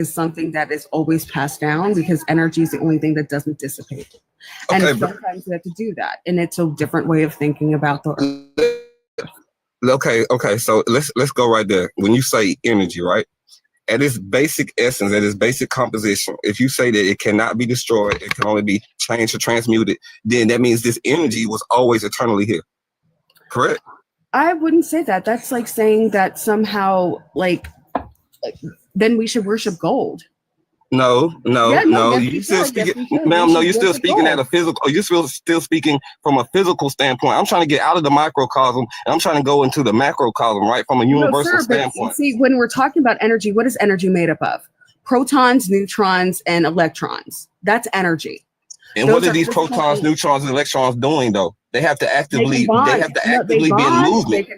is something that is always passed down because energy is the only thing that doesn't dissipate. And Okay, sometimes you have to do that. And it's a different way of thinking about the earth. okay. So let's go right there. When you say energy, right? At its basic essence, at its basic composition, if you say that it cannot be destroyed, it can only be changed or transmuted, then that means this energy was always eternally here. Correct? I wouldn't say that. That's like saying that somehow, like then we should worship gold. No. Yes, You we still should. Yes, speaking, we should. We ma'am. No, should you're still worship speaking at gold. a physical. You're still speaking from a physical standpoint. I'm trying to get out of the microcosm, and I'm trying to go into the macrocosm, right, from a No, universal sir, but standpoint. see, when we're talking about energy, what is energy made up of? Protons, neutrons, and electrons. That's energy. And Those what are are these physical protons, things. neutrons, and electrons doing though? They have to They actively. can They bond. have to No, they actively be in bond. movement.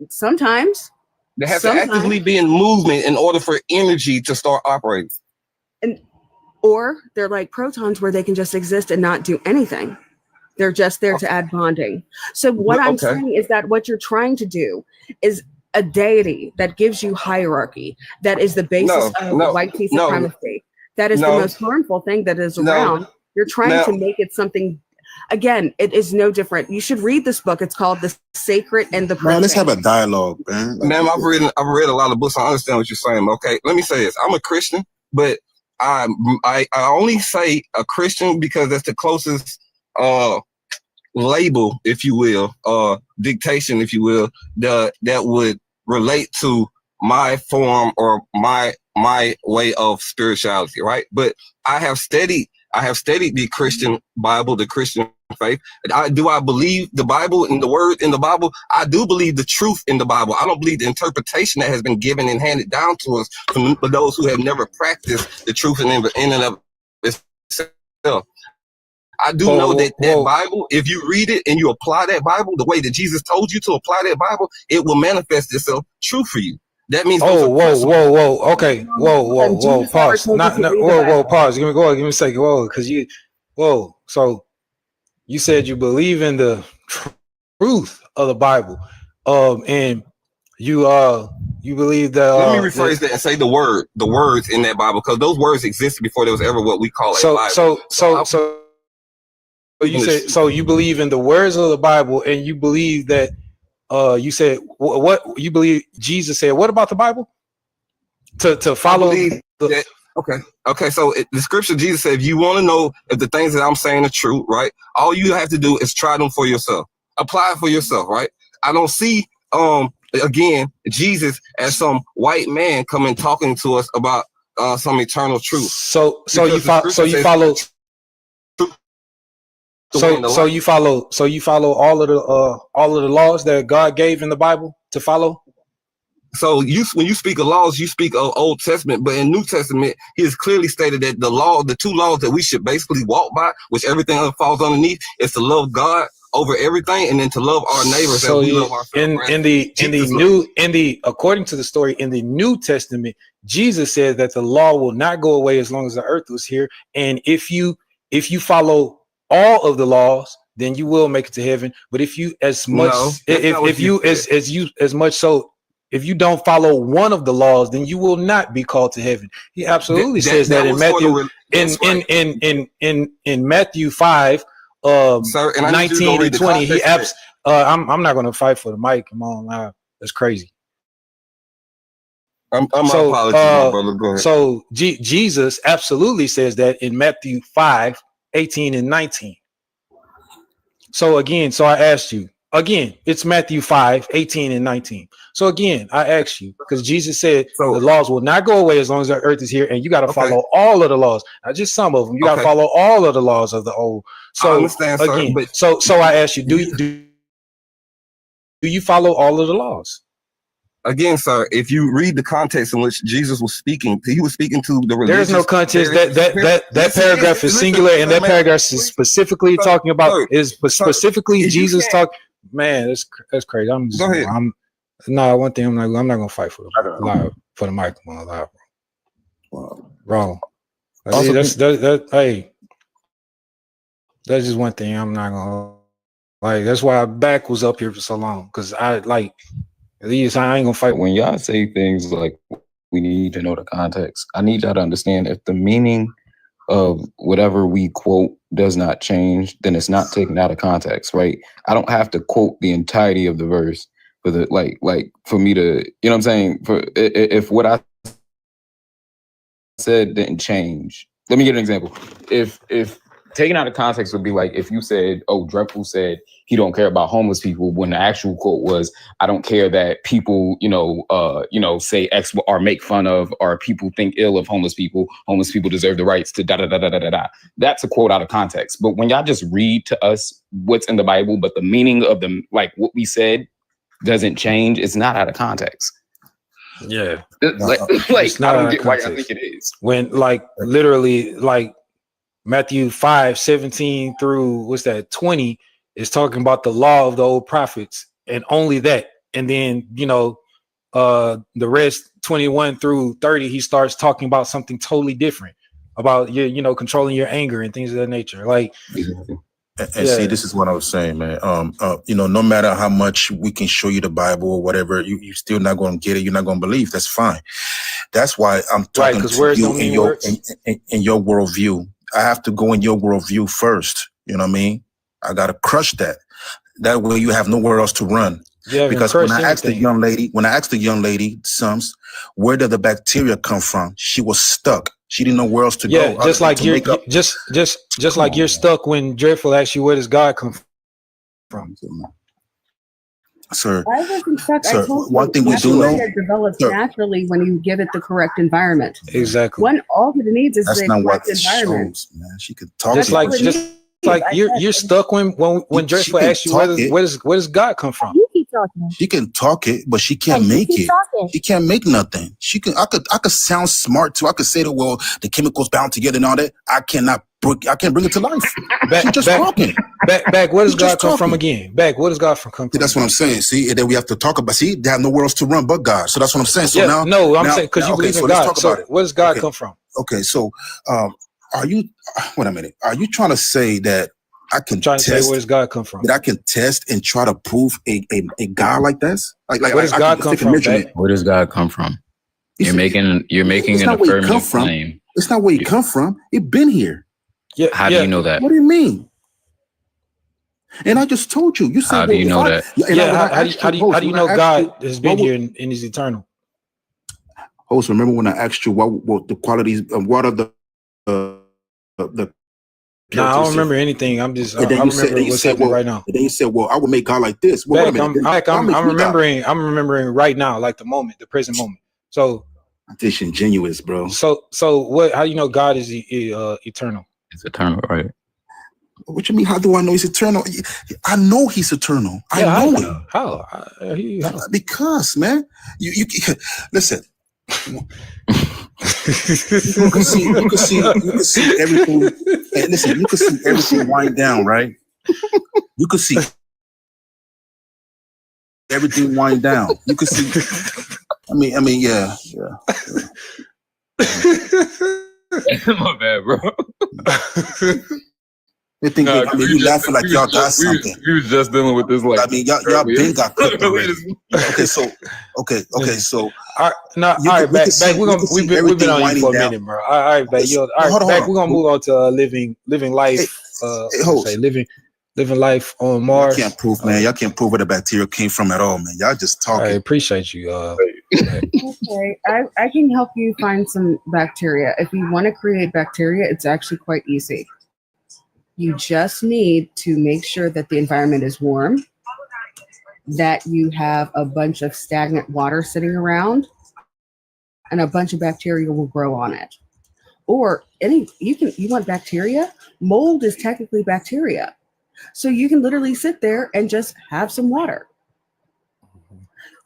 Sometimes. They have to actively be in movement in order for energy to start operating. Or they're like protons where they can just exist and not do anything. They're just there to add bonding. So what I'm saying is that what you're trying to do is a deity that gives you hierarchy. That is the basis of white peace supremacy. That is the most harmful thing that is around. You're trying to make it something. Again, it is no different. You should read this book. It's called The Sacred and the Profane. Man, let's have a dialogue, man. Ma'am, I've read a lot of books. I understand what you're saying. Okay, let me say this. I'm a Christian, but I only say a Christian because that's the closest label, if you will, dictation, if you will, that would relate to my form or my way of spirituality, right? But I have studied the Christian Bible, the Christian faith. Do I believe the Bible and the word in the Bible? I do believe the truth in the Bible. I don't believe the interpretation that has been given and handed down to us from those who have never practiced the truth in and of itself. I do know that Bible, if you read it and you apply that Bible the way that Jesus told you to apply that Bible, it will manifest itself true for you. That means okay, pause. Pause. Give me a second. So you said you believe in the truth of the Bible, and you believe that. Let me rephrase that and say the words in that Bible, because those words existed before there was ever what we call a Bible. So you said, so you believe in the words of the Bible, and you believe that. You said what you believe Jesus said. What about the Bible? To follow Okay. So the scripture, Jesus said, if you want to know if the things that I'm saying are true, right? All you have to do is try them for yourself. Apply it for yourself, right? I don't see again Jesus as some white man coming talking to us about some eternal truth. So you follow all of the laws that God gave in the Bible to follow. So when you speak of laws, you speak of Old Testament, but in New Testament, he has clearly stated that the two laws that we should basically walk by, which everything else falls underneath, is to love God over everything, and then to love our neighbors as we love ourselves. According to the story in the New Testament, Jesus said that the law will not go away as long as the earth was here, and if you follow all of the laws, then you will make it to heaven. But if you if you don't follow one of the laws, then you will not be called to heaven. He absolutely says that in Matthew in Matthew 5, 19 and 20. I'm not going to fight for the mic. Come on, now that's crazy. So Jesus absolutely says that in Matthew 5, 18 and 19. So again, I asked you again, it's Matthew 5, 18 and 19. So again, I asked you because Jesus said the laws will not go away as long as the earth is here, and you got to follow all of the laws, not just some of them. You got to follow all of the laws of the old. So I understand, again, sir, so I asked you, do you follow all of the laws? Again, sir, if you read the context in which Jesus was speaking, he was speaking to the religious. There's no context. That paragraph is singular, and that paragraph is specifically talking about specifically Jesus talk. Man, that's crazy. Go ahead. One thing I'm not gonna fight for the microphone live, bro. That's just one thing I'm not gonna like. That's why our back was up here for so long, because at least I ain't gonna fight. When y'all say things like we need to know the context. I need y'all to understand if the meaning of whatever we quote does not change, then it's not taken out of context, right? I don't have to quote the entirety of the verse for the like for me to, you know what I'm saying? For if what I said didn't change. Let me give an example. If taken out of context would be like if you said, "Oh, Dreadful said he don't care about homeless people," when the actual quote was, "I don't care that people, say X or make fun of or people think ill of homeless people. Homeless people deserve the rights to da da da da da da da." That's a quote out of context. But when y'all just read to us what's in the Bible, but the meaning of the what we said doesn't change, it's not out of context. Yeah, like I don't get why I think it is. When literally Matthew 5:17 through 20 is talking about the law of the old prophets and only that. And then, the rest 21 through 30, he starts talking about something totally different about your, controlling your anger and things of that nature. And see, this is what I was saying, man. No matter how much we can show you the Bible or whatever, you're still not going to get it. You're not going to believe. That's fine. That's why I'm talking to you in your worldview. I have to go in your worldview first. You know what I mean? I got to crush that. That way you have nowhere else to run. Yeah, because when I asked the young lady, Sums, where did the bacteria come from? She was stuck. She didn't know where else to go. Yeah, just like you're stuck when Dreadful asks you, where does God come from? Sir, I wasn't stuck. Sir, I told one you, thing we do know, it develops naturally when you give it the correct environment. Exactly. All it needs is that's the not correct what environment. shows, man. She could talk. Just like you're stuck when Dreadful asks you, where does God come from? You keep talking. She can talk it, but she can't make it. She can't make nothing. I could sound smart too. I could say the chemicals bound together and all that. I can't bring it to life. She's just talking. Back, where does God come from again? Back, where does God come from? That's what I'm saying. See, and then we have to talk about. See, they have nowhere else to run but God. So that's what I'm saying. So I'm saying because you believe in God. So where does God come from? Okay, so are you? Wait a minute. Are you trying to say that I can trying to say where does God come from? That I can test and try to prove a God like this? Like where does God come from? Where does God come from? You're making an affirmative claim. It's not where he come from. It been here. Yeah. How do you know that? What do you mean? And I just told you. You said, how do you know that? How do you know God has been here and is eternal? Host, remember when I asked you what the qualities of what are the no, I don't remember anything. I'm just. I remember what's happening right now. And then you said, "Well, I would make God like this." Well, I'm remembering. I'm remembering right now, like the present moment. So disingenuous, bro. So what? How do you know God is eternal? It's eternal, right? What you mean? How do I know he's eternal? I know he's eternal. I know it. How? Because, man, you listen. You can see everything. Hey, listen, you can see everything wind down, right? You can see everything wind down. You can see. I mean, yeah. My bad, bro. They think you laughing like y'all got something. We was just dealing with this like. I mean, y'all been got cooked already. Okay, so. All right, back. We've been on you for a minute, bro. All right, back. Back. We're gonna move on to living life. Living life on Mars. Y'all can't prove, man. Y'all can't prove where the bacteria came from at all, man. Y'all just talking. I appreciate you. Okay, I can help you find some bacteria. If you want to create bacteria, it's actually quite easy. You just need to make sure that the environment is warm, that you have a bunch of stagnant water sitting around, and a bunch of bacteria will grow on it. Or you want bacteria? Mold is technically bacteria. So you can literally sit there and just have some water.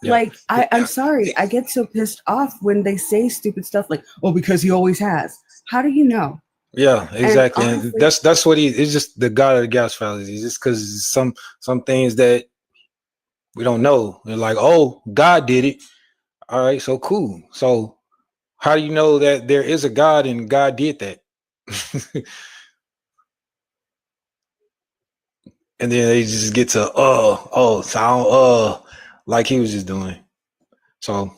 Yeah. Like, I'm sorry, I get so pissed off when they say stupid stuff like, oh, because he always has. How do you know? Yeah, exactly. And honestly, that's what it's just the God of the gas fallacy. It's just because some things that we don't know. They're like, oh, God did it. All right, so cool. So how do you know that there is a God and God did that? And then they just get to sound like he was just doing. So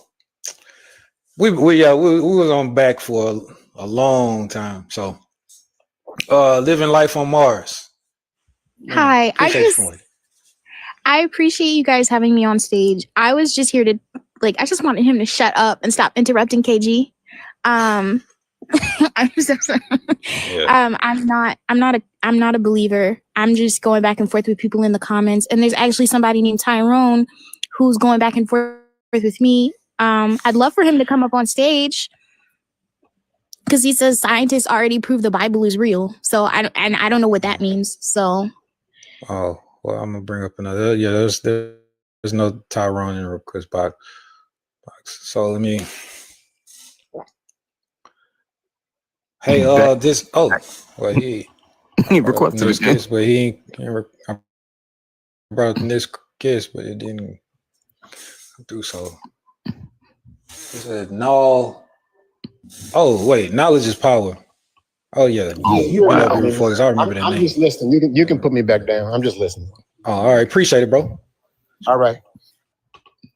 We was on back for a long time. So living life on Mars. Hi, I appreciate you guys having me on stage. I was just here to I just wanted him to shut up and stop interrupting KG. I'm so sorry. Yeah. I'm not a believer. I'm just going back and forth with people in the comments. And there's actually somebody named Tyrone who's going back and forth with me. I'd love for him to come up on stage because he says scientists already proved the Bible is real. So I don't know what that means. So well, I'm gonna bring up another. Yeah, there's no Tyrone in the request box. So let me. Hey, this. Oh, well, he requested this case, but he ain't. I brought up this case, but it didn't do so. He said no. Oh wait, knowledge is power. Oh yeah, you've been up here before. I remember that name. I'm just listening. You can put me back down. I'm just listening. Oh, all right, appreciate it, bro. All right.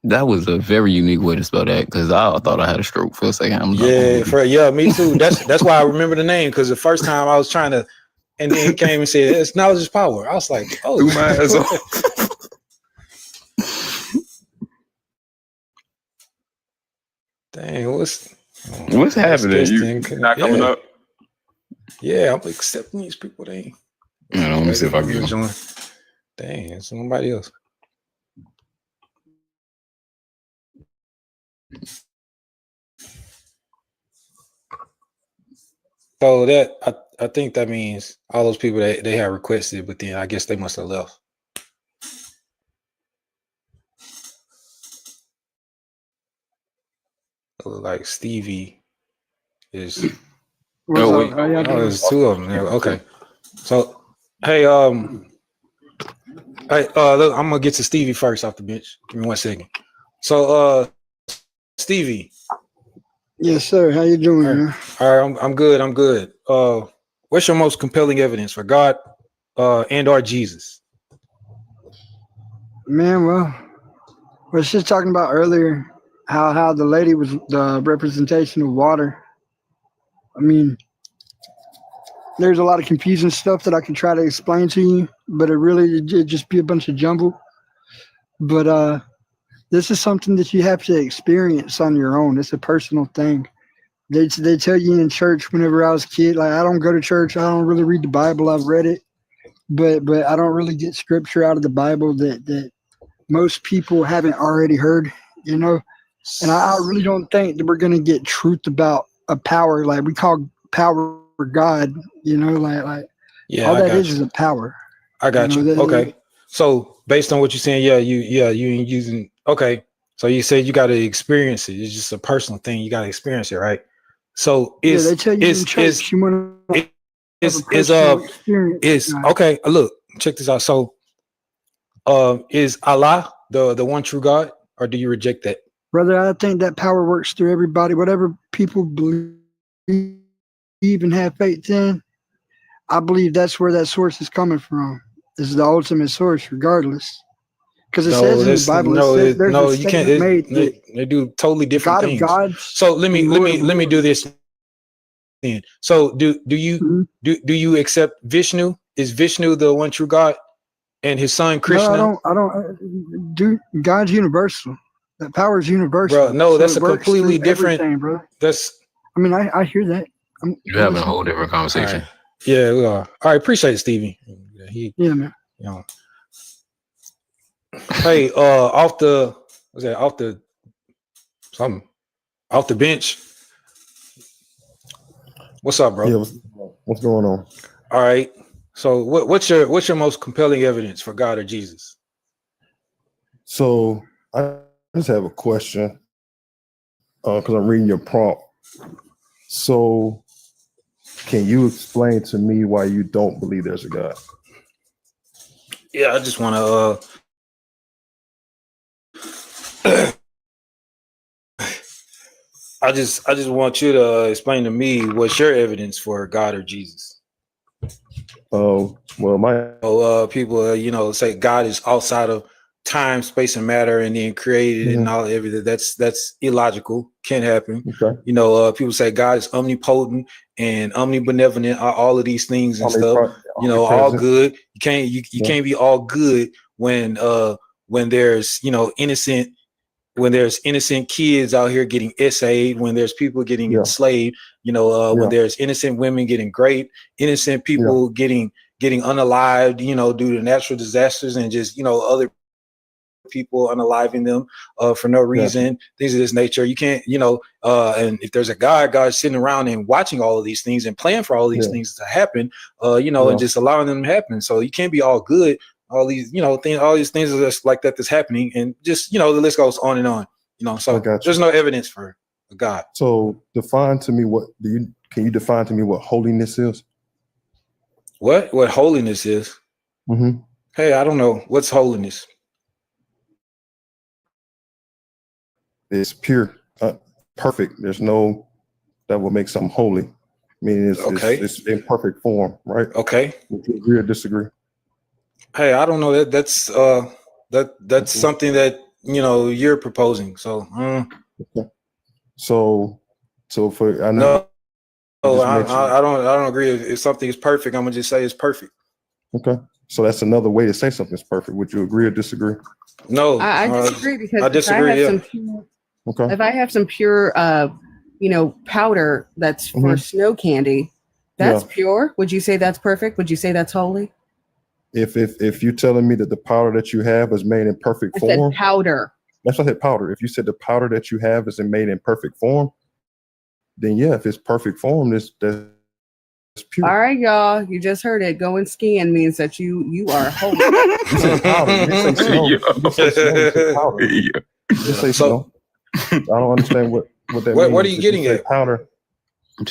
That was a very unique way to spell that because I thought I had a stroke for a second. Me too. That's why I remember the name because the first time I was trying to, and then he came and said, "It's knowledge is power." I was like, "Oh, threw my ass off." Dang, what's happening? You not coming up? Yeah, I'm accepting these people. They ain't. Let me see if I can join. Dang, it's somebody else. So that I think that means all those people that they have requested, but then I guess they must have left. Like Stevie is. There's two of them there. Okay, so hey, look, I'm gonna get to Stevie first off the bench. Give me 1 second. So, Stevie. Yes, sir. How you doing, man? All right, I'm good. I'm good. What's your most compelling evidence for God, and or Jesus? Man, well, we were just talking about earlier how the lady was the representation of water. I mean, there's a lot of confusing stuff that I can try to explain to you, but it'd just be a bunch of jumble. But this is something that you have to experience on your own. It's a personal thing. They tell you in church whenever I was a kid, like I don't go to church, I don't really read the Bible. I've read it, but I don't really get scripture out of the Bible that most people haven't already heard, you know. And I really don't think that we're gonna get truth about a power like we call power God, you know, like yeah, all that is a power. I got you. Okay. So based on what you're saying, you ain't using. Okay. So you said you got to experience it. It's just a personal thing. You got to experience it, right? So they tell you in church you want is okay. Look, check this out. So, is Allah the one true God, or do you reject that? Brother, I think that power works through everybody. Whatever people believe and have faith in, I believe that's where that source is coming from. This is the ultimate source, regardless. Because it says in the Bible, you can't. They do totally different things. God of gods. So let me do this. Then. So do you accept Vishnu? Is Vishnu the one true God, and his son Krishna? No, I don't. Do God's universal. That power is universal. Bro, no, that's a completely different. Bro. That's. I mean, I hear that. You're having a whole different conversation. Right. Yeah, we are. All right, appreciate it, Stevie. Yeah, man. You know. Hey, off the bench. What's up, bro? Yeah, what's going on? All right. So what's your most compelling evidence for God or Jesus? So I just have a question because I'm reading your prompt. So can you explain to me why you don't believe there's a God? Yeah, I just want to I just want you to explain to me what's your evidence for God or Jesus. Well, my people say God is outside of time, space, and matter, and then created it and all everything. That's illogical. Can't happen. Okay. You know, people say God is omnipotent and omnibenevolent, all of these things and stuff. You know, all good. You can't be all good when there's, you know, when there's innocent kids out here getting essayed, when there's people getting enslaved, you know, when there's innocent women getting raped, innocent people getting unalived, you know, due to natural disasters and just, you know, other people unaliving them for no reason, things of this nature. You can't, you know, and if there's a God's sitting around and watching all of these things and planning for all these things to happen, you know, and just allowing them to happen. So you can't be all good. All these, you know, all these things are just like that's happening, and just, you know, the list goes on and on. You know, so there's no evidence for God. So define to me can you define to me what holiness is? What holiness is? Mm-hmm. Hey, I don't know. What's holiness? It's pure, perfect. There's no that will make something holy. I mean, it's in perfect form, right? Okay. Would you agree or disagree? Hey, I don't know. That's something that, you know, you're proposing. So, okay. So for I know. No, I don't agree. If something is perfect, I'm gonna just say it's perfect. Okay. So that's another way to say something's perfect. Would you agree or disagree? No, I disagree, because I disagree. If I have some pure, you know, powder that's for snow candy, that's pure. Would you say that's perfect? Would you say that's holy? If you're telling me that the powder that you have is made in perfect form, I said powder. That's what I said, powder. If you said the powder that you have is made in perfect form, then yeah, if it's perfect form, that's pure. All right, y'all. You just heard it. Going skiing means that you are holy. You said powder. You didn't say snow. You said snow. You said powder. You say snow. I don't understand what that means. What are you getting at? Powder.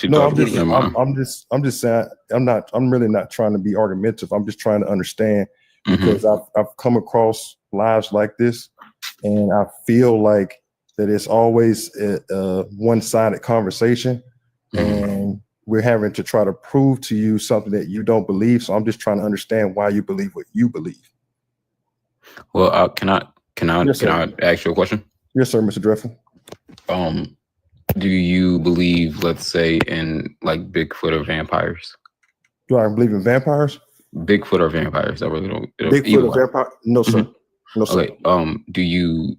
No, I'm just saying I'm really not trying to be argumentative. I'm just trying to understand, because I've come across lives like this, and I feel like that it's always a one-sided conversation, and we're having to try to prove to you something that you don't believe. So I'm just trying to understand why you believe what you believe. Well, can I ask you a question? Yes, sir, Mr. Dreffel. Do you believe, let's say, in like Bigfoot or vampires? Do I believe in vampires? Bigfoot or vampires? I really don't. Bigfoot or vampire? No, sir. No, sir. Okay. Do you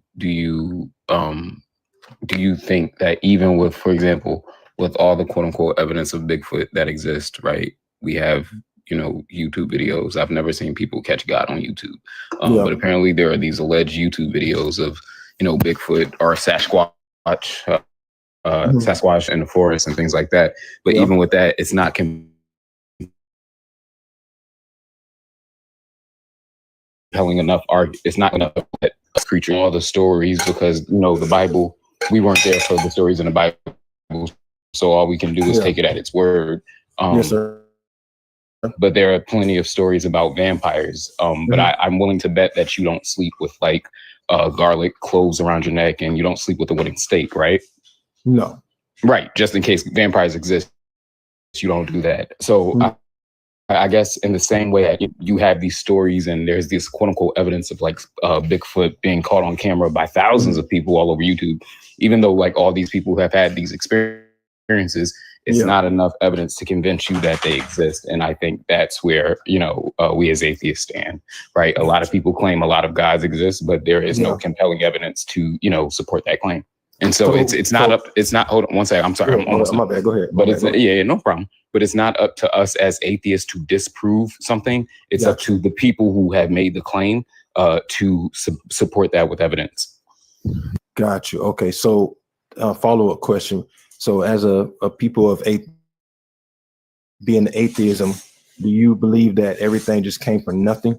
think that even with, for example, with all the quote unquote evidence of Bigfoot that exists, right? We have, you know, YouTube videos. I've never seen people catch God on YouTube, but apparently there are these alleged YouTube videos of, you know, Bigfoot or Sasquatch. Sasquatch in the forest and things like that. But even with that, it's not compelling enough. It's not enough that creature all the stories, because, you know, the Bible, we weren't there for the stories in the Bible, so all we can do is take it at its word. Yes, sir. But there are plenty of stories about vampires. But I'm willing to bet that you don't sleep with like garlic cloves around your neck, and you don't sleep with a wooden stake, right? No. Right. Just in case vampires exist, you don't do that. So I guess in the same way you have these stories and there's this quote unquote evidence of like Bigfoot being caught on camera by thousands of people all over YouTube, even though like all these people have had these experiences, it's not enough evidence to convince you that they exist. And I think that's where, you know, we as atheists stand, right? A lot of people claim a lot of gods exist, but there is no compelling evidence to, you know, support that claim. And so it's not hold on one second. I'm sorry. My bad. Go ahead. But no problem. But it's not up to us as atheists to disprove something. It's up to the people who have made the claim to support that with evidence. Got you. Okay. So follow-up question. So as a people of being atheism, do you believe that everything just came from nothing?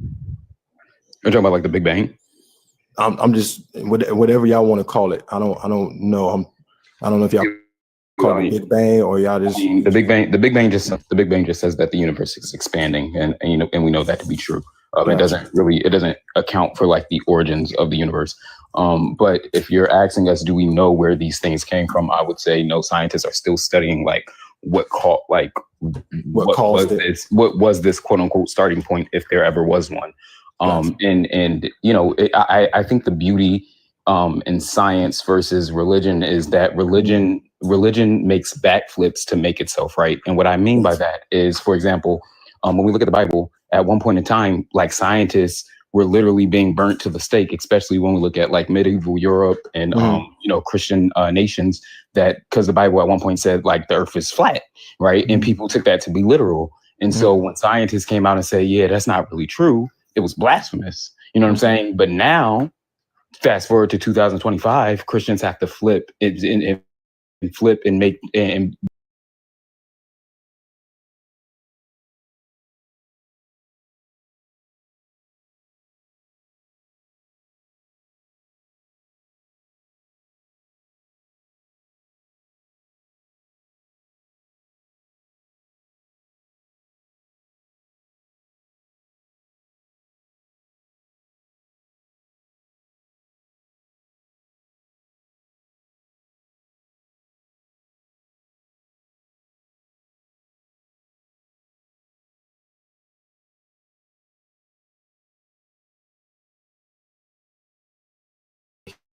You're talking about like the Big Bang? I'm just whatever y'all want to call it. I don't know. I don't know if y'all call it Big Bang or y'all just the Big Bang. The Big Bang just says that the universe is expanding, and you know, and we know that to be true. It doesn't account for like the origins of the universe. But if you're asking us, do we know where these things came from? I would say no. Scientists are still studying like what was this quote unquote starting point, if there ever was one. And you know, I think the beauty in science versus religion is that religion makes backflips to make itself right. And what I mean by that is, for example, when we look at the Bible, at one point in time, like scientists were literally being burnt to the stake, especially when we look at like medieval Europe and you know, Christian nations, that because the Bible at one point said like the earth is flat, right? And people took that to be literal. And so when scientists came out and say, yeah, that's not really true, it was blasphemous. You know what I'm saying? But now, fast forward to 2025, Christians have to flip it and flip and make and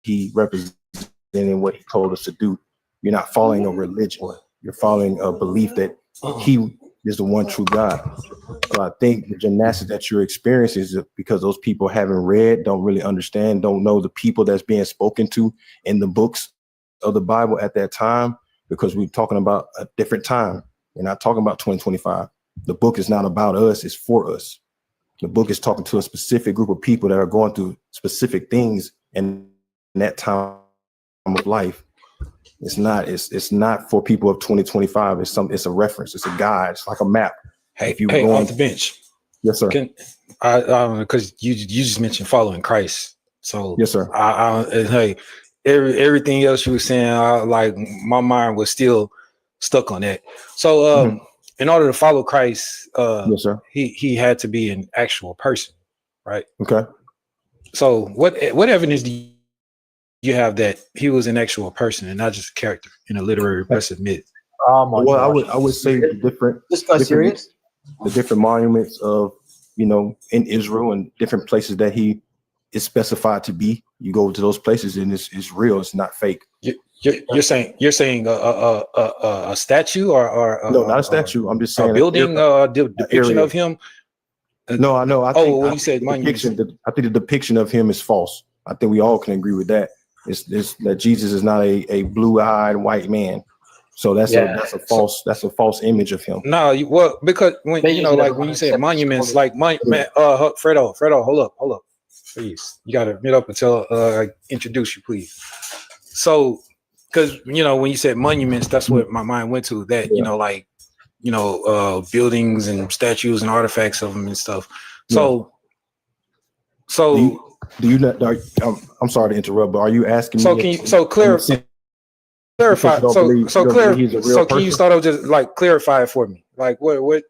he represented what he told us to do. You're not following a religion. You're following a belief that he is the one true God. So I think the gymnastics that you're experiencing is because those people haven't read, don't really understand, don't know the people that's being spoken to in the books of the Bible at that time, because we're talking about a different time. We're not talking about 2025. The book is not about us, it's for us. The book is talking to a specific group of people that are going through specific things in that time of life. It's not for people of 2025. It's a reference. It's a guide. It's like a map. Hey, if you hey, off the bench. Yes, sir. Because you just mentioned following Christ. So yes, sir. Hey, everything else you were saying, like my mind was still stuck on that. So in order to follow Christ, yes, sir, he had to be an actual person, right? Okay. So what evidence do you have that he was an actual person and not just a character in a literary repressive myth? Well, I would say the different monuments of, you know, in Israel and different places that he is specified to be. You go to those places and it's real. It's not fake. You're saying a statue or no, not a statue. I'm just saying a building depiction of him. No, I know. I think you said I think the depiction of him is false. I think we all can agree with that. It's that Jesus is not a blue-eyed white man. So that's a false image of him. No, well, because when when you say monuments, like Fredo, hold up, please. You gotta mute up until I introduce you, please. So, because when you said monuments, that's what my mind went to. That buildings and statues and artifacts of them and stuff. So do you not? I'm sorry to interrupt, but are you asking me? Clarify. Can you start off just like clarify it for me? Like what's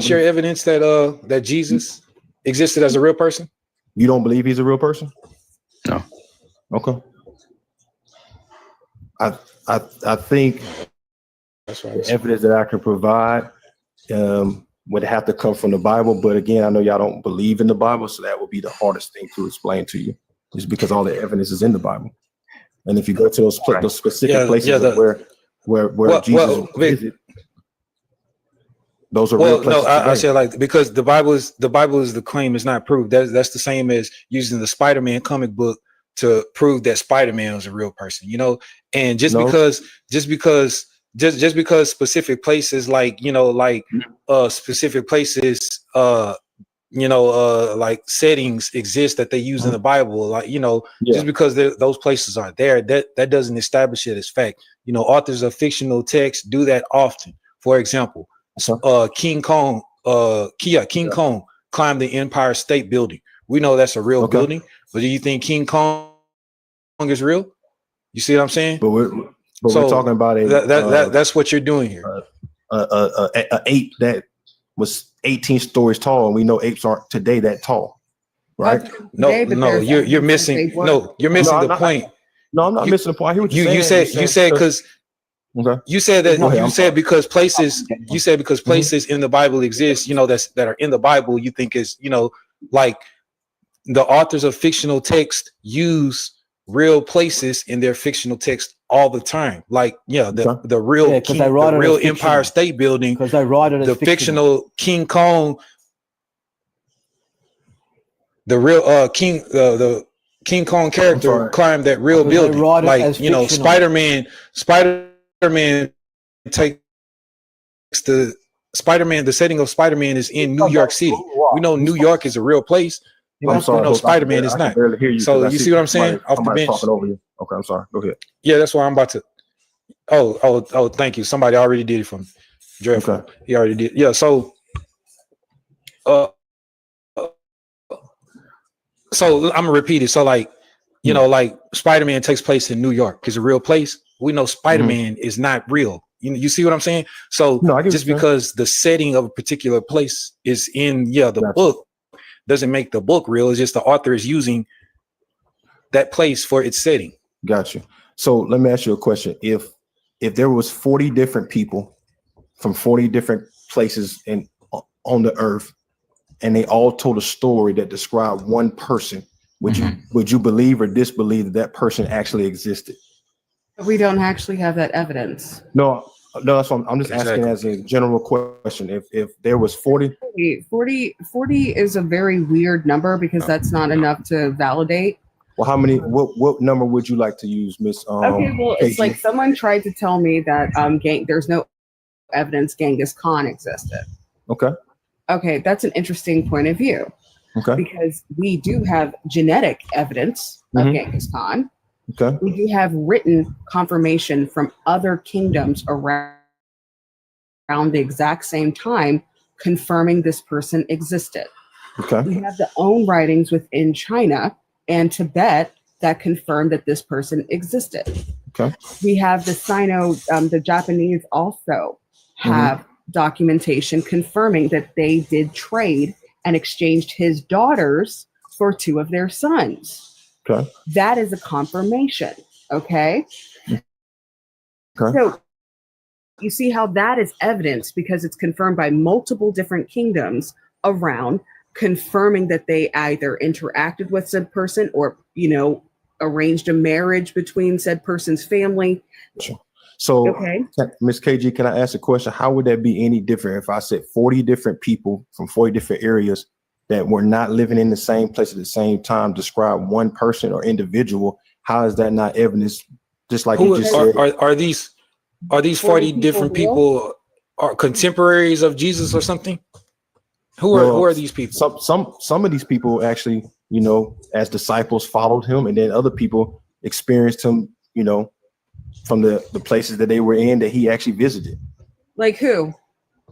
your evidence that that Jesus existed as a real person? You don't believe he's a real person? No. Okay. I think the evidence that I can provide would have to come from the Bible, but again, I know y'all don't believe in the Bible, so that would be the hardest thing to explain to you, is because all the evidence is in the Bible. And if you go to those specific places where Jesus visited, those are real places. No, I say like because the Bible is the claim, is not proof. That's the same as using the Spider-Man comic book to prove that Spider-Man was a real person. And just because specific places like specific places like settings exist that they use in the Bible, like just because those places are there, that doesn't establish it as fact. Authors of fictional texts do that often. For example, King Kong climbed the Empire State Building. We know that's a real building, but do you think King Kong is real? You see what I'm saying? But we're talking about that's what you're doing here. An ape that was 18 stories tall, and we know apes aren't today that tall, right? No, you're missing. No, you're missing the point. No, I'm not missing the point. I hear what you're saying. You said because Okay. You said that you said because places in the Bible exist, that are in the Bible, you think is, like the authors of fictional text use real places in their fictional text all the time. Like, the real Empire State Building, because they write it as the fictional King Kong, the real the King Kong character climbed that real building. Like, Spider-Man takes the setting of Spider-Man is in New York City. We know New York is a real place. I'm sorry. No, Spider-Man is not. I barely hear you. So you see what I'm saying? Off the bench. Talking over you. Okay, I'm sorry. Go ahead. Yeah, that's why I'm about to. Oh, thank you. Somebody already did it for me. Dreadful. Okay. He already did. Yeah. So I'm gonna repeat it. So, like, like Spider-Man takes place in New York. It's a real place. We know Spider-Man is not real. You see what I'm saying? So just because the setting of a particular place is in the book doesn't make the book real. It's just the author is using that place for its setting. Gotcha. So let me ask you a question. If there was 40 different people from 40 different places on the earth, and they all told a story that described one person, would you believe or disbelieve that person actually existed? We don't actually have that evidence. No, that's what I'm just asking as a general question. If there was 40 is a very weird number because that's not enough to validate. Well, how many? What number would you like to use, Miss? Okay, well, it's like someone tried to tell me that there's no evidence Genghis Khan existed. Okay, that's an interesting point of view. Okay, because we do have genetic evidence of Genghis Khan. Okay, we do have written confirmation from other kingdoms around the exact same time confirming this person existed. Okay, we have the own writings within China and Tibet that confirm that this person existed. Okay, we have the the Japanese also have documentation confirming that they did trade and exchanged his daughters for 2 of their sons. Okay, that is a confirmation. Okay, so you see how that is evidence because it's confirmed by multiple different kingdoms around, confirming that they either interacted with said person or, arranged a marriage between said person's family. Sure. So, Ms. KG, can I ask a question? How would that be any different if I said 40 different people from 40 different areas that were not living in the same place at the same time describe one person or individual? How is that not evidence? Just like you just said. Are these 40 different people are contemporaries of Jesus or something? Who are these people? Some of these people actually, as disciples followed him, and then other people experienced him, from the places that they were in that he actually visited. Like who?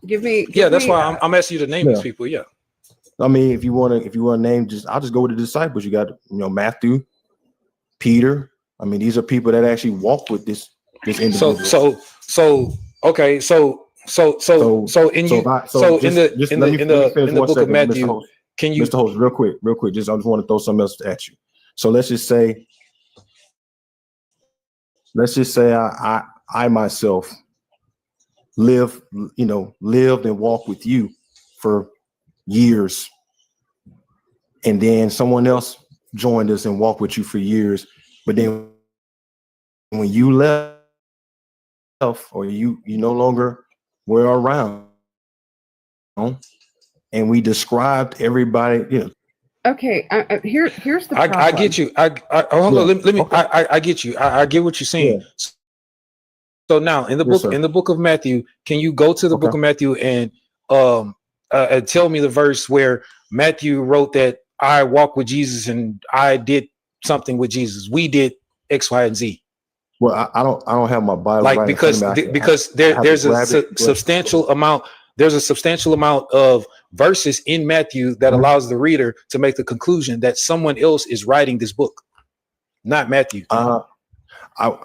Give me. That's why I'm asking you to name these people. Yeah. I mean, if you want to name, I'll just go with the disciples. You got, Matthew, Peter. I mean, these are people that actually walked with this individual. So in the book of Matthew, can you, Mr. Host, real quick, I just want to throw something else at you. So let's just say I myself lived and walked with you for years, and then someone else joined us and walked with you for years, but then when you left or you no longer were around, and we described everybody, Okay, here's the problem. I get you. Hold on. Let me. I get you. I get what you're saying. Yeah. So now in the book of Matthew, can you go to the book of Matthew and tell me the verse where Matthew wrote that I walked with Jesus and I did something with Jesus. We did X, Y, and Z. Well, I don't have my Bible like because there's a substantial amount. There's a substantial amount of verses in Matthew that allows the reader to make the conclusion that someone else is writing this book, not Matthew. I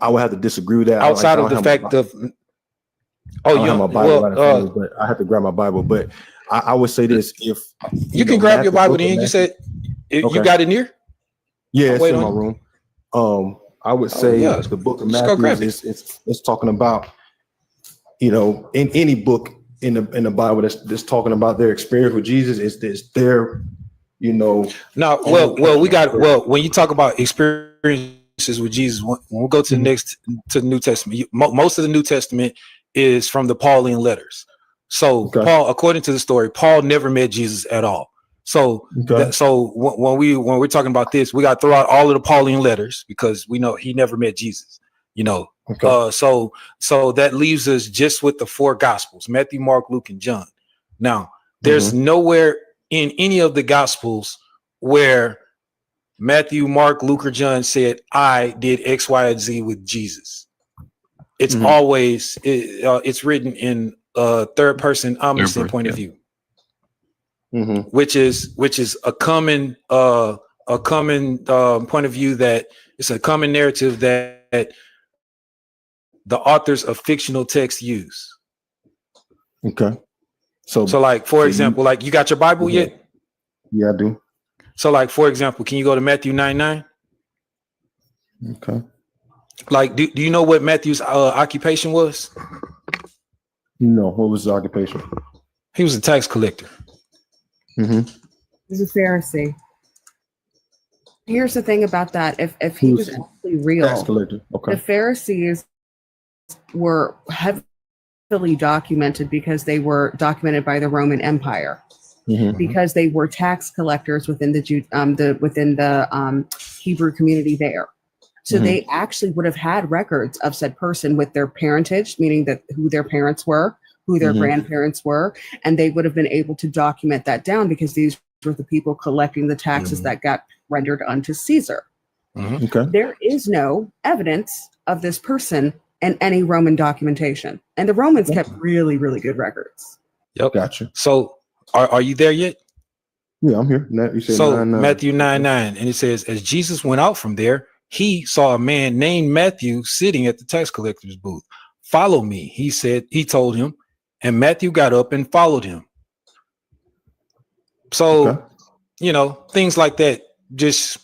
would have to disagree with that. Outside of the fact of, I don't have my Bible, but I have to grab my Bible. But I would say this: if you can grab your Bible, then you said you got it near. Yeah, it's in my room. I would say the book of Matthew is talking about you know, in any book in the Bible that's talking about their experience with Jesus, is their, you know. No, when you talk about experiences with Jesus, when we go to the New Testament, most of the New Testament is from the Pauline letters. So Paul, according to the story, Paul never met Jesus at all. So when we're talking about this, we got to throw out all of the Pauline letters because we know he never met Jesus. You know, so that leaves us just with the 4 Gospels: Matthew, Mark, Luke, and John. Now, there's nowhere in any of the Gospels where Matthew, Mark, Luke, or John said, "I did X, Y, and Z with Jesus." It's always it's written in third person omniscient point of view, which is a common point of view, that it's a common narrative that the authors of fictional texts use. Okay. So like, for example, like, you got your Bible yet? Yeah, I do. So, like, for example, can you go to Matthew 9:9? Okay. Like, do you know what Matthew's occupation was? No, what was his occupation? He was a tax collector. He's a Pharisee. Here's the thing about that. If he was actually real, tax collector. Okay. The Pharisees were heavily documented because they were documented by the Roman Empire. Because they were tax collectors within the Hebrew community there. So they actually would have had records of said person with their parentage, meaning that who their parents were, who their grandparents were, and they would have been able to document that down because these were the people collecting the taxes that got rendered unto Caesar. There is no evidence of this person in any Roman documentation, and the Romans kept really, really good records. Yep. Gotcha. So are you there yet? Yeah, I'm here. You said so 9:9. Matthew 9:9, and it says, as Jesus went out from there, he saw a man named Matthew sitting at the tax collector's booth. Follow me, he said. He told him, and Matthew got up and followed him. So, you know, things like that just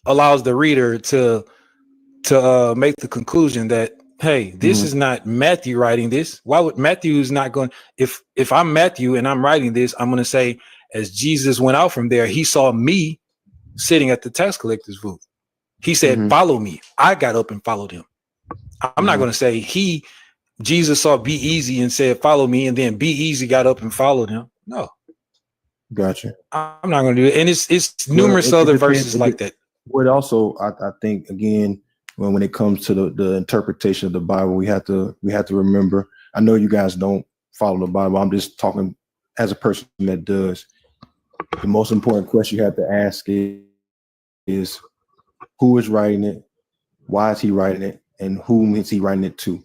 allows the reader to make the conclusion that, hey, this is not Matthew writing this. Why would Matthew's not going? If I'm Matthew and I'm writing this, I'm going to say, as Jesus went out from there, he saw me sitting at the tax collector's booth. He said, follow me. I got up and followed him. I'm not going to say Jesus saw B.A.A.S.H and said, follow me, and then B.A.A.S.H got up and followed him. No. Gotcha. I'm not going to do it. And it's numerous other verses like that. But also, I think, again, when it comes to the interpretation of the Bible, we have to remember. I know you guys don't follow the Bible. I'm just talking as a person that does. The most important question you have to ask is who is writing it, why is he writing it, and whom is he writing it to?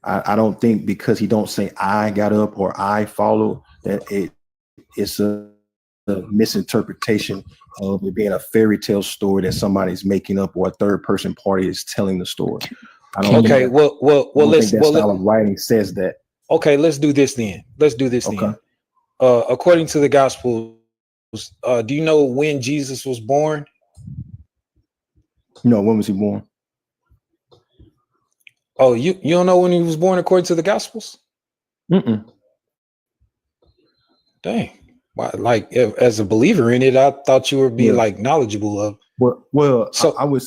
I don't think because he don't say I got up or I followed that it's a misinterpretation of it being a fairy tale story that somebody's making up or a third person party is telling the story. I don't think that style of writing says that. Okay, let's do this then. According to the Gospels, do you know when Jesus was born? No, when was he born? Oh, you don't know when he was born according to the Gospels? Dang. Like, as a believer in it, I thought you would be like knowledgeable of. Well, so I would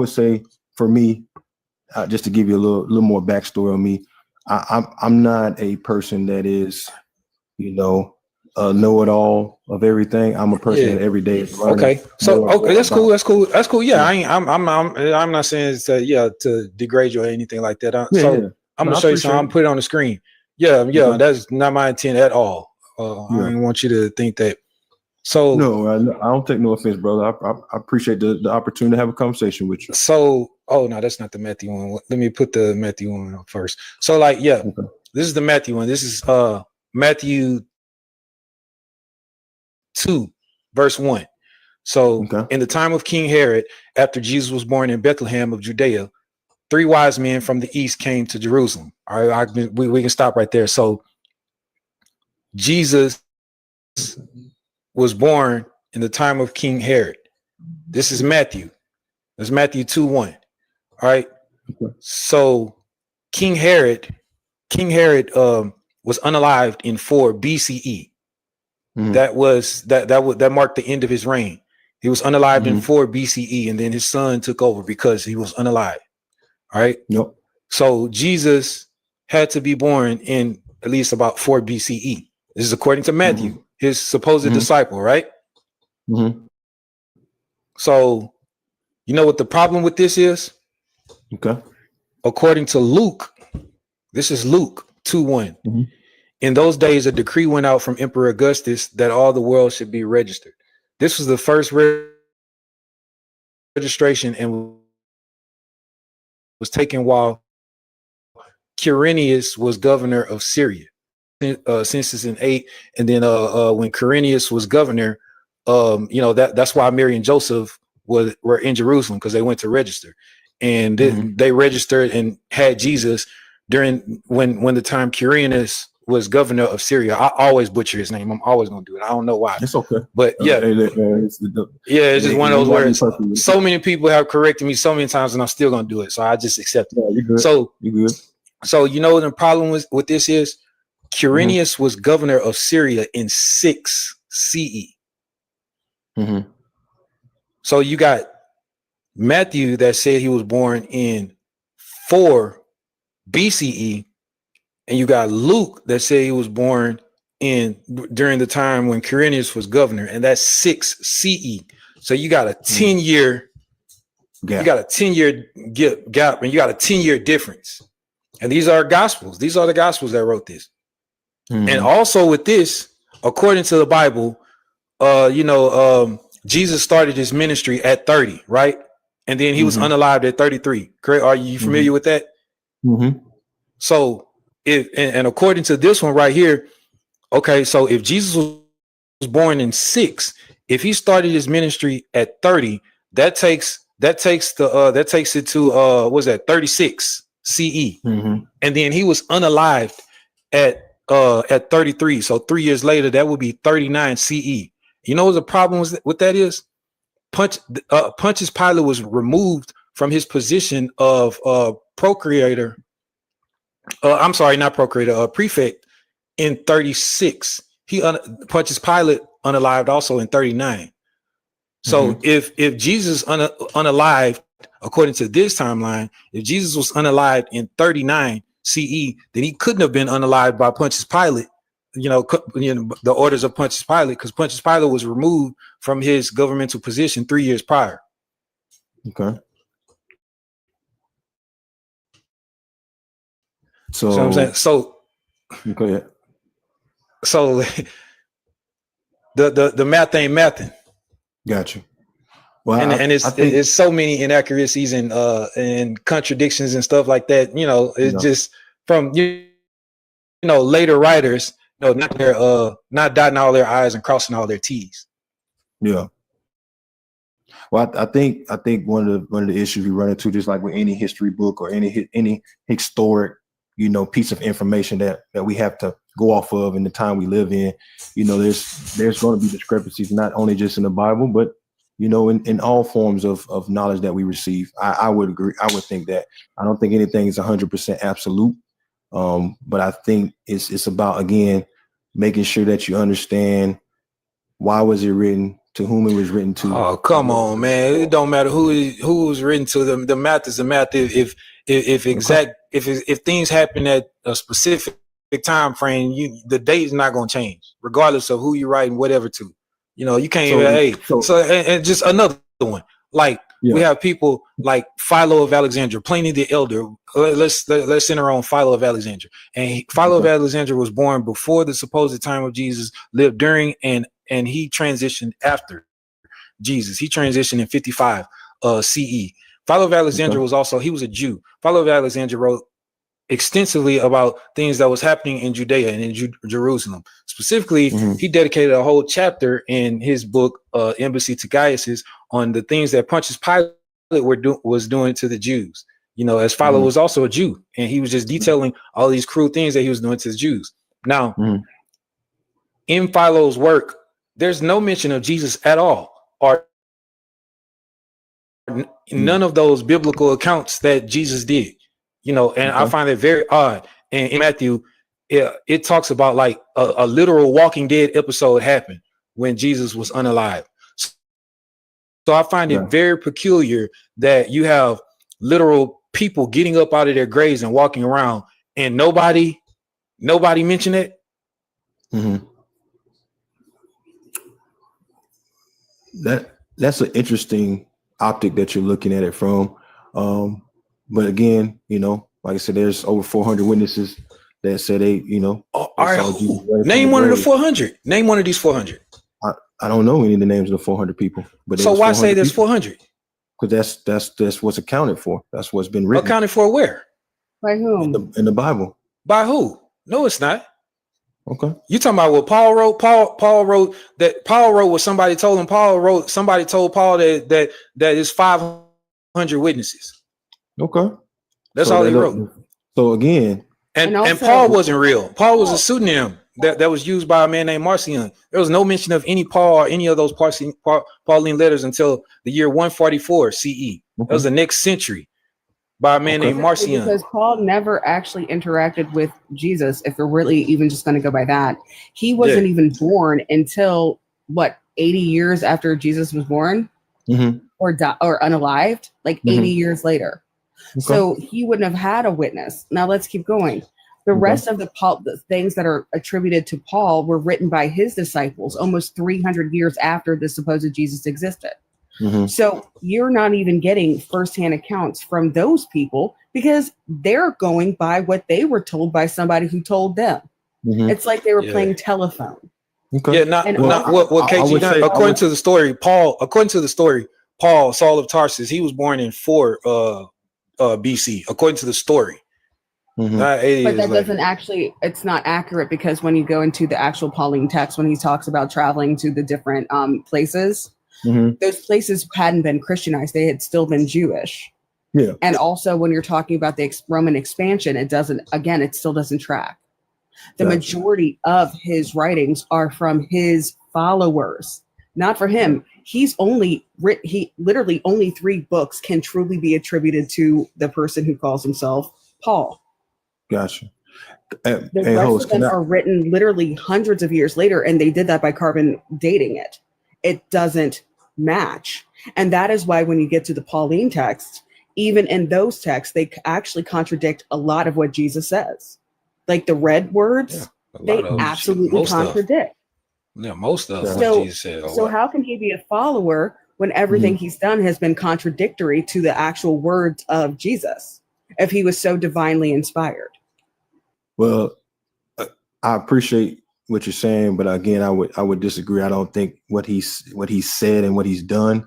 say for me, just to give you a little more backstory on me, I'm not a person that is, know-it-all of everything. I'm a person that every day is learning. Okay, so that's cool. Yeah, I'm not saying to degrade you or anything like that. I'm gonna show you something. I'm put it on the screen. Yeah, that's not my intent at all. I don't want you to think that. So no, I don't take no offense, brother. I appreciate the opportunity to have a conversation with you. So, no, that's not the Matthew one. Let me put the Matthew one up first. So, this is the Matthew one. This is Matthew 2, verse 1. So, in the time of King Herod, after Jesus was born in Bethlehem of Judea, 3 wise men from the east came to Jerusalem. All right, we can stop right there. So, Jesus was born in the time of King Herod. This is Matthew. That's Matthew 2:1. All right. So King Herod King Herod was unalived in 4 BCE. That marked the end of his reign. He was unalived in 4 BCE, and then his son took over because he was unalived. All right. Yep. So Jesus had to be born in at least about 4 BCE. This is according to Matthew, his supposed disciple, right? So you know what the problem with this is? Okay. According to Luke, this is Luke 2:1. In those days, a decree went out from Emperor Augustus that all the world should be registered. This was the first registration and was taken while Quirinius was governor of Syria. Census in 8, and then when Quirinius was governor, that's why Mary and Joseph were in Jerusalem, because they went to register, and they registered and had Jesus during when the time Quirinius was governor of Syria. I always butcher his name. I'm always gonna do it. I don't know why. It's okay. But yeah, it's just one of those words. So many people have corrected me so many times, and I'm still gonna do it. So I just accept it. Yeah, you're good. So you're good. So you know what the problem with this is? Quirinius was governor of Syria in 6 CE. So you got Matthew that said he was born in 4 BCE, and you got Luke that said he was born during the time when Quirinius was governor, and that's 6 CE. So you got a 10-year gap. You got a 10-year gap, and you got a 10-year difference. And these are gospels. These are the gospels that wrote this. And also with this, according to the Bible, Jesus started his ministry at 30, right? And then he was unalived at 33. Correct? Are you familiar with that? So and according to this one right here, okay, so if Jesus was born in 6, if he started his ministry at 30, that takes it to what's that, 36 CE. And then he was unalived at 33. So 3 years later, that would be 39 CE. You know what the problem with that is? Pontius Pilate was removed from his position of procurator. I'm sorry, not procurator, prefect in 36. Pontius Pilate unalived also in 39. So if Jesus unalived, according to this timeline, if Jesus was unalived in 39 CE, then he couldn't have been unalived by Pontius Pilate, the orders of Pontius Pilate, because Pontius Pilate was removed from his governmental position 3 years prior. Okay. So what I'm saying, so go ahead. So the math ain't mathing. Got you. Well, and it's so many inaccuracies and contradictions and stuff like that. Just from later writers, not dotting all their I's and crossing all their T's. Yeah. Well, I think one of the issues we run into, just like with any history book or any historic, piece of information that we have to go off of in the time we live in, there's going to be discrepancies, not only just in the Bible, but in all forms of knowledge that we receive. I would agree. I would think that. I don't think anything is 100% absolute. But I think it's about, again, making sure that you understand why was it written, to whom it was written to. Oh, come on, man! It don't matter who was written to. Them. The math is the math. If things happen at a specific time frame, the date is not going to change, regardless of who you're writing whatever to. You can't. And just another one. Like we have people like Philo of Alexandria, Pliny the Elder. Let's center on Philo of Alexandria. And Philo of Alexandria was born before the supposed time of Jesus, lived during and he transitioned after Jesus. He transitioned in 55 CE. Philo of Alexandria was a Jew. Philo of Alexandria wrote extensively about things that was happening in Judea and in Jerusalem. Specifically, he dedicated a whole chapter in his book, Embassy to Gaius, on the things that Pontius Pilate was doing to the Jews. As Philo was also a Jew, and he was just detailing all these cruel things that he was doing to the Jews. Now, in Philo's work, there's no mention of Jesus at all, or none of those biblical accounts that Jesus did. And I find it very odd. in Matthew, it talks about like a literal Walking Dead episode happened when Jesus was unalive. So I find it very peculiar that you have literal people getting up out of their graves and walking around, and nobody mentioned it. Mm-hmm. That's an interesting optic that you're looking at it from. But again, like I said, there's over 400 witnesses that said they, all right, name one of the 400. Name one of these 400. I don't know any of the names of the 400 people. But so why say there's 400? Because that's what's accounted for. That's what's been written. Accounted for where? By whom? In the Bible. By who? No, it's not. Okay. You talking about what Paul wrote? Paul wrote what somebody told him. Somebody told Paul that is 500 witnesses. Okay. That's all he wrote. So again, and Paul wasn't real. Paul was a pseudonym that was used by a man named Marcion. There was no mention of any Paul or any of those Pauline letters until the year 144 CE. Okay. That was the next century by a man named Marcion. Because Paul never actually interacted with Jesus, if we're really even just going to go by that. He wasn't even born until, 80 years after Jesus was born? Mm-hmm. Or unalived? 80 years later. Okay. So he wouldn't have had a witness. Now let's keep going. The rest of the things that are attributed to Paul were written by his disciples almost 300 years after the supposed Jesus existed. Mm-hmm. So you're not even getting firsthand accounts from those people because they're going by what they were told by somebody who told them. Mm-hmm. It's like they were playing telephone. Okay. Yeah, not what KG done. According to the story, Paul, Saul of Tarsus, he was born in 4 BC, according to the story. Mm-hmm. But that doesn't actually, it's not accurate because when you go into the actual Pauline text, when he talks about traveling to the different places, mm-hmm. those places hadn't been Christianized. They had still been Jewish. Yeah. And also when you're talking about the Roman expansion, it still doesn't track. The majority of his writings are from his followers, not for him. He's literally only 3 books can truly be attributed to the person who calls himself Paul. Gotcha. The rest of them are written literally hundreds of years later, and they did that by carbon dating it. It doesn't match. And that is why when you get to the Pauline text, even in those texts, they actually contradict a lot of what Jesus says. Like the red words, they absolutely contradict. Most of what Jesus said. So how can he be a follower when everything he's done has been contradictory to the actual words of Jesus, if he was so divinely inspired? Well, I appreciate what you're saying, but again, I would disagree. I don't think what he said and what he's done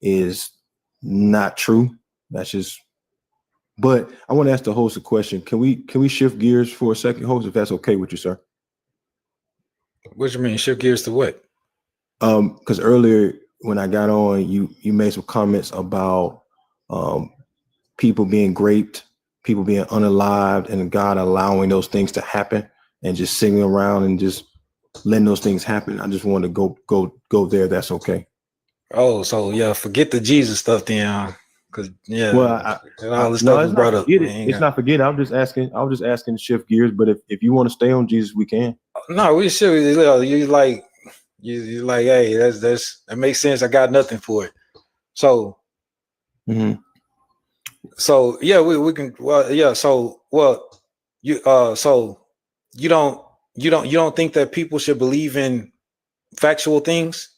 is not true. That's just. But I want to ask the host a question. Can we shift gears for a second, host, if that's okay with you, sir? What you mean, shift gears to what? Because earlier when I got on, you made some comments about people being raped, people being unalived, and God allowing those things to happen and just sitting around and just letting those things happen. I just wanted to go there. That's okay. Oh, so yeah, forget the Jesus stuff then. Because all this stuff was brought up. It's not forgetting. I was just asking to shift gears. But if you want to stay on Jesus, we can. No, we should. You like, hey, that makes sense. I got nothing for it. So, so yeah, we can. Well, yeah. So you don't think that people should believe in factual things?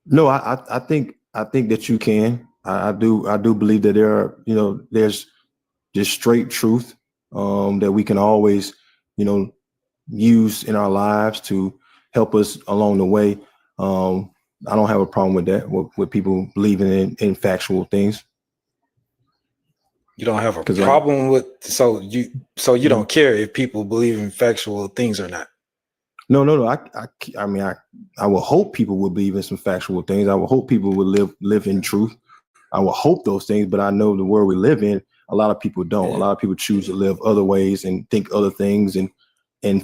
No, I think that you can. I do believe that there are, there's just straight truth that we can always, use in our lives to help us along the way. I don't have a problem with that, with people believing in factual things. You don't have a problem with, so you don't care if people believe in factual things or not? No. I mean, I would hope people would believe in some factual things. I would hope people would live in truth. I would hope those things, but I know the world we live in, a lot of people don't. A lot of people choose to live other ways and think other things and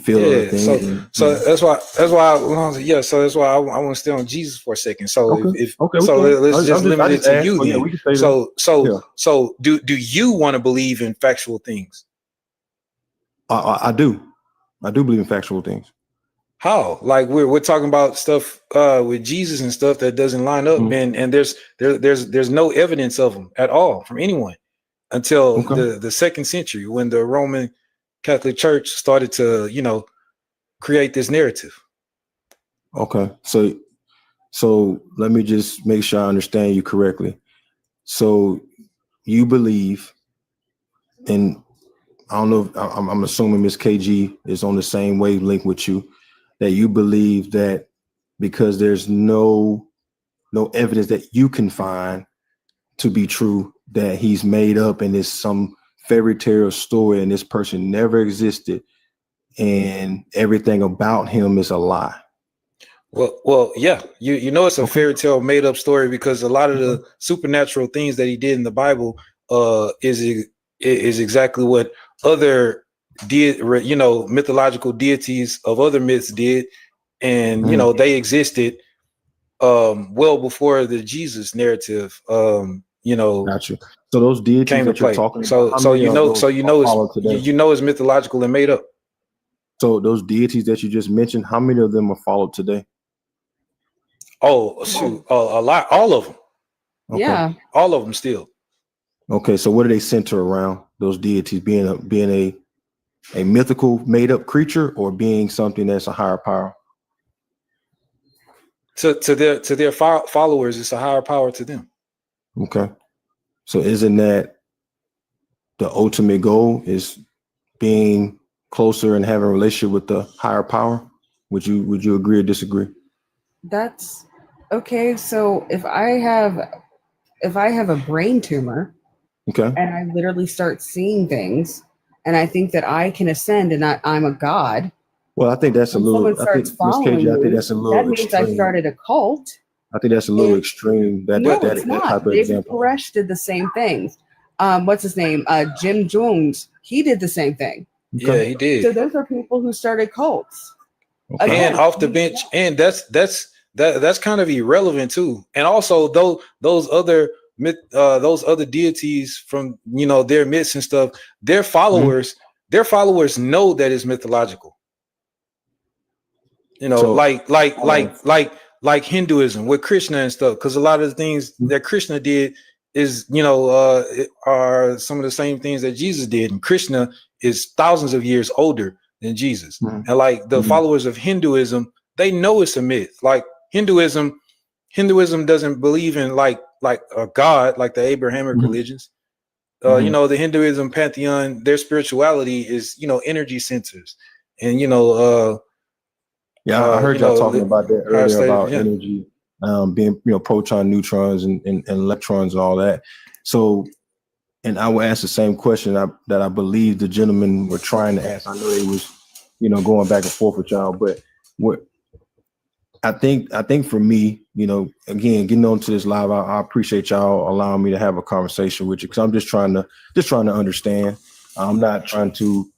feel other things. So that's why I want to stay on Jesus for a second. So let's just limit it to you then. So do you want to believe in factual things? I do believe in factual things. How? Like we're talking about stuff with Jesus and stuff that doesn't line up, and there's no evidence of them at all from anyone until the second century when the Roman Catholic Church started to, create this narrative. Okay, so let me just make sure I understand you correctly. So you believe, and I don't know, I'm assuming Miss KG is on the same wavelength with you, that you believe that because there's no evidence that you can find to be true, that he's made up and it's some fairy tale story and this person never existed and everything about him is a lie. Well, yeah, you know it's a fairy tale made up story because a lot of the supernatural things that he did in the Bible is exactly what other mythological deities of other myths did, and they existed well before the Jesus narrative. Gotcha. So those deities that you're talking about, so it's mythological and made up. So those deities that you just mentioned, how many of them are followed today? Oh, shoot, a lot, all of them. Okay. Yeah, all of them still. Okay, so what do they center around? Those deities being a mythical, made up creature, or being something that's a higher power? To their followers, it's a higher power to them. Okay, so isn't that the ultimate goal? Is being closer and having a relationship with the higher power? Would you agree or disagree? That's okay. So if I have a brain tumor, okay, and I literally start seeing things, and I think that I can ascend and that I'm a god. Well, I think that's a little. Someone starts following KG, I think that's a little. That means extreme. I started a cult. I think that's a little extreme. That type of David example. Koresh did the same thing. What's his name? Jim Jones. He did the same thing. Okay. Yeah, he did. So those are people who started cults. Okay. Again, off the bench, and that's kind of irrelevant too. And also those other deities from their myths and stuff, their followers know that it's mythological. Like Hinduism with Krishna and stuff, because a lot of the things that Krishna did is are some of the same things that Jesus did, and Krishna is thousands of years older than Jesus. And like the followers of Hinduism, they know it's a myth. Like Hinduism doesn't believe in like a god like the Abrahamic religions. The Hinduism pantheon, their spirituality is energy centers, and I heard y'all talking about that earlier about energy being proton, neutrons, and electrons and all that. So, and I will ask the same question that I believe the gentlemen were trying to ask. I know they was going back and forth with y'all, but what I think for me, again, getting onto this live, I appreciate y'all allowing me to have a conversation with you, because I'm just trying to understand. I'm not trying to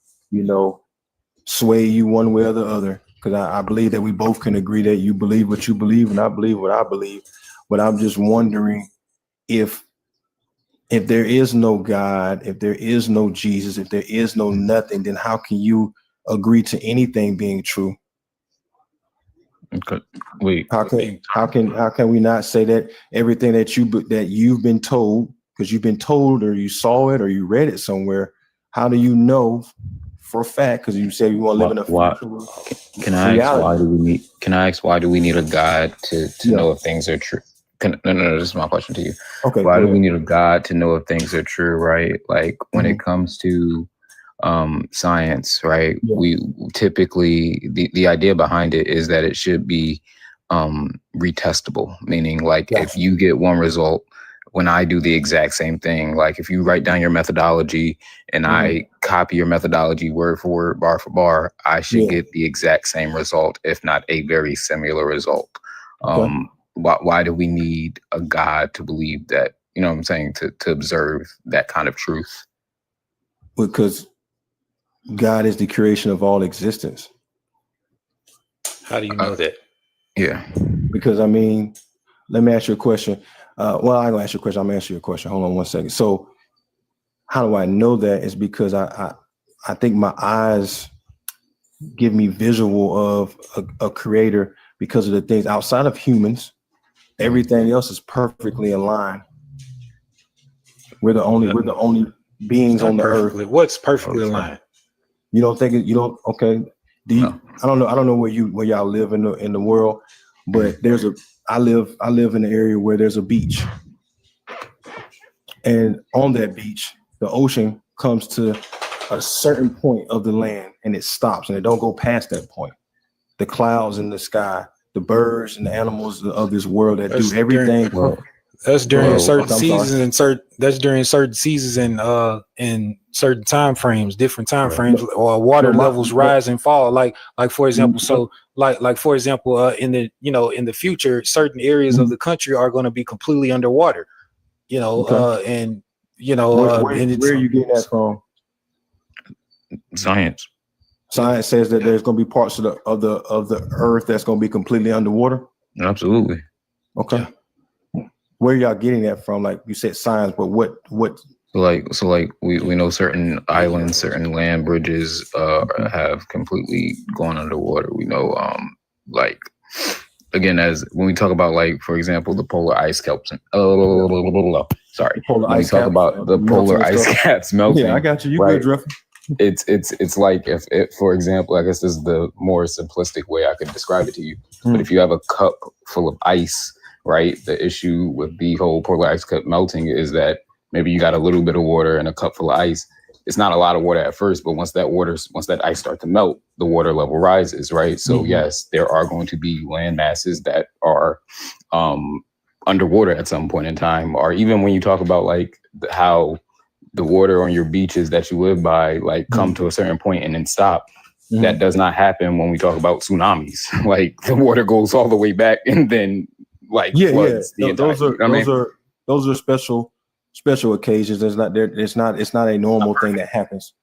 sway you one way or the other, because I believe that we both can agree that you believe what you believe and I believe what I believe. But I'm just wondering if there is no God, if there is no Jesus, if there is no nothing, then how can you agree to anything being true? Okay. Wait. How can we not say that everything that you've been told, because you've been told or you saw it or you read it somewhere? How do you know for a fact? Because you say you want to live in a future. Can I ask why do we need a God to know if things are true? No, this is my question to you. Okay. Why do we need a God to know if things are true, right? Like when it comes to science, right? Yeah. We typically, the idea behind it is that it should be retestable, meaning like if you get one result, when I do the exact same thing, like if you write down your methodology and I copy your methodology word for word, bar for bar, I should get the exact same result, if not a very similar result. Why do we need a God to believe that, what I'm saying, to observe that kind of truth? Because God is the creation of all existence. How do you know that? Yeah. Because let me ask you a question. Well, I'm gonna ask you a question. I'm gonna answer your question. Hold on one second. So how do I know that? Is because I I think my eyes give me visual of a creator because of the things outside of humans. Everything else is perfectly aligned. We're the only beings on the earth. What's perfectly aligned? You don't think it? You don't? Okay. No. I don't know. I don't know where y'all live in the world, but I live in an area where there's a beach, and on that beach, the ocean comes to a certain point of the land, and it stops, and it don't go past that point. The clouds in the sky, the birds and the animals of this world that do everything. That's during certain seasons and certain time frames, different time frames, or water levels rise and fall. Like for example, in the future, certain areas of the country are going to be completely underwater. Where are you getting that from? Science. Science says that there's going to be parts of the earth that's going to be completely underwater. Absolutely. Okay. Yeah. Where are y'all getting that from? Like you said, science, but what? So we know certain islands, certain land bridges have completely gone underwater. We know again, as when we talk about, like, for example, the polar ice caps. Sorry. When we talk about the polar ice caps melting. Yeah, I got you. You right? good, Drift. It's like if for example, I guess this is the more simplistic way I could describe it to you. But if you have a cup full of ice, right? The issue with the whole polar ice cap melting is that maybe you got a little bit of water in a cup full of ice. It's not a lot of water at first, but once that ice starts to melt, the water level rises, right? So yes, there are going to be land masses that are underwater at some point in time, or even when you talk about like how the water on your beaches that you live by, like, come to a certain point and then stop. That does not happen when we talk about tsunamis. Like, the water goes all the way back and then floods the entire, those are special occasions. It's not a normal thing that happens.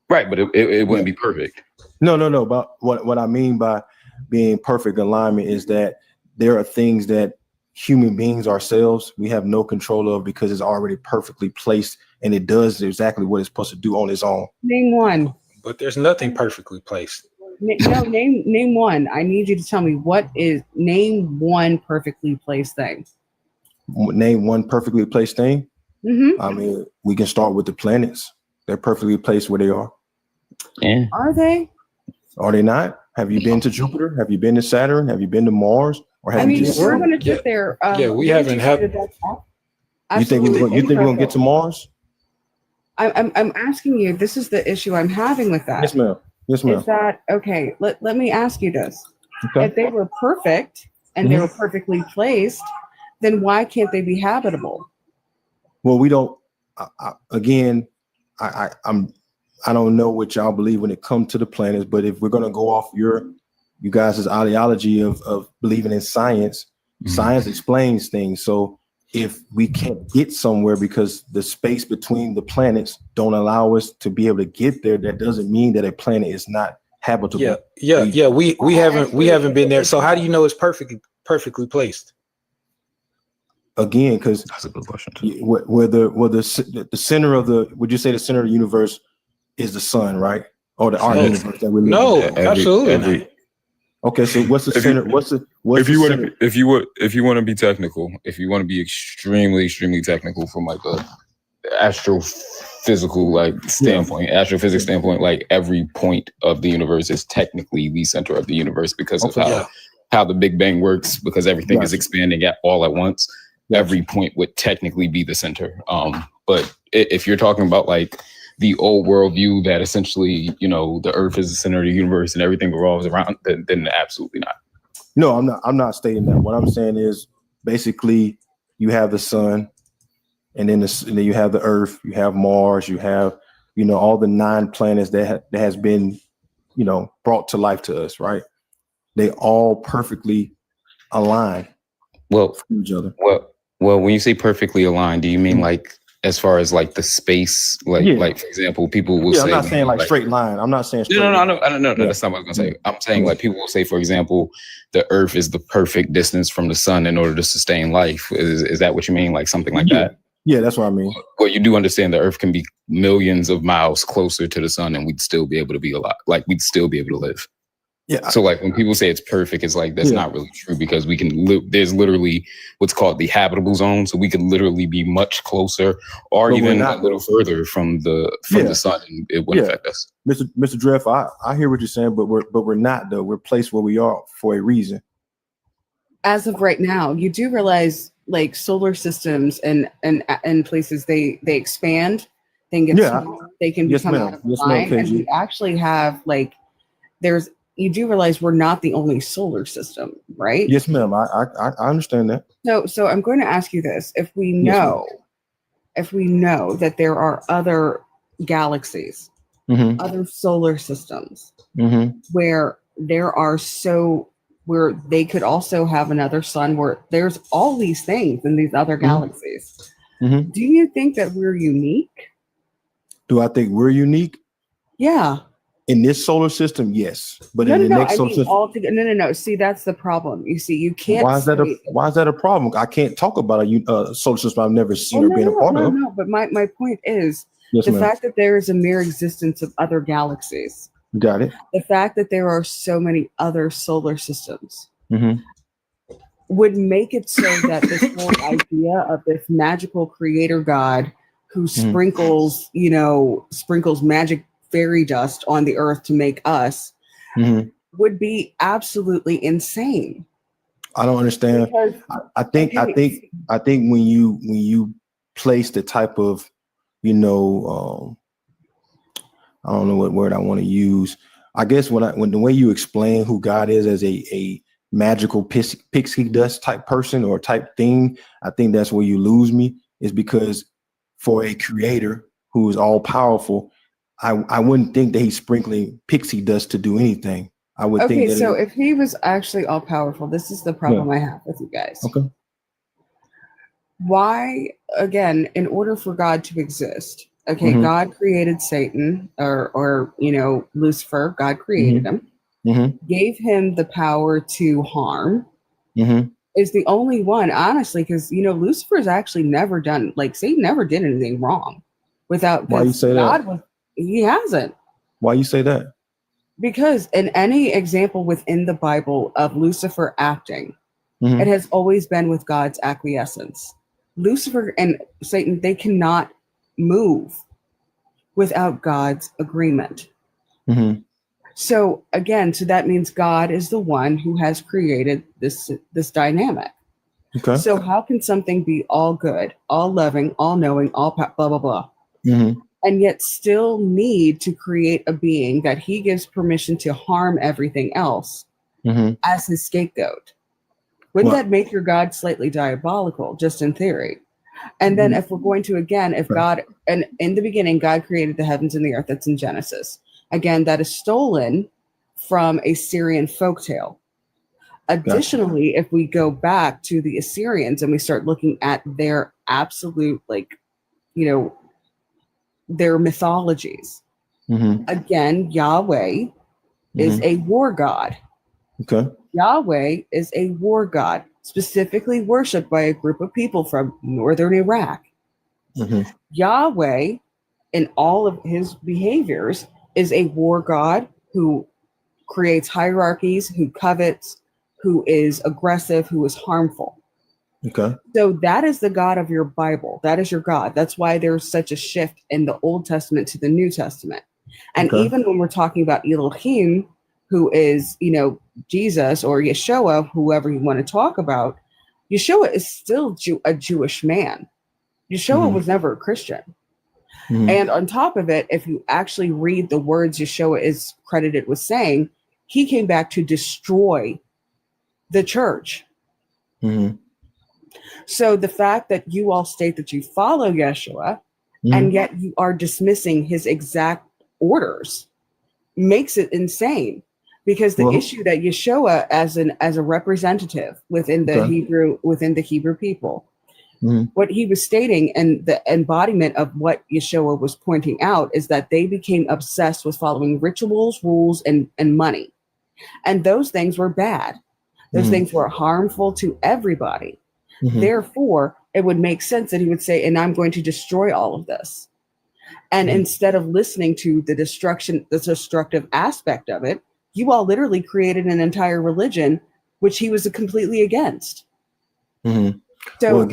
Right, but it wouldn't be perfect. No. But what I mean by being perfect alignment is that there are things that human beings ourselves, we have no control of because it's already perfectly placed and it does exactly what it's supposed to do on its own. Name one. But there's nothing perfectly placed. Name one. I need you to tell me name one perfectly placed thing. Name one perfectly placed thing. I mean, we can start with the planets. They're perfectly placed where they are. Yeah. Are they? Are they not? Have you been to Jupiter? Have you been to Saturn? Have you been to Mars? Or have we're going to sit there. We haven't had. You think we're going to get to Mars? I'm asking you. This is the issue I'm having with that. Yes, ma'am. Is that okay? Let me ask you this. Okay. If they were perfect and they were perfectly placed, then why can't they be habitable? Well, we don't. I don't know what y'all believe when it comes to the planets, but if we're gonna go off you guys' ideology of believing in science, science explains things. So if we can't get somewhere because the space between the planets don't allow us to be able to get there, that doesn't mean that a planet is not habitable. Yeah. We haven't been there. So how do you know it's perfectly placed? Again, because that's a good question. Where the center of would you say the center of the universe is the sun, right? Or our universe that we live in? No, absolutely not. Okay, so what's the center? If you want to be technical, if you want to be extremely technical from like a astrophysical astrophysics standpoint, like every point of the universe is technically the center of the universe because of how the Big Bang works, because everything is expanding all at once. Every point would technically be the center. But if you're talking about like the old world view that essentially, the earth is the center of the universe and everything revolves around, then absolutely not. No, I'm not stating that. What I'm saying is basically you have the sun and then you have the earth, you have Mars, you have, all the 9 planets that has been, brought to life to us, right? They all perfectly align with each other. Well, when you say perfectly aligned, do you mean like as far as like the space, like for example, people will say, I'm not saying like straight line. I'm not saying straight line. No, that's not what I was gonna say. I'm saying like people will say, for example, the earth is the perfect distance from the sun in order to sustain life. Is that what you mean? Like something like that? Yeah, that's what I mean. Well, you do understand the earth can be millions of miles closer to the sun and we'd still be able to be alive. Like we'd still be able to live. Yeah. So like when people say it's perfect, it's like, that's not really true because we can live. There's literally what's called the habitable zone. So we could literally be much closer or even a little further from the sun and it wouldn't affect us. Mr. Dreff, I hear what you're saying, but we're not though. We're placed where we are for a reason. As of right now, you do realize like solar systems and places they expand, they can get smaller, they can become out of line. And we actually have like you do realize we're not the only solar system, right? Yes, ma'am. I understand that. So I'm going to ask you this: if we know that there are other galaxies, other solar systems, where where they could also have another sun, where there's all these things in these other galaxies. Do you think that we're unique? Do I think we're unique? Yeah. In this solar system, yes. But in the next solar system, no. See, that's the problem. You see, you can't. Why is that a problem? I can't talk about a solar system I've never seen or been a part of. No, but my point is the fact that there is a mere existence of other galaxies. Got it. The fact that there are so many other solar systems would make it so that this whole idea of this magical creator God who sprinkles magic fairy dust on the earth to make us would be absolutely insane. I don't understand. I think when you place the type of, I don't know what word I want to use. I guess when the way you explain who God is as a magical pixie dust type person or type thing, I think that's where you lose me, is because for a creator who is all powerful, I wouldn't think that he's sprinkling pixie dust to do anything. I would think that. So if he was actually all powerful, this is the problem I have with you guys. Okay. Why, again, in order for God to exist, God created Satan or Lucifer. God created him, gave him the power to harm. Is the only one, honestly, because Lucifer's actually never done, like, Satan never did anything wrong. Why you say that? He hasn't. Why you say that? Because in any example within the Bible of Lucifer acting, it has always been with God's acquiescence. Lucifer and Satan, they cannot move without God's agreement. So again, that means God is the one who has created this dynamic. Okay. So how can something be all good, all loving, all knowing, all blah, blah, blah, and yet still need to create a being that he gives permission to harm everything else as his scapegoat? Wouldn't that make your God slightly diabolical, just in theory? And then if we're going to, again, if God, and in the beginning, God created the heavens and the earth, that's in Genesis. Again, that is stolen from a Syrian folktale. Additionally, if we go back to the Assyrians and we start looking at their absolute, their mythologies, again, Yahweh is a war god. Okay. Yahweh is a war god, specifically worshipped by a group of people from northern Iraq. Yahweh, in all of his behaviors, is a war god who creates hierarchies, who covets, who is aggressive, who is harmful. Okay. So that is the God of your Bible. That is your God. That's why there's such a shift in the Old Testament to the New Testament. And even when we're talking about Elohim, who is, Jesus or Yeshua, whoever you want to talk about, Yeshua is still a Jewish man. Yeshua was never a Christian. And on top of it, if you actually read the words Yeshua is credited with saying, he came back to destroy the church. So the fact that you all state that you follow Yeshua and yet you are dismissing his exact orders makes it insane. Because the issue that Yeshua, as a representative within the Hebrew people, what he was stating and the embodiment of what Yeshua was pointing out is that they became obsessed with following rituals, rules, and money, and those things were bad. Those things were harmful to everybody. Therefore, it would make sense that he would say, "And I'm going to destroy all of this." And instead of listening to the destructive aspect of it, you all literally created an entire religion, which he was completely against. Mm-hmm. So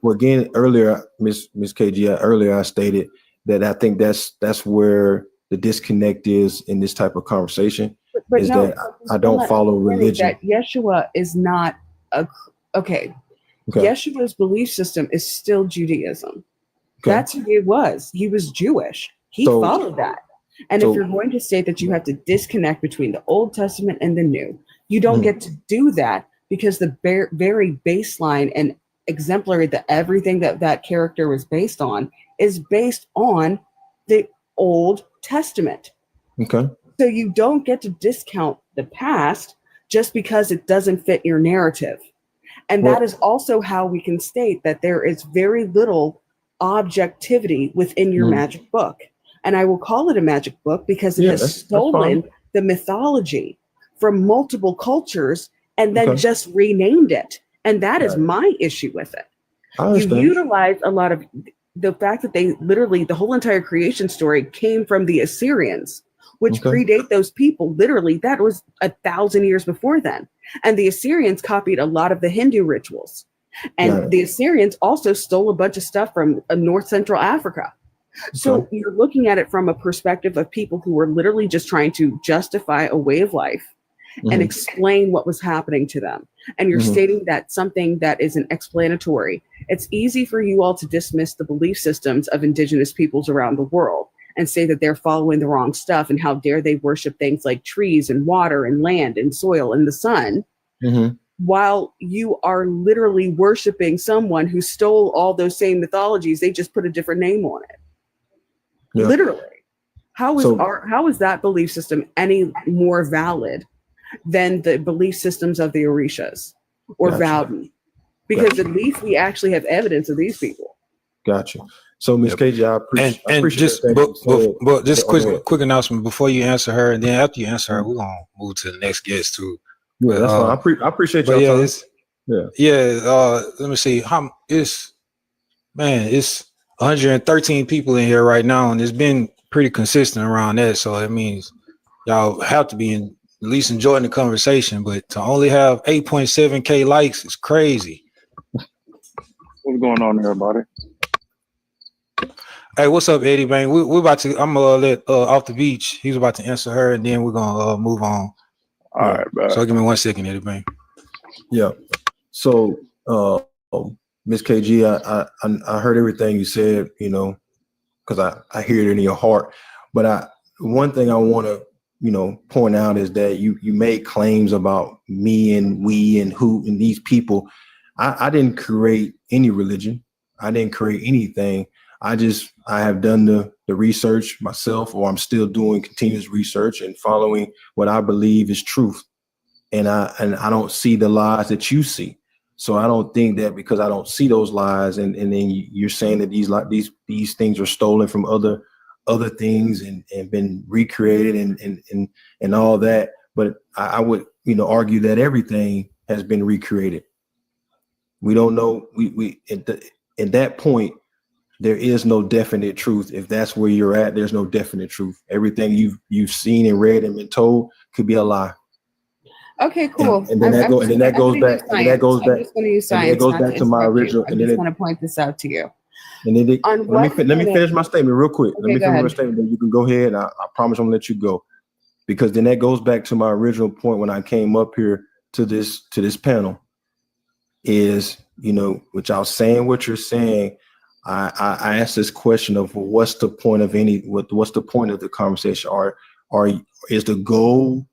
well, again, earlier, Miss KG, earlier I stated that I think that's where the disconnect is in this type of conversation. But is no, that I don't follow religion. That Yeshua is not okay. Yeshua's belief system is still Judaism. Okay. That's who he was. He was Jewish. He followed that. And if you're going to say that you have to disconnect between the Old Testament and the New, you don't get to do that, because the very baseline and exemplary that everything that character was based on is based on the Old Testament. Okay. So you don't get to discount the past just because it doesn't fit your narrative. And that is also how we can state that there is very little objectivity within your magic book. And I will call it a magic book because it has stolen the mythology from multiple cultures and then just renamed it. And that is my issue with it. You utilize a lot of the fact that they literally, the whole entire creation story came from the Assyrians, which predate those people. Literally, that was 1,000 years before then. And the Assyrians copied a lot of the Hindu rituals. And the Assyrians also stole a bunch of stuff from North Central Africa. So you're looking at it from a perspective of people who were literally just trying to justify a way of life and explain what was happening to them. And you're stating that something that is an explanatory. It's easy for you all to dismiss the belief systems of indigenous peoples around the world and say that they're following the wrong stuff, and how dare they worship things like trees and water and land and soil and the sun, while you are literally worshiping someone who stole all those same mythologies. They just put a different name on it. Yeah. Literally. How is that belief system any more valid than the belief systems of the Orishas or Valden? Because at least we actually have evidence of these people. Gotcha. So, Ms. KJ, I appreciate but just quick announcement before you answer her, and then after you answer her, we're gonna move to the next guest too. Yeah, that's fine. I appreciate your time. Let me see. It's 113 people in here right now, and it's been pretty consistent around that. So that means y'all have to be at least enjoying the conversation. But to only have 8.7K likes is crazy. What's going on, everybody? Hey, what's up, Eddie Bang? We're about to. I'm gonna let Off the Beach. He's about to answer her, and then we're gonna move on. All right, bro. So give me 1 second, Eddie Bang. Yeah. So, Miss KG, I heard everything you said. You know, because I hear it in your heart. But one thing I want to point out is that you made claims about me and we and who and these people. I didn't create any religion. I didn't create anything. I have done the research myself, or I'm still doing continuous research and following what I believe is truth. And I don't see the lies that you see. So I don't think that because I don't see those lies, and then you're saying that these things are stolen from other things and been recreated and all that. But I would argue that everything has been recreated. We don't know. We at that point, there is no definite truth. If that's where you're at, there's no definite truth. Everything you've seen and read and been told could be a lie. Okay, cool. And then that goes back. It goes back to my original. I just want to point this out to you. And then let me finish my statement real quick. Okay, let me finish my statement. Then you can go ahead. I promise I'm gonna let you go, because then that goes back to my original point when I came up here to this panel. Is which I was saying what you're saying. I asked this question of what's the point of what's the point of the conversation? Is the goal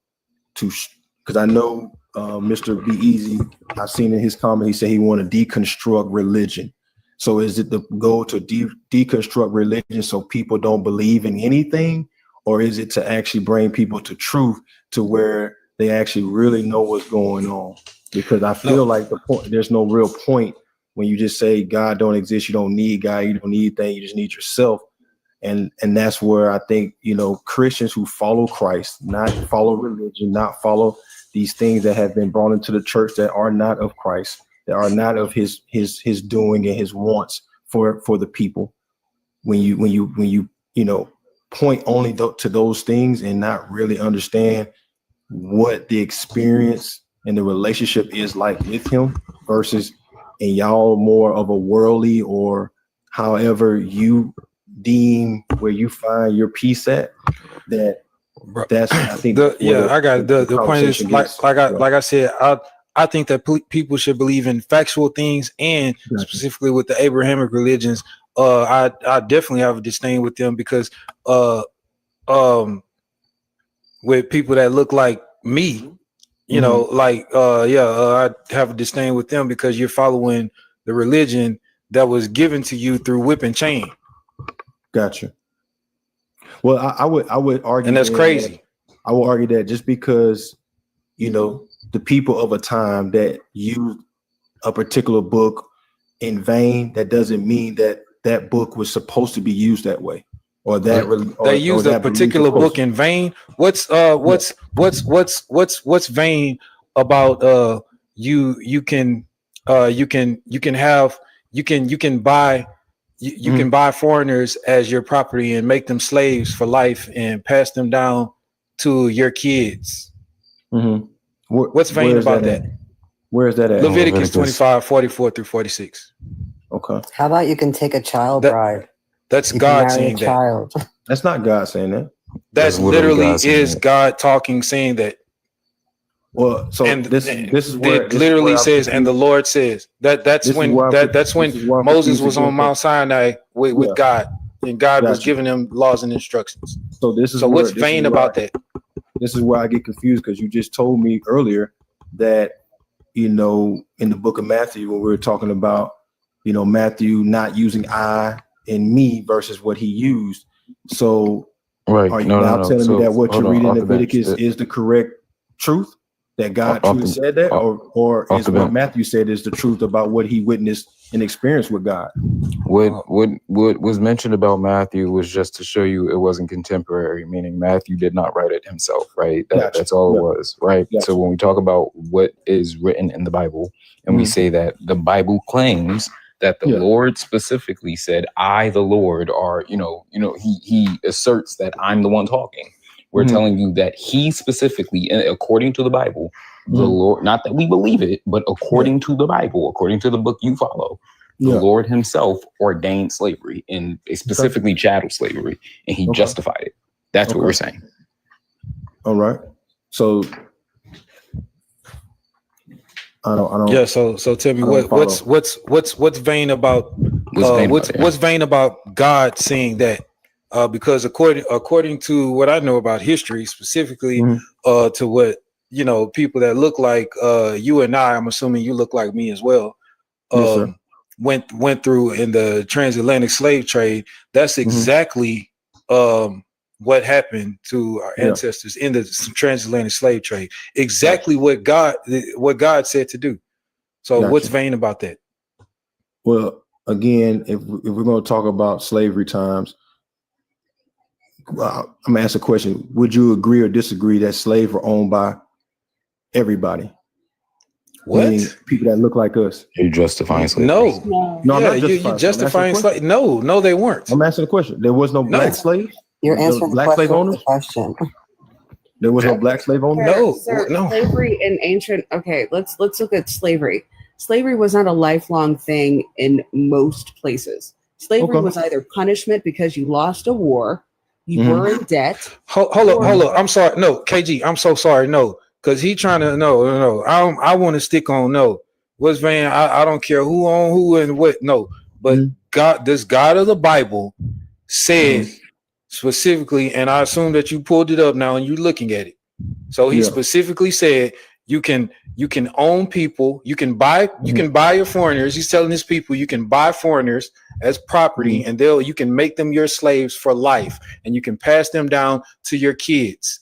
to, because I know Mr. Be Easy, I've seen in his comment, he said he want to deconstruct religion. So is it the goal to deconstruct religion so people don't believe in anything? Or is it to actually bring people to truth to where they actually really know what's going on? Because I feel like there's no real point when you just say God don't exist, you don't need God, you don't need anything, you just need yourself. And that's where I think, Christians who follow Christ, not follow religion, not follow these things that have been brought into the church that are not of Christ, that are not of his doing and his wants for the people. When you point only to those things and not really understand what the experience and the relationship is like with him versus, and y'all more of a worldly or however you deem where you find your peace at, that's I think I got the point is like I said, I think that people should believe in factual things, and specifically with the Abrahamic religions, I definitely have a disdain with them because with people that look like me, I have a disdain with them because you're following the religion that was given to you through whip and chain. Gotcha. Well, I would argue, and that's crazy. I will argue that just because the people of a time that used a particular book in vain, that doesn't mean that book was supposed to be used that way, or that they used a particular book in vain. What's vain about you can buy foreigners as your property and make them slaves for life and pass them down to your kids. Mm-hmm. What's vain about that? Where is that at? Leviticus 25, 44 through 46. Okay. How about you can take a child bride? That's God saying that. Child. That's not God saying that. That's literally is God talking, saying that. Well, so this is where it literally says, and the Lord says that's when Moses was on Mount Sinai with God, and God was giving him laws and instructions. So what's vain about that? This is where I get confused, because you just told me earlier that in the book of Matthew, when we were talking about Matthew not using I and me versus what he used. So are you telling me that what you're reading in Leviticus is the correct truth? That God truly said that, or is what Matthew said is the truth about what he witnessed and experienced with God? What was mentioned about Matthew was just to show you it wasn't contemporary, meaning Matthew did not write it himself, right? That's all it was, right? So when we talk about what is written in the Bible, and we say that the Bible claims that the Lord specifically said, "I, the Lord," are he asserts that I'm the one talking. We're telling you that he specifically, according to the Bible, the Lord, not that we believe it, but according to the Bible, according to the book you follow, the Lord himself ordained slavery, and specifically chattel slavery, and he justified it. That's what we're saying. All right. So I don't. Yeah. So tell me what's vain about what's vain about God saying that? Because according to what I know about history, specifically to what people that look like you and I'm assuming you look like me as well, went through in the transatlantic slave trade. That's exactly what happened to our ancestors in the transatlantic slave trade. Exactly what God said to do. So what's vain about that? Well, again, if we're going to talk about slavery times, I'm gonna ask a question. Would you agree or disagree that slaves were owned by everybody? What? Meaning people that look like us. You're justifying slavery. No, I'm not you justifying slavery. No, they weren't. I'm asking a question. There was no black slaves? You're answering black slave owners? The question. There was no black slave owners? No. Slavery in ancient. Okay, let's look at slavery. Slavery was not a lifelong thing in most places. Slavery was either punishment because you lost a war. You were in debt. Hold up. I'm sorry. No, KG, I'm so sorry. No, because he trying to no. I want to stick on no. What's vain? I don't care who on who and what. No, but God, this God of the Bible said specifically, and I assume that you pulled it up now and you're looking at it. So he specifically said you can own people, you can buy your foreigners. He's telling his people you can buy foreigners as property, and you can make them your slaves for life, and you can pass them down to your kids.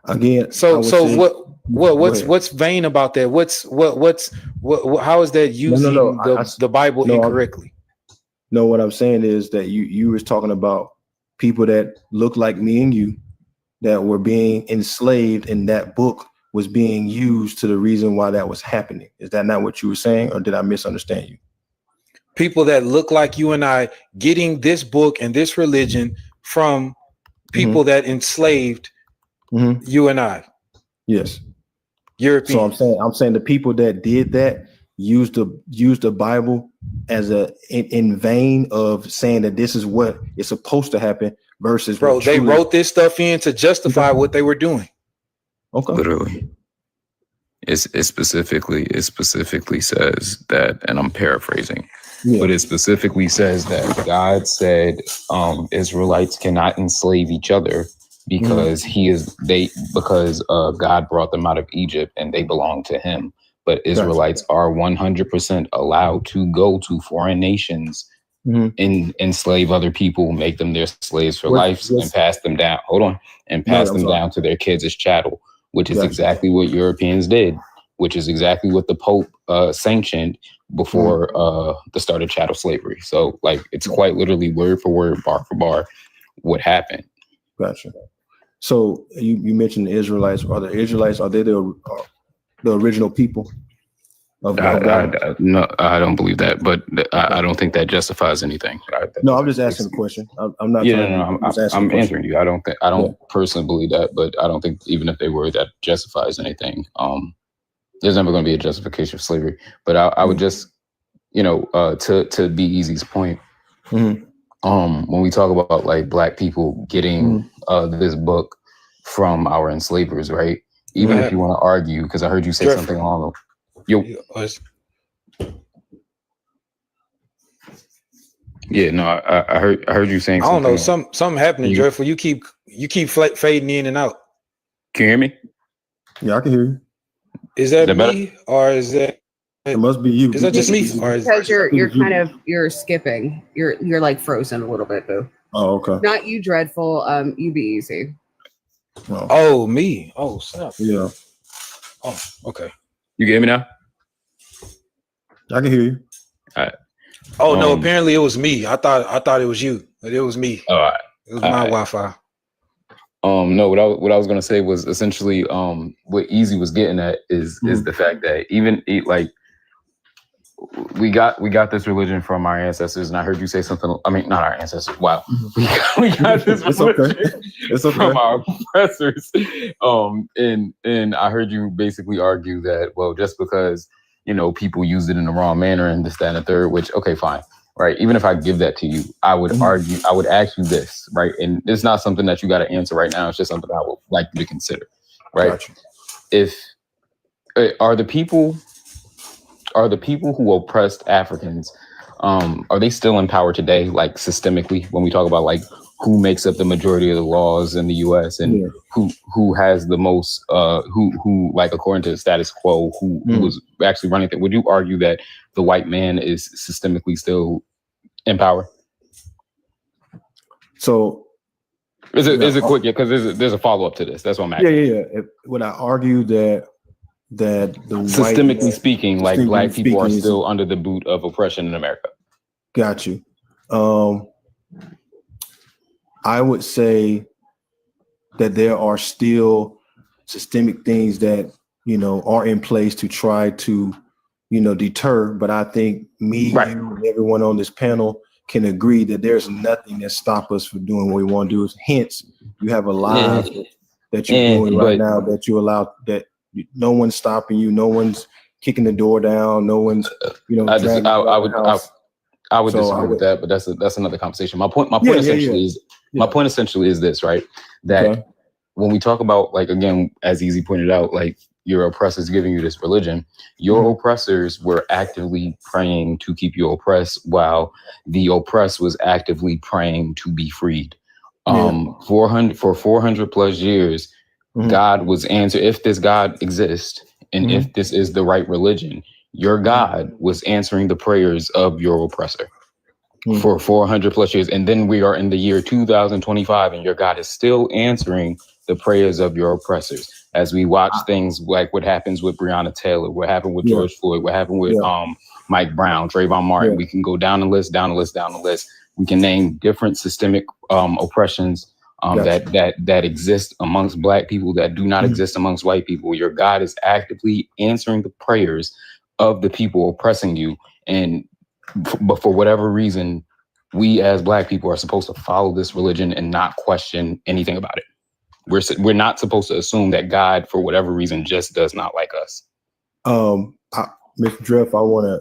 Again, so what's vain about that? How is that using the Bible incorrectly? No, what I'm saying is that you was talking about people that look like me and you that were being enslaved, and that book was being used to the reason why that was happening. Is that not what you were saying, or did I misunderstand you? people that look like you and I getting this book and this religion from people that enslaved you and I. Yes. European. So I'm saying the people that did that used the Bible as in vain of saying that this is what is supposed to happen versus bro, they wrote this stuff in to justify what they were doing. Okay. Literally. It specifically says that, and I'm paraphrasing, but it specifically says that God said Israelites cannot enslave each other because God brought them out of Egypt and they belong to him. But Israelites are 100% allowed to go to foreign nations and enslave other people, make them their slaves for life, and pass them down. Pass them down to their kids as chattel, which is exactly what Europeans did, which is exactly what the Pope sanctioned before the start of chattel slavery. So, like, it's quite literally word for word, bar for bar, what happened. Gotcha. So you mentioned the Israelites. Are the Israelites? Are they the original people? No, I don't believe that, but I don't think that justifies anything. No, I'm just asking a question. I'm not. I'm answering you. I don't personally believe that, but I don't think even if they were, that justifies anything. There's never going to be a justification for slavery. But I would just, to B.A.S.H's point, when we talk about like Black people getting this book from our enslavers, right? Even if you want to argue, because I heard you say something along the I heard you saying something. I don't know. Something happening, Dreadful. You keep fading in and out. Can you hear me? Yeah, I can hear you. Is that me or is that? It must be you. Is that just me? Or because you're skipping. You're like frozen a little bit, Boo. Oh, okay. Not you, Dreadful. You B.A.S.H. Oh, me. Oh, snap. Yeah. Oh, okay. You get me now? I can hear you. All right. Oh no! Apparently it was me. I thought it was you, but it was me. All right. It was my Wi-Fi. No, what I was gonna say was essentially what Easy was getting at is the fact that even like we got this religion from our ancestors, and I heard you say something. I mean, not our ancestors. Wow, we got this religion from our oppressors. And I heard you basically argue that, well, just because people used it in the wrong manner and this, that, and the third, which okay, fine, right? Even if I give that to you, I would argue, I would ask you this, right? And it's not something that you got to answer right now. It's just something I would like you to consider, right? Gotcha. If are the people who oppressed Africans, are they still in power today, like systemically, when we talk about like who makes up the majority of the laws in the US and who has the most, who like, according to the status quo, who was actually running it? Would you argue that the white man is systemically still in power? So is it quick? Yeah, because there's a follow-up to this. That's what I'm asking. Yeah. Would I argue that the systemically speaking, like Black people are still under the boot of oppression in America? Got you. I would say that there are still systemic things that are in place to try to deter. But I think you and everyone on this panel can agree that there's nothing that stops us from doing what we want to do. Hence, you have a live that you're doing right now that you allow, that no one's stopping you, no one's kicking the door down, no one's I would disagree with that, but that's another conversation. My point essentially is this, right? That when we talk about, like, again, as Easy pointed out, like, your oppressors giving you this religion, your oppressors were actively praying to keep you oppressed, while the oppressed was actively praying to be freed. 400 plus years, God was answered. If this God exists, and if this is the right religion, your God was answering the prayers of your oppressor for 400 plus years. And then we are in the year 2025, and your God is still answering the prayers of your oppressors. As we watch things like what happens with Breonna Taylor, what happened with George Floyd, what happened with Mike Brown, Trayvon Martin. We can go down the list. We can name different systemic oppressions that exist amongst Black people that do not exist amongst white people. Your God is actively answering the prayers of the people oppressing you. And but for whatever reason, we as Black people are supposed to follow this religion and not question anything about it. We're not supposed to assume that God, for whatever reason, just does not like us. Mr. Dreff,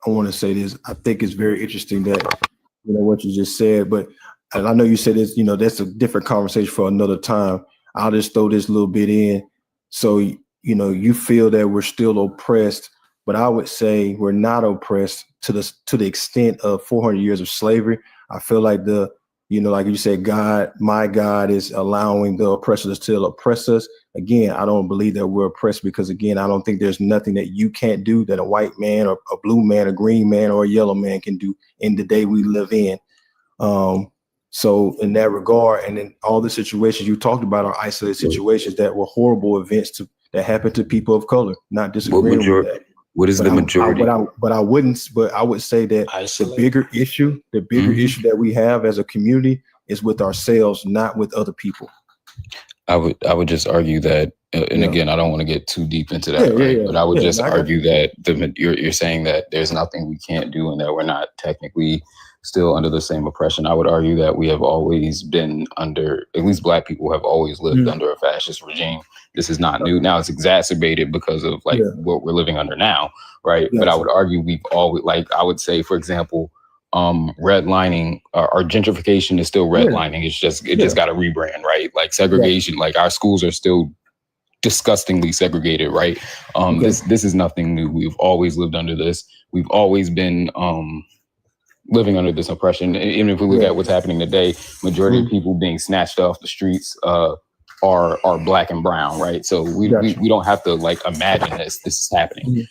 I want to say this. I think it's very interesting that what you just said, but and I know you said this. That's a different conversation for another time. I'll just throw this little bit in. So you feel that we're still oppressed, but I would say we're not oppressed to the extent of 400 years of slavery. I feel like like you said, my God is allowing the oppressors to still oppress us. Again, I don't believe that we're oppressed because, again, I don't think there's nothing that you can't do that a white man or a blue man, a green man or a yellow man can do in the day we live in. So in that regard, and then all the situations you talked about are isolated situations that were horrible events that happened to people of color, not disagreeing with that. What is the majority? But I would say that the bigger issue that we have as a community is with ourselves, not with other people. I would just argue that, and again, I don't want to get too deep into that, right? But I would just argue that you're saying that there's nothing we can't do and that we're not technically still under the same oppression. I would argue that we have always been under, at least Black people have always lived under a fascist regime. This is not new. Now it's exacerbated because of what we're living under now, right? But I would argue we've always, I would say, for example, redlining, our gentrification is still redlining. It's just got a rebrand, right? Like segregation, like our schools are still disgustingly segregated, right? This is nothing new. We've always lived under this. We've always been living under this oppression. Even if we look at what's happening today, majority of people being snatched off the streets are Black and brown, right? So we don't have to imagine this is happening.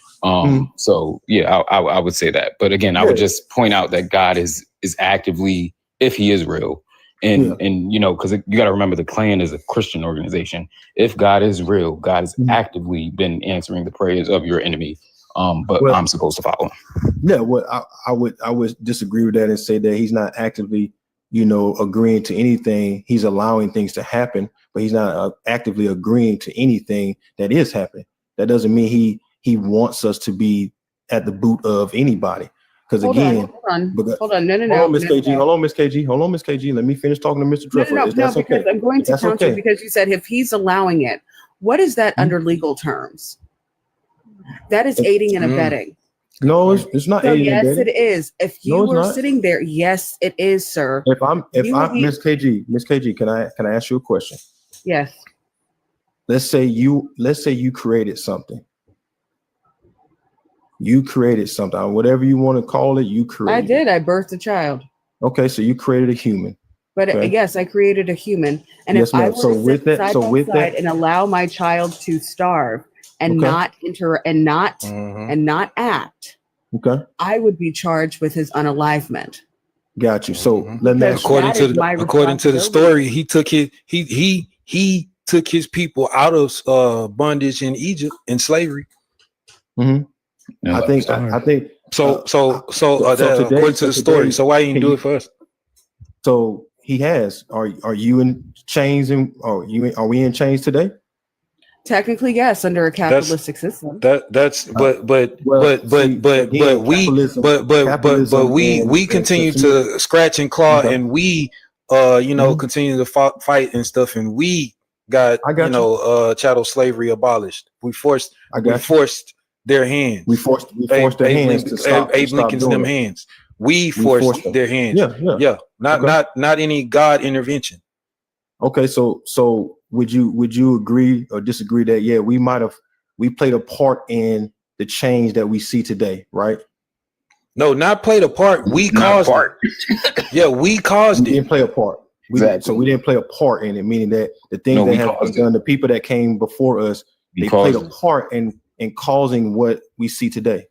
So yeah, I would say that. But again, I would just point out that God is actively, if he is real, and because you got to remember the Klan is a Christian organization. If God is real, God has actively been answering the prayers of your enemy. But I'm supposed to follow him. Yeah, I would disagree with that and say that he's not actively, agreeing to anything. He's allowing things to happen, but he's not actively agreeing to anything that is happening. That doesn't mean he wants us to be at the boot of anybody. Because hold on. No. Hold on, Miss KG. Hold on, Miss KG. Let me finish talking to Mr. Trevor. No, because I'm going to counter you because you said if he's allowing it, what is that under legal terms? That is aiding and abetting. No, it's not aiding and abetting. Yes, it is. If you were sitting there, yes, it is, sir. If I'm Miss KG, can I ask you a question? Yes. Let's say you created something. You created something, whatever you want to call it. You created. I did. I birthed a child. Okay, so you created a human. But yes, I created a human, and if I were to sit side by side and allow my child to starve and not enter and not act, I would be charged with his unalivement. Got you. So let me according to the story, he took his people out of bondage in Egypt and slavery. I think so. According to the story, so why you didn't do it for us? So he has. Are you in chains? And are we in chains today? Technically, yes, under a capitalistic system. We continue to scratch and claw, and we continue to fight and stuff, and we got chattel slavery abolished. We forced their hands. We forced their hands to stop. Abe Lincoln's them hands. We forced their hands. Yeah. Not any God intervention. Okay, so would you agree or disagree that we played a part in the change that we see today, right? No, not played a part. We caused it. Yeah, we caused it. We didn't play a part. So we didn't play a part in it, meaning that the things that have been done, the people that came before us, they played a part in causing what we see today.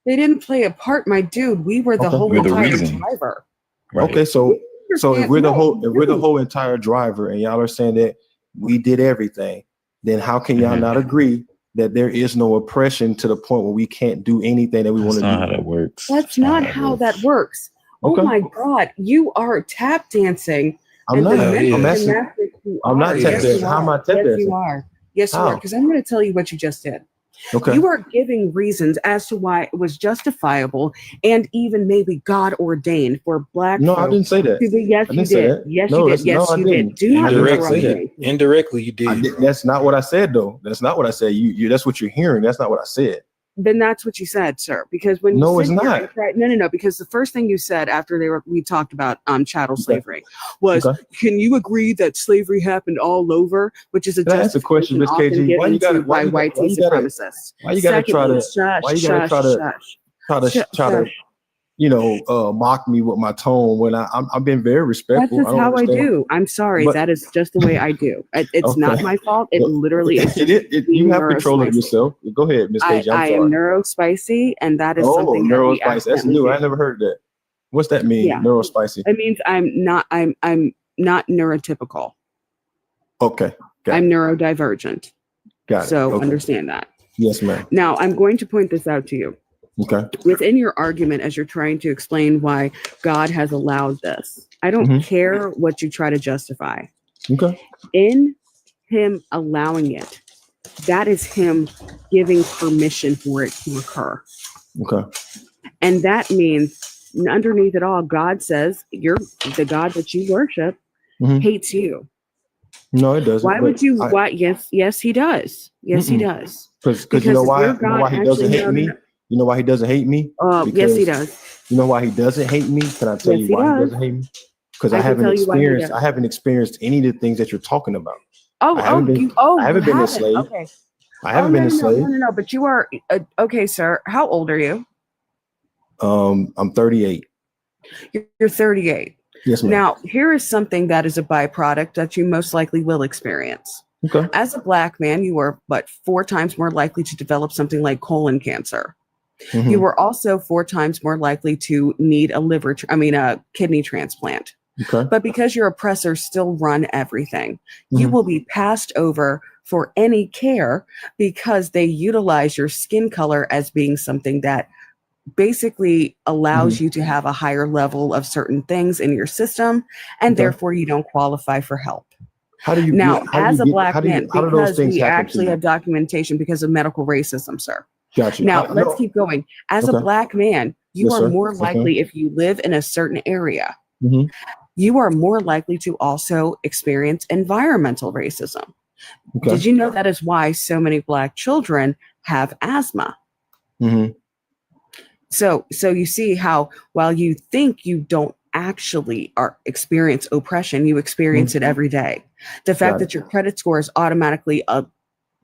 They didn't play a part, my dude. We were the whole entire driver. Right. Okay, so if we're the whole entire driver, and y'all are saying that we did everything, then how can y'all not agree that there is no oppression to the point where we can't do anything that we want to do? That's not how that works. That's not how that works. Okay. Oh my God, you are tap dancing. I'm not. I'm not tap dancing. How am I tap dancing? Yes, you are. Yes, you are. Because I'm going to tell you what you just did. Okay. You are giving reasons as to why it was justifiable and even maybe God ordained for black No, folk. I didn't say that. Yes, I you didn't say did. that. Yes, No, you did. Yes, I you didn't. did. Do not interrupt me. Indirectly, you did. That's not what I said, though. That's not what I said. You that's what you're hearing. That's not what I said. Then that's what you said, sir. Because when no, you it's not. No. Because the first thing you said after we talked about chattel slavery was, "Can you agree that slavery happened all over?" Which is a justification often given to by white supremacists. Why you gotta try to mock me with my tone when I've been very respectful. That's just how I do. I'm sorry. That is just the way I do. It's not my fault. It literally is. You have control of yourself. Go ahead, Miss KG. I am neurospicy, and that is something that neurospicy. That's new. I never heard that. What's that mean? Yeah. Neurospicy. It means I'm not neurotypical. Okay. I'm neurodivergent. Got it. So understand that. Yes, ma'am. Now I'm going to point this out to you. Okay. Within your argument, as you're trying to explain why God has allowed this, I don't care what you try to justify. Okay. In him allowing it, that is him giving permission for it to occur. Okay. And that means underneath it all, God says the God that you worship hates you. No, it doesn't. Why would you? Why? Yes, he does. Yes, he does. Because you know why? You know why he doesn't hate me? You know why he doesn't hate me? Yes, he does. You know why he doesn't hate me? Can I tell you why he doesn't hate me? Because I haven't experienced any of the things that you're talking about. I haven't been enslaved. Okay. I haven't been enslaved. No, but you are okay, sir. How old are you? I'm 38. You're 38. Yes, ma'am. Now, here is something that is a byproduct that you most likely will experience. Okay. As a black man, you are 4 times more likely to develop something like colon cancer. You were also 4 times more likely to need a kidney transplant. Okay. But because your oppressors still run everything, you will be passed over for any care because they utilize your skin color as being something that basically allows you to have a higher level of certain things in your system, and therefore you don't qualify for help. How do you now, as a black man, because we actually have documentation because of medical racism, sir. Gotcha. Now, let's keep going. As a black man, you are more likely, if you live in a certain area, you are more likely to also experience environmental racism. Okay. Did you know that is why so many black children have asthma? So you see how while you think you don't actually experience oppression, you experience it every day. The fact that your credit score is automatically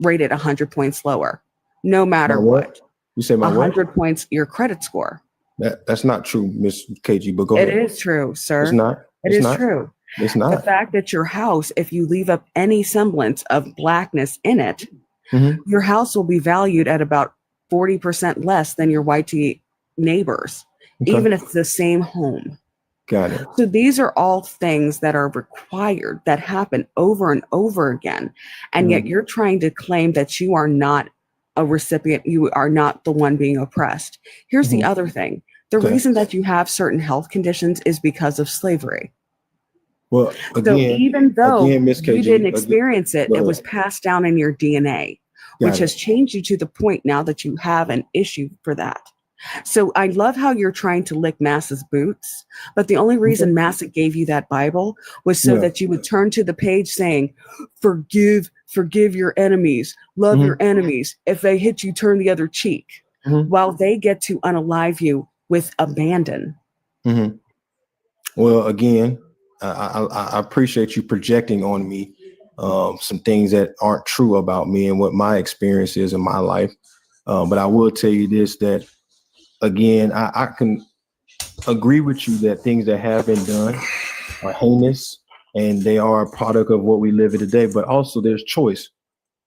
rated 100 points lower, no matter what. You say my 100 points, your credit score. That's not true, Miss KG, but go ahead. It is true, sir. It's not. It is true. It's not. The fact that your house, if you leave up any semblance of blackness in it, your house will be valued at about 40% less than your white neighbors, even if it's the same home. Got it. So these are all things that are required, that happen over and over again. And yet you're trying to claim that you are not a recipient, you are not the one being oppressed. Here's the other thing. The reason that you have certain health conditions is because of slavery. Well, again, so even though Ms. KG, you didn't experience it, it was passed down in your DNA, which has changed you to the point now that you have an issue for that. So I love how you're trying to lick Massa's boots, but the only reason Massa gave you that Bible was so that you would turn to the page saying, forgive your enemies, love your enemies. If they hit you, turn the other cheek, while they get to unalive you with abandon. Well, again, I appreciate you projecting on me some things that aren't true about me and what my experience is in my life. But I will tell you this, that again, I can agree with you that things that have been done are heinous and they are a product of what we live in today, but also there's choice.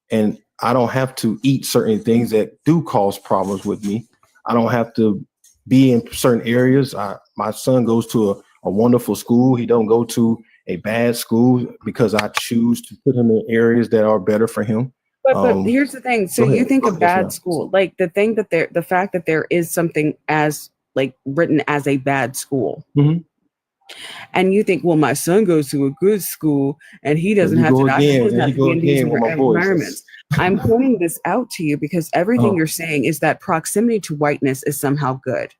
And I don't have to eat certain things that do cause problems with me. I don't have to be in certain areas. My son goes to a wonderful school. He don't go to a bad school because I choose to put him in areas that are better for him. But here's the thing. So you think a bad school, like the fact that there is something as like written as a bad school. And you think, well, my son goes to a good school and he doesn't have to be in these environments. I'm pointing this out to you because everything you're saying is that proximity to whiteness is somehow good.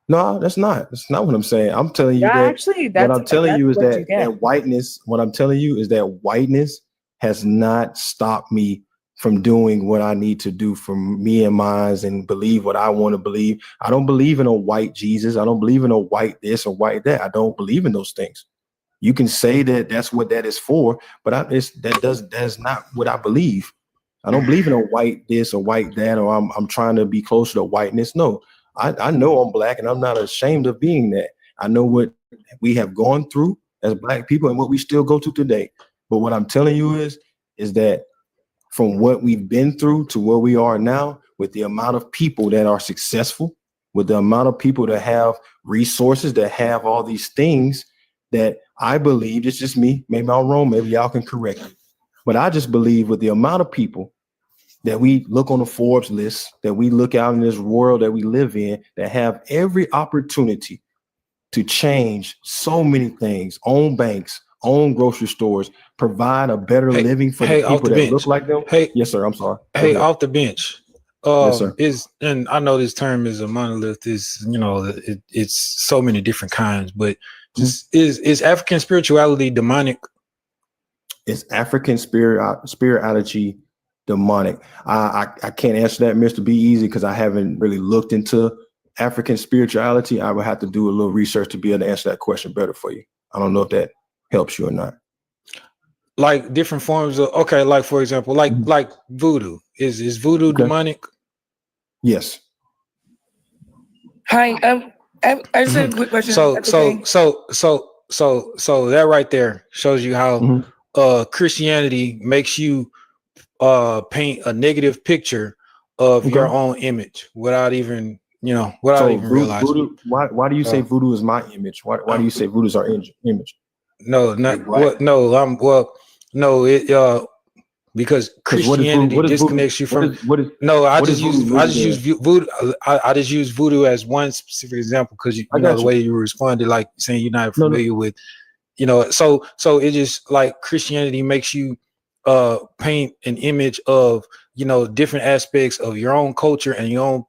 No, that's not. That's not what I'm saying. I'm telling you that actually, what I'm telling you is what you that get. whiteness. What I'm telling you is that whiteness has not stopped me from doing what I need to do for me and mine and believe what I want to believe. I don't believe in a white Jesus. I don't believe in a white this or white that. I don't believe in those things. You can say that that's what that is for, but that's not what I believe. I don't believe in a white this or white that, or I'm trying to be closer to whiteness. No, I know I'm black and I'm not ashamed of being that. I know what we have gone through as black people and what we still go through today. But what I'm telling you is that from what we've been through to where we are now, with the amount of people that are successful, with the amount of people that have resources, that have all these things, that I believe, it's just me, maybe I'm wrong, maybe y'all can correct me. But I just believe with the amount of people that we look on the Forbes list, that we look out in this world that we live in, that have every opportunity to change so many things, own banks, own grocery stores, provide a better living for the people that look like them. Yes, sir. I'm sorry. Hey, off the bench. Yes, sir. And I know this term is a monolith, it's so many different kinds, but is African spirituality demonic? Is African spirituality demonic? I can't answer that, Mr. Be Easy, because I haven't really looked into African spirituality. I would have to do a little research to be able to answer that question better for you. I don't know if that helps you or not. Like different forms of, okay, like for example, like voodoo. Is voodoo demonic? Yes. Hi, I just have a quick question. So that right there shows you how Christianity makes you paint a negative picture of your own image without even realizing. Voodoo, why do you say voodoo is my image? Why do you say voodoo is our image? No, not what? No, no. Because Christianity disconnects you from. I just use voodoo. I just use voodoo as one specific example because you know the way you responded, like saying you're not familiar with, So it just like Christianity makes you paint an image of different aspects of your own culture and your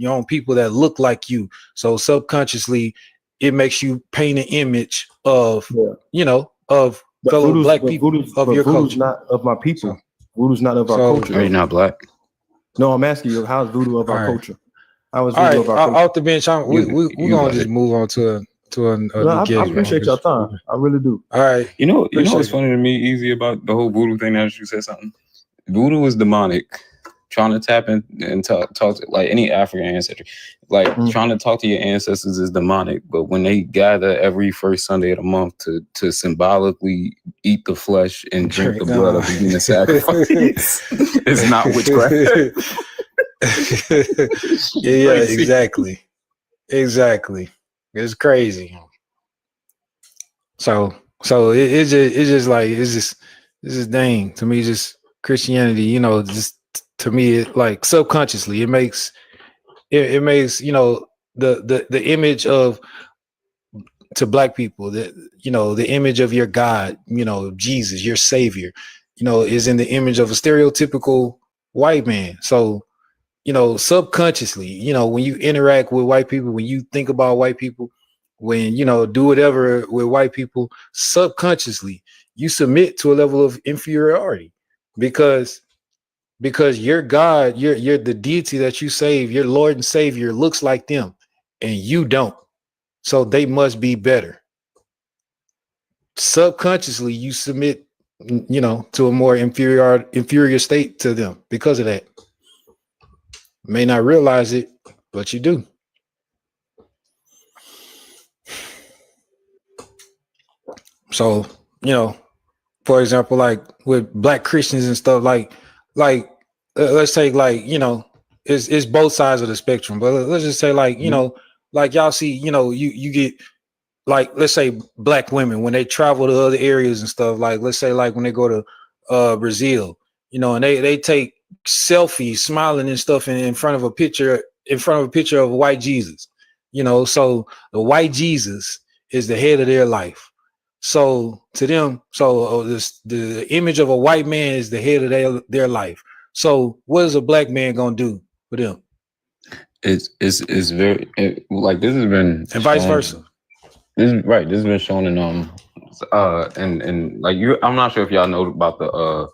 own people that look like you. So subconsciously, it makes you paint an image of of fellow black people of your culture. Not of my people. Voodoo's not of our culture. Are you not black? No, I'm asking you, how's voodoo of our culture? How is all voodoo right, of our culture? off the bench. We're gonna just move on to I appreciate your time. I really do. All right. You know what's funny to me, Easy, about the whole voodoo thing? Now that you said something, voodoo is demonic. Trying to tap in and talk to like any African ancestry, like trying to talk to your ancestors is demonic. But when they gather every first Sunday of the month to symbolically eat the flesh and drink the blood of the human sacrifice, it's not witchcraft. Yeah, exactly. It's crazy. So it's just dang to me. Just Christianity, just to me, it like subconsciously, it makes the image of to black people that the image of your God, Jesus, your savior, is in the image of a stereotypical white man. So subconsciously, when you interact with white people, when you think about white people, when do whatever with white people, subconsciously you submit to a level of inferiority because your God, you're the deity that you save, your Lord and Savior looks like them and you don't. So they must be better. Subconsciously, you submit, to a more inferior state to them because of that. May not realize it, but you do. So, for example, like with black Christians and stuff, like let's say like, it's both sides of the spectrum, but let's just say like, like y'all see, you get like, let's say black women, when they travel to other areas and stuff, like, let's say like when they go to Brazil, and they take selfies smiling and stuff in front of a picture of a white Jesus, so the white Jesus is the head of their life. So to them, the image of a white man is the head of their life. So what is a black man gonna do for them? It's very like this has been and vice versa. This is right. This has been shown in and like you. I'm not sure if y'all know about the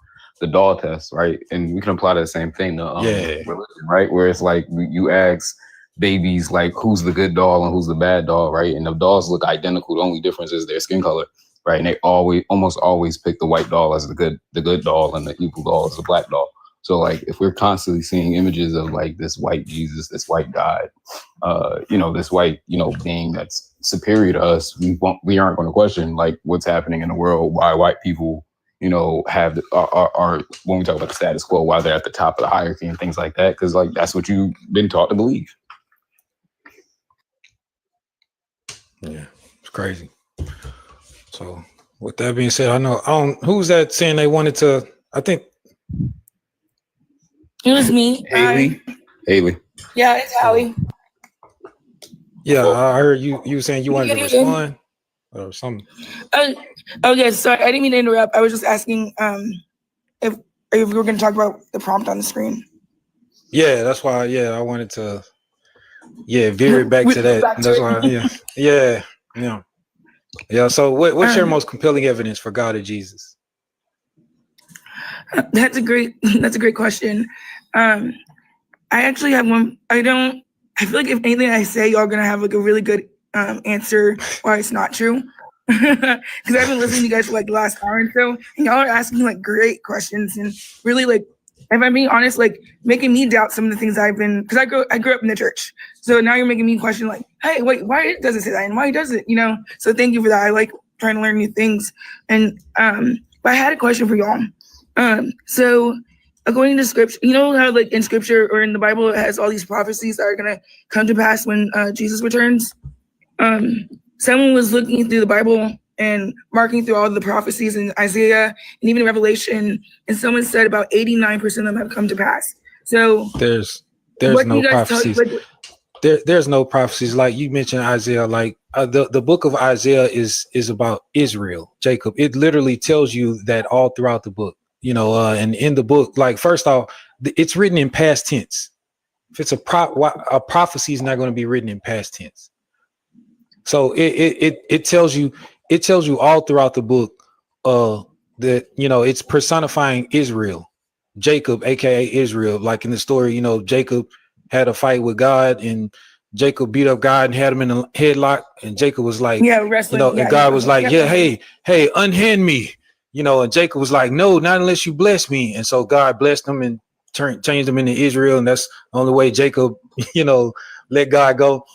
doll test, right? And we can apply that same thing to religion, right? Where it's like you ask babies like who's the good doll and who's the bad doll, right? And the dolls look identical. The only difference is their skin color, right? And they almost always pick the white doll as the good doll, and the evil doll as the black doll. So like if we're constantly seeing images of like this white Jesus, this white God, this white, being that's superior to us, we aren't going to question like what's happening in the world, why white people, have are when we talk about the status quo, why they're at the top of the hierarchy and things like that, because like that's what you've been taught to believe. Yeah, it's crazy. So with that being said, I know who's that saying they wanted to. I think it was me. Haley. Yeah, it's Howie. Yeah, I heard you saying you wanted to respond or something. Okay, sorry, I didn't mean to interrupt. I was just asking if we were going to talk about the prompt on the screen. Yeah, that's why. Yeah, I wanted to. Yeah, veer it back to that. That's why. Yeah. So, what's your most compelling evidence for God or Jesus? That's a great question. I actually have one. I feel like if anything I say, y'all are gonna have like a really good answer why it's not true. Because I've been listening to you guys for like the last hour and so, and y'all are asking like great questions and really like, if I'm being honest, like making me doubt some of the things I've been, because I grew up in the church. So now you're making me question like, hey, wait, why does it say that? And why does it, So thank you for that. I like trying to learn new things. And but I had a question for y'all. So according to scripture, you know how like in scripture or in the Bible, it has all these prophecies that are gonna come to pass when Jesus returns. Someone was looking through the Bible and marking through all the prophecies in Isaiah and even Revelation, and someone said about 89% of them have come to pass. So there's no prophecies. There's no prophecies like you mentioned Isaiah. Like the book of Isaiah is about Israel, Jacob. It literally tells you that all throughout the book. And in the book, like first off, it's written in past tense. If it's a prophecy is not going to be written in past tense. So it tells you all throughout the book that it's personifying Israel, Jacob, aka Israel. Like in the story, Jacob had a fight with God and Jacob beat up God and had him in a headlock, and Jacob was like, and God was like, hey, unhand me, and Jacob was like, no, not unless you bless me. And so God blessed him and changed him into Israel, and that's the only way Jacob, let God go.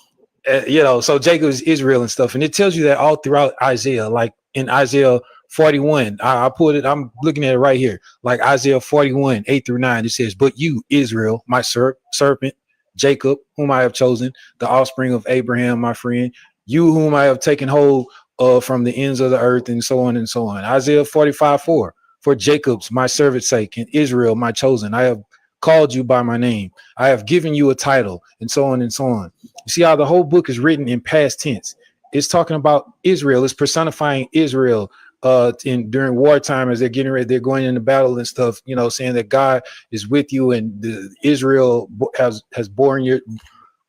So Jacob is Israel and stuff. And it tells you that all throughout Isaiah, like in Isaiah 41, I put it, I'm looking at it right here. Like Isaiah 41, 8-9, it says, but you, Israel, my serpent, Jacob, whom I have chosen, the offspring of Abraham, my friend, you whom I have taken hold of from the ends of the earth, and so on and so on. Isaiah 45:4, for Jacob's my servant's sake, and Israel, my chosen, I have called you by my name. I have given you a title, and so on and so on. You see how the whole book is written in past tense. It's talking about Israel. It's personifying Israel during wartime as they're getting ready. They're going into battle and stuff, saying that God is with you, and Israel has borne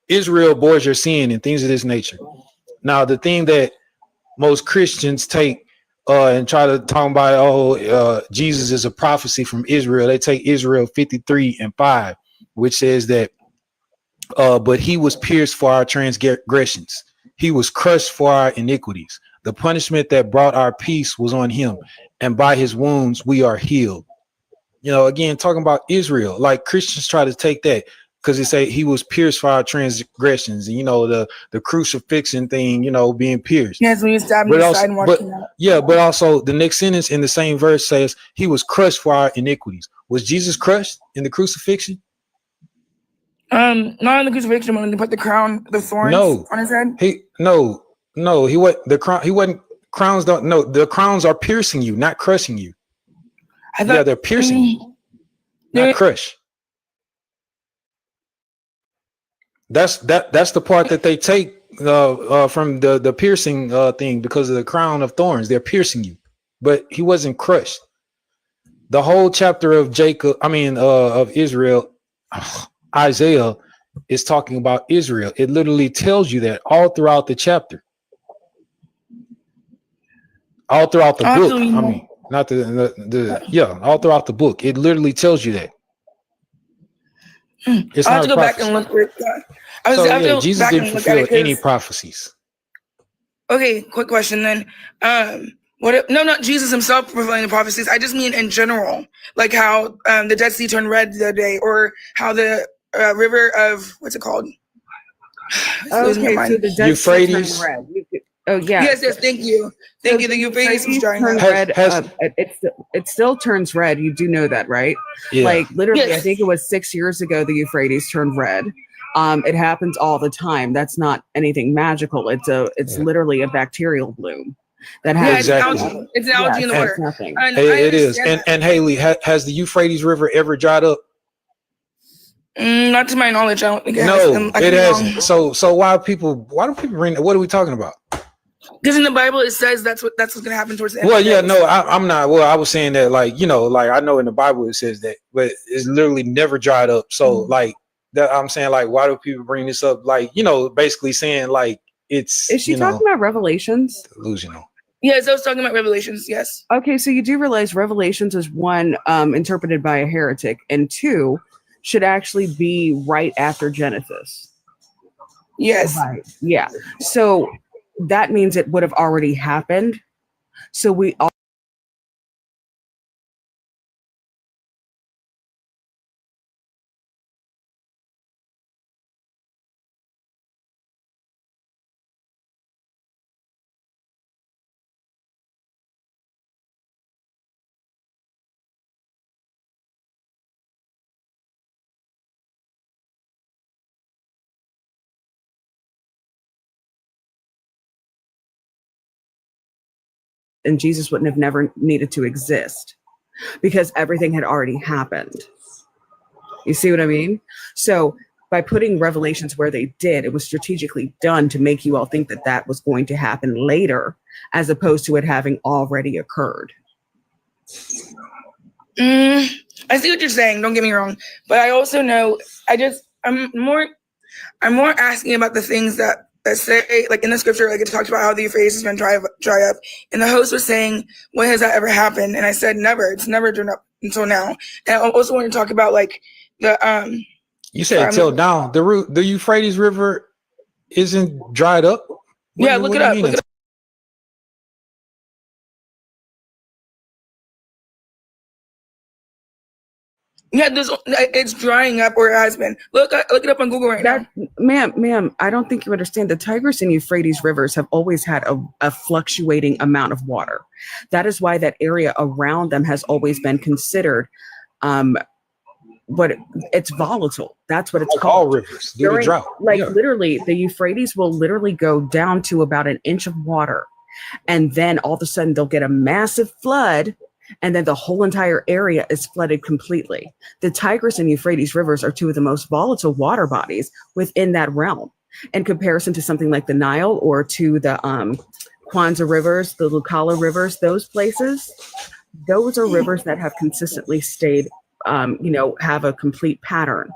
Israel bores your sin and things of this nature. Now, the thing that most Christians take and try to talk about, Jesus is a prophecy from Israel. They take Israel 53:5, which says that, but he was pierced for our transgressions. He was crushed for our iniquities. The punishment that brought our peace was on him, and by his wounds we are healed. Again, talking about Israel, like Christians try to take that because they say he was pierced for our transgressions, and the crucifixion thing, being pierced. Yes, when you stab him in the side and watch him out. Yeah, but also the next sentence in the same verse says he was crushed for our iniquities. Was Jesus crushed in the crucifixion? Not in the crucifixion, when they put the crown, the thorns on his head. He wasn't the crown. He wasn't crowns. The crowns are piercing you, not crushing you. They're piercing you, not crush. That's the part that they take from the piercing thing because of the crown of thorns. They're piercing you, but he wasn't crushed. The whole chapter of of Israel, Isaiah is talking about Israel. It literally tells you that all throughout the chapter, all throughout the book. I mean, not all throughout the book. It literally tells you that. It's I'll have not to go back and look for it. Jesus didn't fulfill any prophecies. Okay, quick question then. Not Jesus himself fulfilling the prophecies. I just mean in general, like how the Dead Sea turned red the other day, or how the river of what's it called? Okay, so the Dead Sea turned red. Oh yeah. Yes. Thank you. The Euphrates was drying up. Red. It still turns red. You do know that, right? Yeah. Like literally, I think it was 6 years ago the Euphrates turned red. It happens all the time. That's not anything magical. It's literally a bacterial bloom. That has exactly. It's an algae in the water. Nothing. It is. And Haley, has the Euphrates River ever dried up? Not to my knowledge. I don't think it has. No, it hasn't. So why do people bring? What are we talking about? Because in the Bible it says that's what's going to happen towards the end. Well, yeah, no, I'm not. Well, I was saying that, like I know in the Bible it says that, but it's literally never dried up. So like that, I'm saying, like, why do people bring this up? Like, basically saying like it's. Is she talking about Revelations? Delusional. Yes, I was talking about Revelations. Yes. Okay, so you do realize Revelations is one interpreted by a heretic, and two should actually be right after Genesis. Yes. Right. Yeah. So that means it would have already happened. So we all. And Jesus wouldn't have never needed to exist because everything had already happened. You see what I mean? So by putting Revelations where they did, it was strategically done to make you all think that that was going to happen later, as opposed to it having already occurred. I see what you're saying. Don't get me wrong, but I also know I'm more asking about the things that say, like in the scripture, like it talks about how the Euphrates has been dry up, and the host was saying, when has that ever happened? And I said, never. It's never done up until now. And I also want to talk about like the You said until now. The Euphrates River isn't dried up. Look it up. Yeah, it's drying up, or it has been. Look it up on Google right now. Ma'am, I don't think you understand. The Tigris and Euphrates rivers have always had a fluctuating amount of water. That is why that area around them has always been considered, but it's volatile. That's what it's called. All rivers due to drought. Literally, the Euphrates will literally go down to about an inch of water, and then all of a sudden they'll get a massive flood. And then the whole entire area is flooded completely. The Tigris and Euphrates rivers are two of the most volatile water bodies within that realm, in comparison to something like the Nile or to the Kwanzaa rivers, the Lukala rivers. Those places, those are rivers that have consistently stayed, have a complete pattern.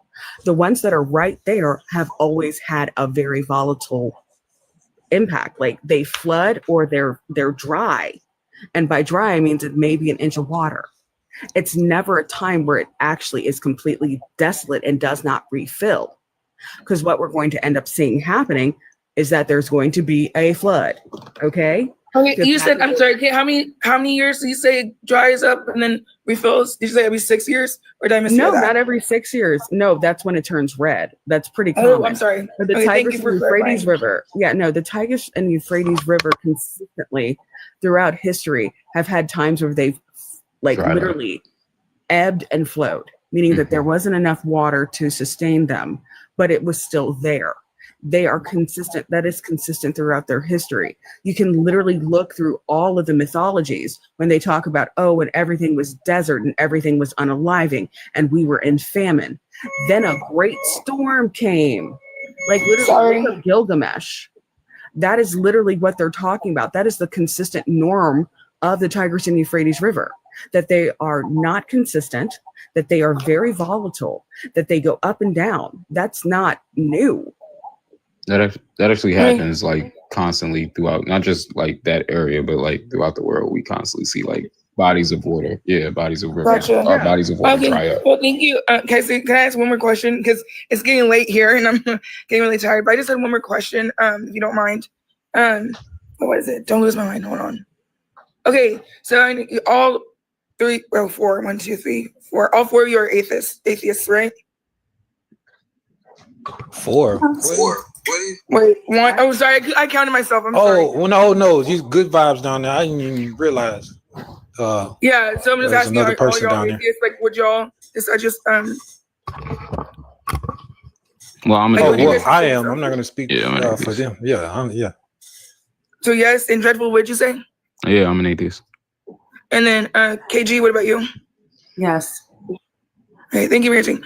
The ones that are right there have always had a very volatile impact. Like they flood or they're dry. And by dry, I means it may be an inch of water. It's never a time where it actually is completely desolate and does not refill. Because what we're going to end up seeing happening is that there's going to be a flood. Okay? You said, I'm sorry, how many years did you say it dries up and then refills? Did you say every 6 years? Or did I miss that? No, not every 6 years. No, that's when it turns red. That's pretty common. Oh, I'm sorry. The Tigris and Euphrates River. Yeah, no, the Tigris and Euphrates River consistently throughout history have had times where they've literally ebbed and flowed, meaning that there wasn't enough water to sustain them, but it was still there. They are consistent. That is consistent throughout their history. You can literally look through all of the mythologies when they talk about, when everything was desert and everything was unaliving and we were in famine. Then a great storm came, like literally Gilgamesh. That is literally what they're talking about. That is the consistent norm of the Tigris and Euphrates River, that they are not consistent, that they are very volatile, that they go up and down. That's not new. That actually happens like constantly throughout, not just like that area, but like throughout the world. We constantly see like bodies of water. Yeah, bodies of river. Gotcha. Bodies of water dry up. Well, thank you. Can I ask one more question? Because it's getting late here and I'm getting really tired. But I just had one more question, if you don't mind. What is it? Don't lose my mind. Hold on. Okay, so all four of you are atheists, right? Four. Wait, one. Oh, sorry, I counted myself. I'm sorry. Oh, no, these good vibes down there. I didn't even realize. Yeah, so I'm just asking, another person all y'all down there. atheists? Like, would y'all? Well, I'm I am. I'm not going to speak for them. Yeah. So yes, and Dreadful, what'd you say? Yeah, I'm an atheist. And then KG, what about you? Yes. Okay, thank you for answering.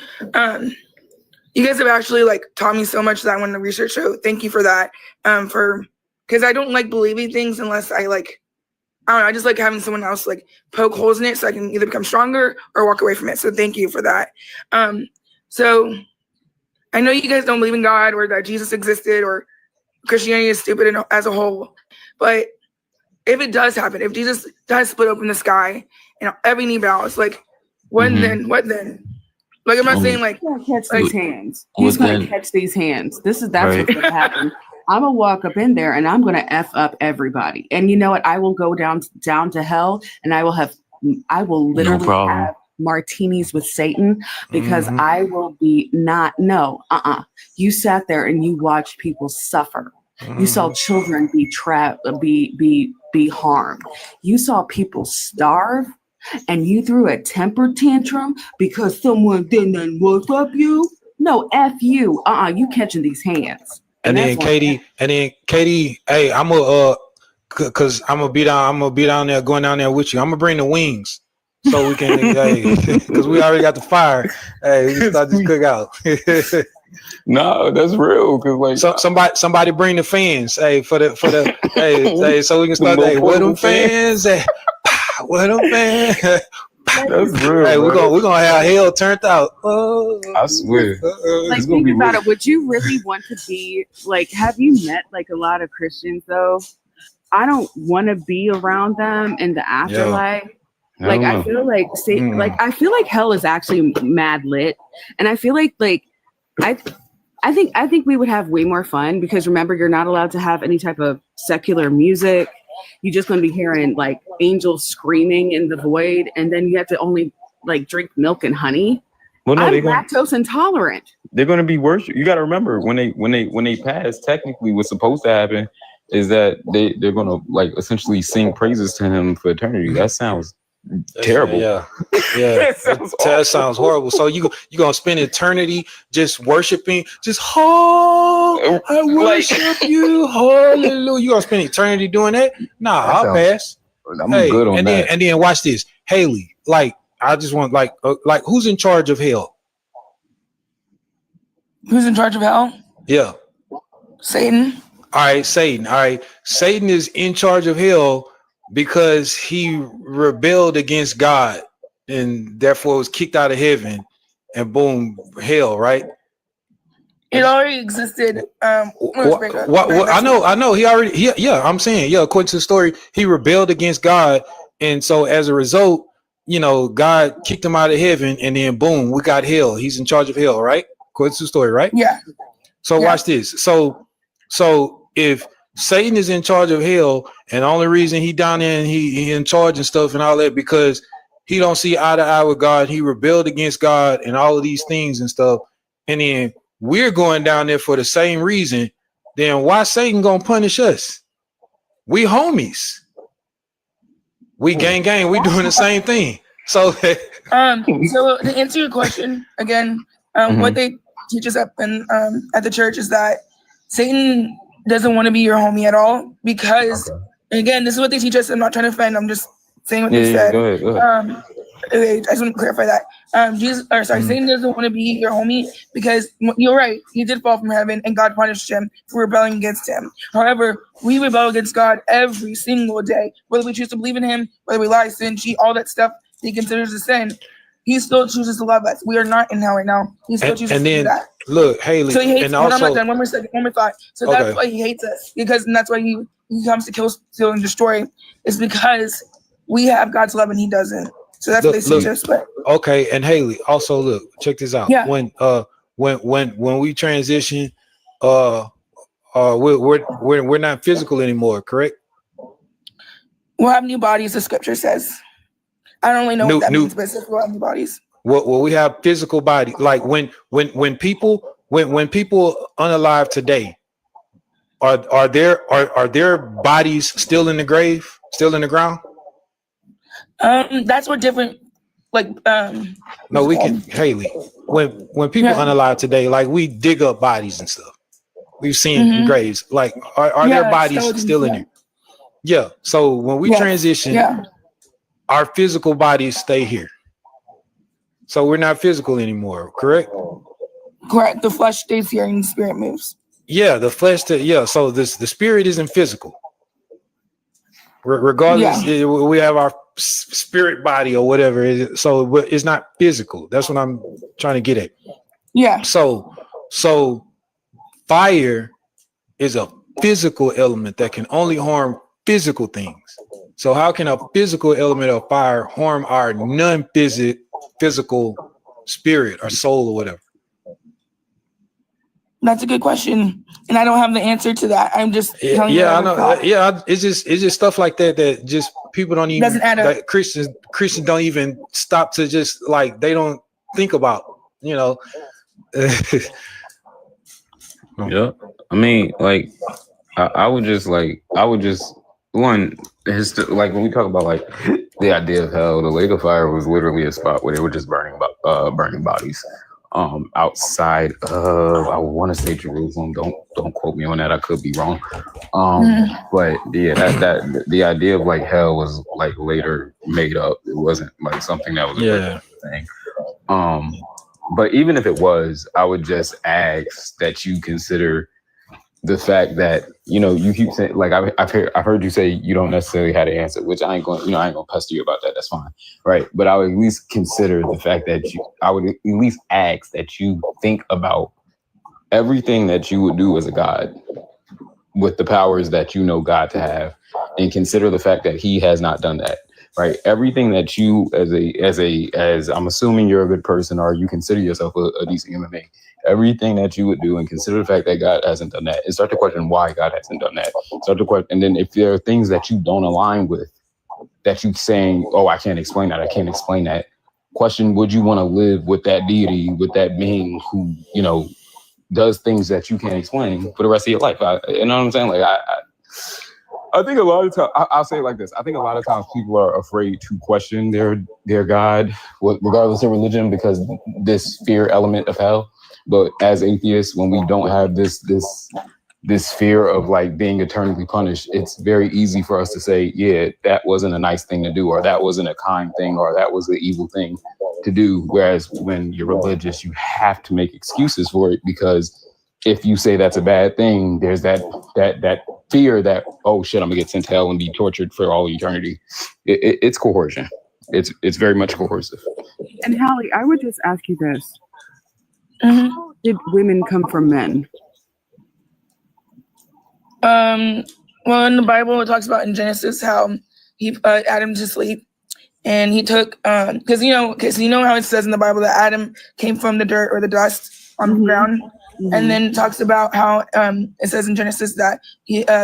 You guys have actually like taught me so much that I wanted to research. So thank you for that. Because I don't like believing things unless I like, I don't know, I just like having someone else like poke holes in it so I can either become stronger or walk away from it. So thank you for that. So I know you guys don't believe in God or that Jesus existed or Christianity is stupid as a whole, but if it does happen, if Jesus does split open the sky and every knee bows, like what then? Like I'm not saying like catch these hands. He's gonna catch these hands. That's what's gonna happen. I'm gonna walk up in there and I'm gonna F up everybody. And you know what? I will go down to hell and I will literally have martinis with Satan because I will be you sat there and you watched people suffer. You saw children be trapped, be harmed. You saw people starve, and you threw a temper tantrum because someone didn't work up you. No, F you. You catching these hands. And then Katie, hey, cause I'm gonna be down there, going down there with you. I'm gonna bring the wings so we can, cause we already got the fire. Hey, we can start this cookout. No, that's real. Cause like somebody bring the fans. Hey, for the hey, so we can start. Hey, where them fans? Hey, where them fans? That's real. Hey, we're gonna have hell turned out. I swear. Like, think about it. Would you really want to be like? Have you met like a lot of Christians though? I don't want to be around them in the afterlife. Yeah. Like I feel like I feel like hell is actually mad lit, and I feel like I think we would have way more fun because remember, you're not allowed to have any type of secular music. You're just going to be hearing like angels screaming in the void, and then you have to only like drink milk and honey. Well, no, I'm lactose intolerant. They're going to be worship. You got to remember when they pass. Technically, what's supposed to happen is that they're going to like essentially sing praises to him for eternity. That sounds terrible. Yeah. That sounds horrible. So you gonna spend eternity just worshiping, I worship you, hallelujah. You gonna spend eternity doing that? Nah, I'll pass. I'm good on that. And then watch this, Haley. Like, I just want like who's in charge of hell? Who's in charge of hell? Yeah, Satan. All right, Satan. All right, Satan is in charge of hell because he rebelled against God and therefore was kicked out of heaven, and boom, hell, right? It already existed. I know. He already. I'm saying, according to the story, he rebelled against God, and so as a result, God kicked him out of heaven, and then boom, we got hell. He's in charge of hell, right? According to the story, right? Yeah. So watch this. So if Satan is in charge of hell, and the only reason he down there and he in charge and stuff and all that because he don't see eye to eye with God, he rebelled against God and all of these things and stuff, and then we're going down there for the same reason, then why Satan gonna punish us? We homies. We gang, we doing the same thing. So so to answer your question again, what they teach us up in at the church is that Satan doesn't want to be your homie at all because again, this is what they teach us. I'm not trying to offend, I'm just saying what they said. Go ahead. I just want to clarify that. Satan doesn't want to be your homie because you're right. He did fall from heaven and God punished him for rebelling against him. However, we rebel against God every single day, whether we choose to believe in him, whether we lie, sin, cheat, all that stuff he considers a sin. He still chooses to love us. We are not in hell right now. He still chooses to do that. Look, Haley, so he hates. and also, I'm not done. One more second. One more thought. So that's why he hates us and that's why he comes to kill, steal, and destroy. Is because we have God's love and he doesn't. So that's basically just what. Okay, and Haley, also look, check this out. Yeah. When we transition, we're not physical anymore, correct? We'll have new bodies, the scripture says. I don't really know what that means, but it says we'll have new bodies. Well, we have physical body. Like when people unalive today, are their bodies still in the grave, still in the ground? That's what different, like no, we can, Haley. When people unalive today, like we dig up bodies and stuff. We've seen graves. Like are their bodies still in there? Yeah. So when we transition, our physical bodies stay here. So we're not physical anymore, correct? Correct. The flesh stays here and the spirit moves. Yeah, the flesh. So the spirit isn't physical. Regardless, we have our spirit body or whatever. So it's not physical. That's what I'm trying to get at. Yeah. So fire is a physical element that can only harm physical things. So how can a physical element of fire harm our non-physical spirit or soul or whatever? That's a good question, and I don't have the answer to that. I'm just telling you. I know. Yeah, it's just stuff like that just people don't even. Doesn't add up. Like Christians don't even stop to just like they don't think about. Yeah, I mean, like I would just one. Like when we talk about like the idea of hell, the lake of fire was literally a spot where they were just burning bodies. Outside of, I want to say Jerusalem. Don't quote me on that. I could be wrong. But yeah, that the idea of like hell was like later made up. It wasn't like something that was a thing. But even if it was, I would just ask that you consider the fact that you keep saying, like I've heard you say you don't necessarily have the answer, which I ain't gonna pester you about that. That's fine, right? But I would at least consider the fact that I would at least ask that you think about everything that you would do as a God with the powers that you know God to have, and consider the fact that He has not done that. Right, everything that you as I'm assuming you're a good person or you consider yourself a decent human being. Everything that you would do and consider the fact that God hasn't done that, and start to question why God hasn't done that. Start to question, and then if there are things that you don't align with, that you saying, "Oh, I can't explain that. I can't explain that." Question: would you want to live with that deity, with that being who does things that you can't explain for the rest of your life? You know what I'm saying? Like I think a lot of times, I'll say it like this. I think a lot of times people are afraid to question their God, regardless of religion, because this fear element of hell. But as atheists, when we don't have this fear of like being eternally punished, it's very easy for us to say, yeah, that wasn't a nice thing to do, or that wasn't a kind thing, or that was an evil thing to do. Whereas when you're religious, you have to make excuses for it, because if you say that's a bad thing, there's that fear that, oh shit, I'm gonna get sent to hell and be tortured for all eternity. It's coercion. It's very much coercive. And Hallie, I would just ask you this: how did women come from men? Well, in the Bible, it talks about in Genesis how he put Adam to sleep, and he took because you know how it says in the Bible that Adam came from the dirt or the dust on the ground. And then it talks about how it says in Genesis that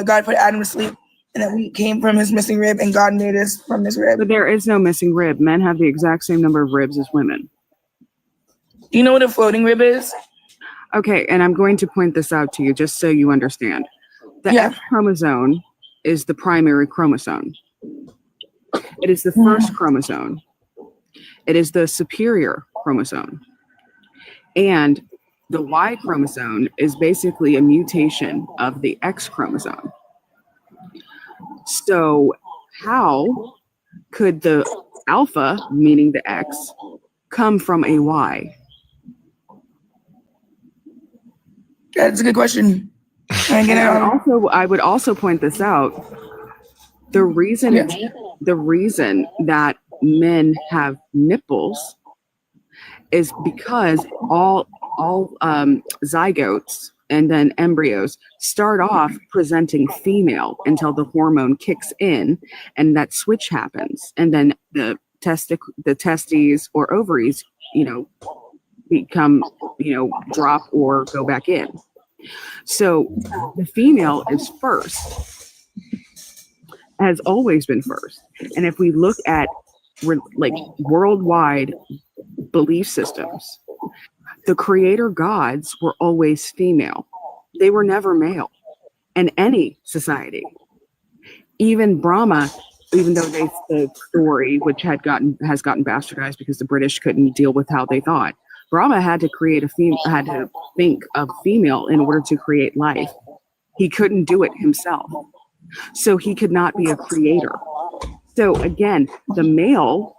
God put Adam to sleep, and that we came from his missing rib, and God made us from his rib. But there is no missing rib. Men have the exact same number of ribs as women. Do you know what a floating rib is? Okay, and I'm going to point this out to you just so you understand. The X chromosome is the primary chromosome. It is the first chromosome. It is the superior chromosome. And the Y chromosome is basically a mutation of the X chromosome. So how could the alpha, meaning the X, come from a Y? That's a good question. I would also point this out. The reason that men have nipples is because all zygotes and then embryos start off presenting female until the hormone kicks in and that switch happens, and then the testes or ovaries, become, drop or go back in. So the female is first, has always been first. And if we look at like worldwide belief systems, the creator gods were always female. They were never male in any society. Even Brahma, even though the story, which has gotten bastardized because the British couldn't deal with how they thought, Brahma had to had to think of female in order to create life. He couldn't do it himself. So he could not be a creator. So again, the male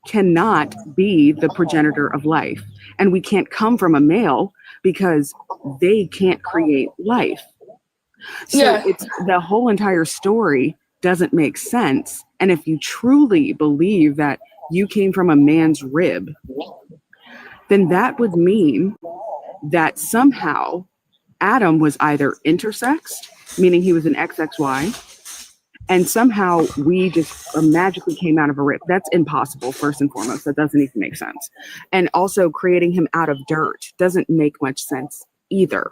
cannot be the progenitor of life. And we can't come from a male because they can't create life. So it's the whole entire story doesn't make sense. And if you truly believe that you came from a man's rib, then that would mean that somehow Adam was either intersexed, meaning he was an XXY, and somehow we just magically came out of a rib. That's impossible, first and foremost. That doesn't even make sense. And also creating him out of dirt doesn't make much sense either.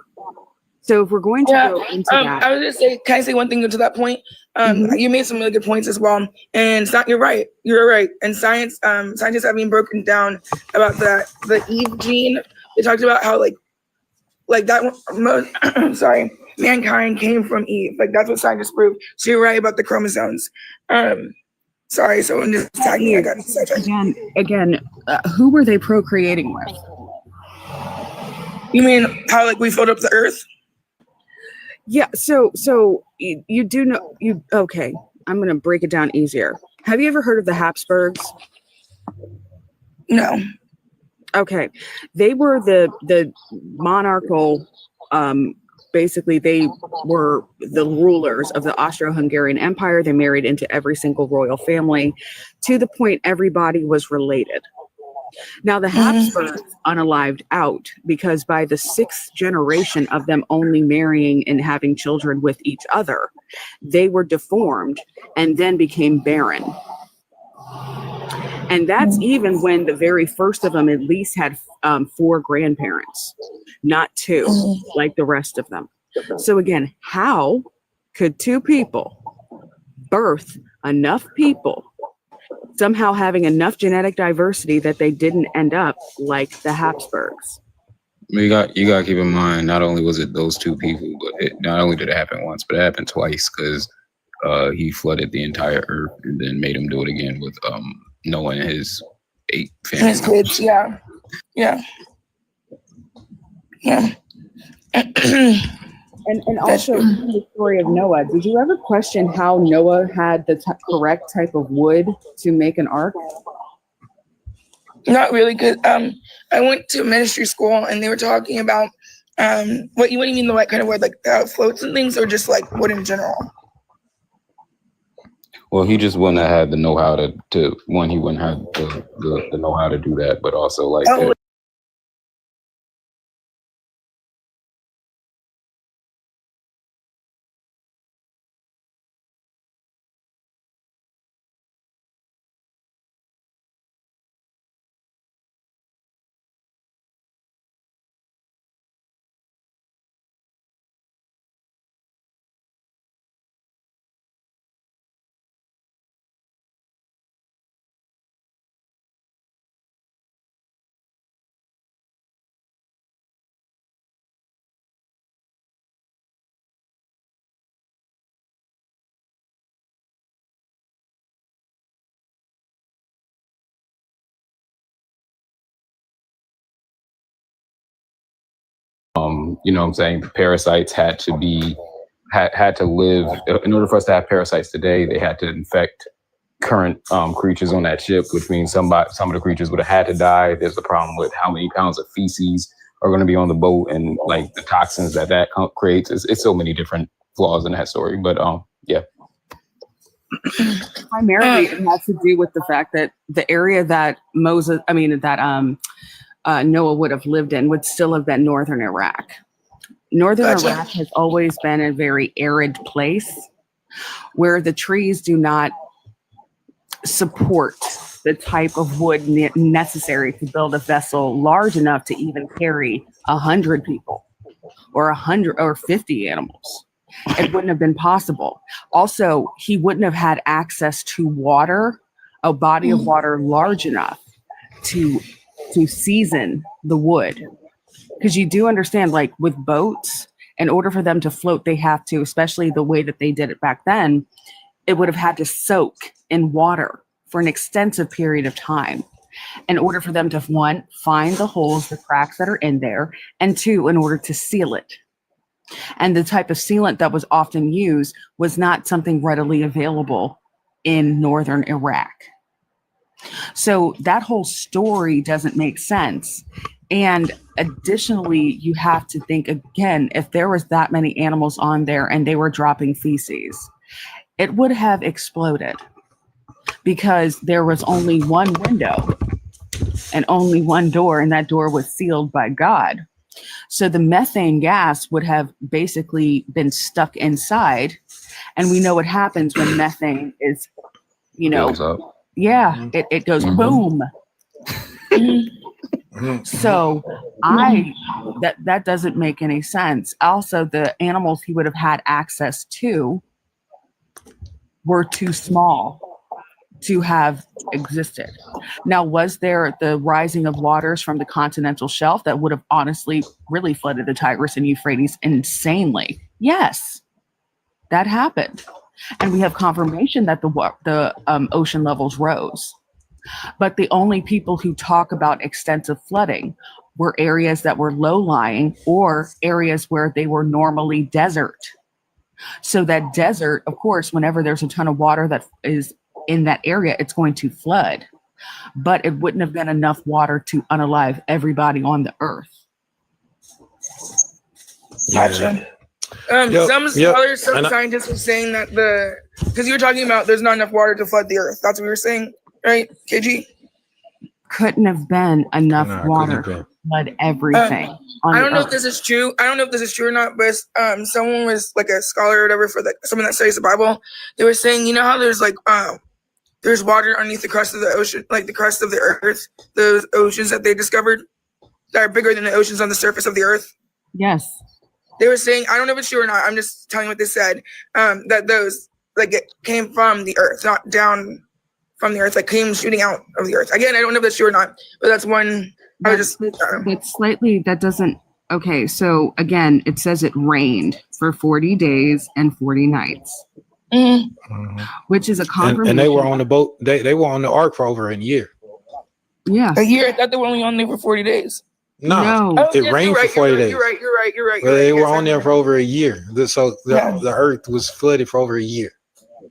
So if we're going to go into that. I was just say, can I say one thing to that point? You made some really good points as well. And you're right. You're right. And scientists have been broken down about the Eve gene. They talked about how like that sorry, mankind came from Eve. Like that's what scientists proved. So you're right about the chromosomes. Sorry, someone just tagged me. I got sidetracked. Again, who were they procreating with? You mean how like we filled up the earth? Yeah, so you do know okay, I'm gonna break it down easier. Have you ever heard of the Habsburgs? No. Okay. They were the monarchical, basically they were the rulers of the Austro-Hungarian Empire. They married into every single royal family to the point everybody was related. Now, the Habsburgs unalived out because by the 6th generation of them only marrying and having children with each other, they were deformed and then became barren. And that's even when the very first of them at least had 4 grandparents, not 2, like the rest of them. So again, how could 2 people birth enough people, somehow having enough genetic diversity that they didn't end up like the Habsburgs? You got to keep in mind, not only was it those 2 people, but not only did it happen once, but it happened twice because he flooded the entire earth and then made him do it again with Noah and his 8 family his kids. Yeah. And also the story of Noah. Did you ever question how Noah had the correct type of wood to make an ark? Not really, because I went to ministry school and they were talking about what do you mean the kind of wood, like floats and things, or just like wood in general? Well, he just wouldn't have had the know-how to one. He wouldn't have the know-how to do that, but also like. You know what I'm saying? Parasites had to be, had to live, in order for us to have parasites today, they had to infect current creatures on that ship, which means some of the creatures would have had to die. There's a problem with how many pounds of feces are going to be on the boat and like the toxins that creates. It's so many different flaws in that story, but yeah. Primarily, it has to do with the fact that the area that Noah would have lived in would still have been northern Iraq. Northern Iraq has always been a very arid place where the trees do not support the type of wood necessary to build a vessel large enough to even carry 100 people or 100 or 50 animals. It wouldn't have been possible. Also, he wouldn't have had access to water, a body of water large enough to season the wood. Because you do understand, like with boats, in order for them to float, they have to, especially the way that they did it back then, it would have had to soak in water for an extensive period of time in order for them to, one, find the holes, the cracks that are in there, and two, in order to seal it. And the type of sealant that was often used was not something readily available in northern Iraq. So that whole story doesn't make sense. And additionally, you have to think again, if there was that many animals on there and they were dropping feces, it would have exploded because there was only one window and only one door, and that door was sealed by God. So the methane gas would have basically been stuck inside. And we know what happens when methane is, it goes boom. So that doesn't make any sense. Also, the animals he would have had access to were too small to have existed. Now, was there the rising of waters from the continental shelf that would have honestly really flooded the Tigris and Euphrates insanely? Yes, that happened. And we have confirmation that the ocean levels rose. But the only people who talk about extensive flooding were areas that were low-lying or areas where they were normally desert. So that desert, of course, whenever there's a ton of water that is in that area, it's going to flood. But it wouldn't have been enough water to unalive everybody on the earth. Gotcha. Some scholars, some scientists were saying that because you were talking about there's not enough water to flood the earth. That's what you were saying, right, KG? Couldn't have been enough water to flood everything. I don't know if this is true. I don't know if this is true or not, but someone was like a scholar or whatever for someone that studies the Bible. They were saying, you know how there's like there's water underneath the crust of the ocean, like the crust of the earth, those oceans that they discovered that are bigger than the oceans on the surface of the earth. Yes. They were saying, I don't know if it's true or not, I'm just telling you what they said, that those it came from the earth, not down from the earth, like came shooting out of the earth. Again, I don't know if that's true or not, but that's one. That doesn't. Okay, so again, it says it rained for 40 days and 40 nights, which is a confirmation. And they were on the boat. They were on the ark for over a year. Yeah, a year. I thought they were only on there for 40 days. No. It rained for 40 days. You're right. Well, they were on there for over a year. So the earth was flooded for over a year.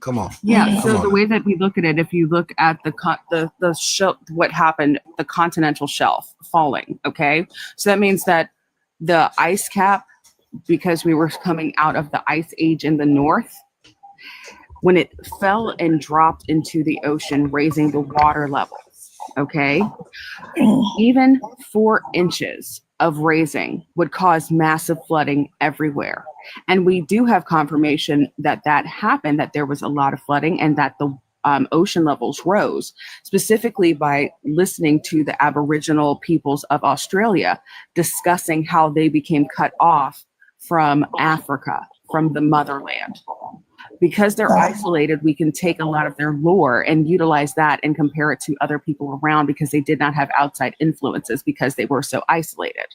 Come on. Yeah. So the way that we look at it, if you look at the shelf, what happened, the continental shelf falling. Okay. So that means that the ice cap, because we were coming out of the ice age in the north, when it fell and dropped into the ocean, raising the water levels. Okay. Even 4 inches of raising would cause massive flooding everywhere. And we do have confirmation that happened, that there was a lot of flooding and that the ocean levels rose, specifically by listening to the Aboriginal peoples of Australia discussing how they became cut off from Africa, from the motherland. Because they're isolated, we can take a lot of their lore and utilize that and compare it to other people around because they did not have outside influences because they were so isolated.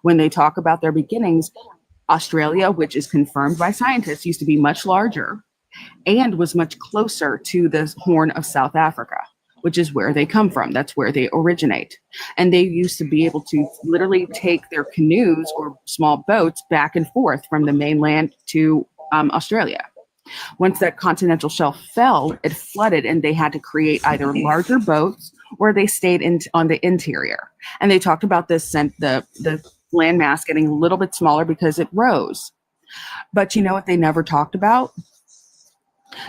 When they talk about their beginnings, Australia, which is confirmed by scientists, used to be much larger and was much closer to the Horn of South Africa, which is where they come from. That's where they originate. And they used to be able to literally take their canoes or small boats back and forth from the mainland to Australia. Once that continental shelf fell, it flooded, and they had to create either larger boats or they stayed on the interior. And they talked about this, the landmass getting a little bit smaller because it rose. But you know what they never talked about?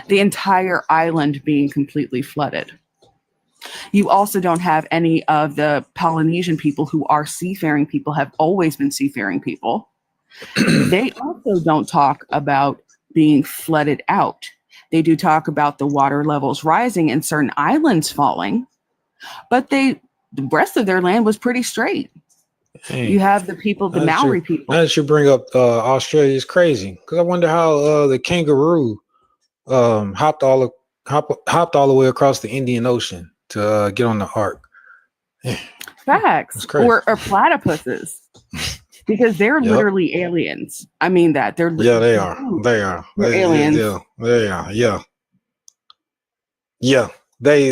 The entire island being completely flooded. You also don't have any of the Polynesian people who are seafaring people, have always been seafaring people. They also don't talk about being flooded out. They do talk about the water levels rising and certain islands falling, but the rest of their land was pretty straight. Dang. You have the people, the Maori people. Now that you bring up Australia, is crazy, because I wonder how the kangaroo hopped all the way across the Indian Ocean to get on the ark. Facts. Or platypuses. Because they're literally aliens. I mean that. They're they are. They're aliens. They are. Yeah. They.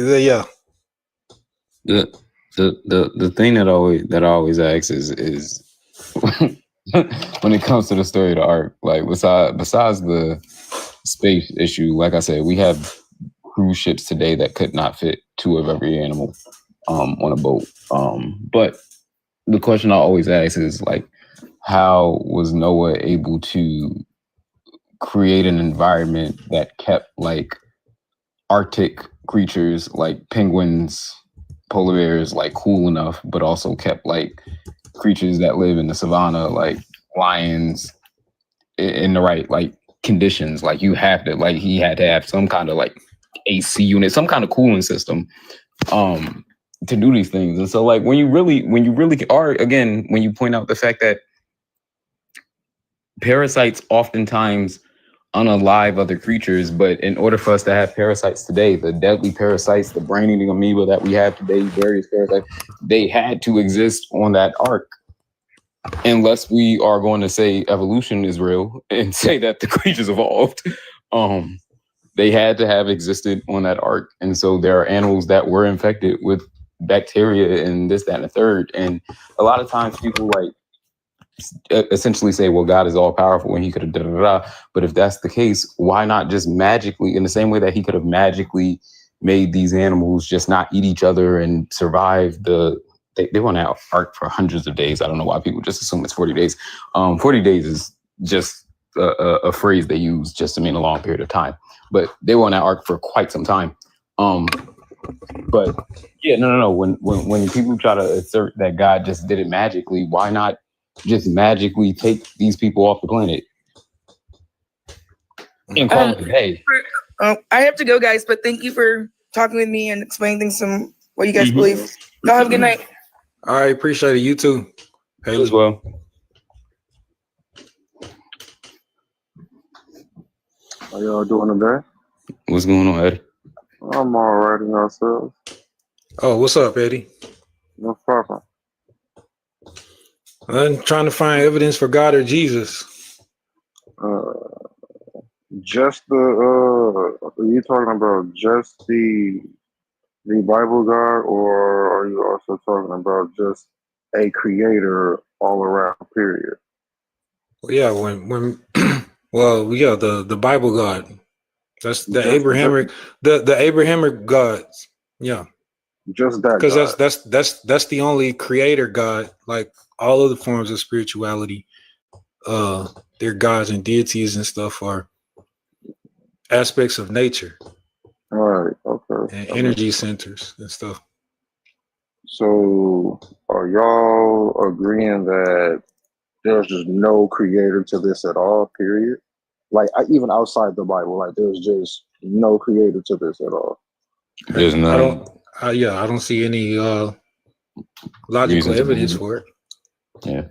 The thing that I always ask is when it comes to the story of the ark, like besides the space issue, like I said, we have cruise ships today that could not fit 2 of every animal on a boat. But the question I always ask is, like, how was Noah able to create an environment that kept like Arctic creatures like penguins, polar bears, like cool enough, but also kept like creatures that live in the savannah, like lions, in the right like conditions? Like he had to have some kind of like AC unit, some kind of cooling system to do these things. And so like when you really are, again, when you point out the fact that parasites oftentimes unalive other creatures, but in order for us to have parasites today, the deadly parasites, the brain-eating amoeba that we have today, various parasites, they had to exist on that ark. Unless we are going to say evolution is real and say that the creatures evolved, they had to have existed on that ark. And so there are animals that were infected with bacteria and this, that, and the third. And a lot of times people like essentially say, well, God is all powerful and he could have da-da-da-da. But if that's the case, why not just magically, in the same way that he could have magically made these animals just not eat each other and survive they went out ark for hundreds of days. I don't know why people just assume it's 40 days. 40 days is just a phrase they use just to mean a long period of time. But they were on that ark for quite some time. But yeah, no. When people try to assert that God just did it magically, why not just magically take these people off the planet and call it a day? I have to go, guys, but thank you for talking with me and explaining things from what you guys believe. Y'all have a good night. All right, appreciate it. You too. Hey, as well. How y'all doing today? What's going on, Eddie? I'm all right in yourselves. Oh, what's up, Eddie? No problem. I'm trying to find evidence for God or Jesus. Just are you talking about just the Bible God, or are you also talking about just a creator all around, period? Well, yeah, when the Bible God. That's the Abrahamic, the Abrahamic gods. Yeah. Just that, because that's the only creator God. Like all of the forms of spirituality, their gods and deities and stuff are aspects of nature. All right. Okay. And energy centers and stuff. So, are y'all agreeing that there's just no creator to this at all? Period. Like even outside the Bible, like there's just no creator to this at all. There's none. I don't see any logical evidence for it. Yeah.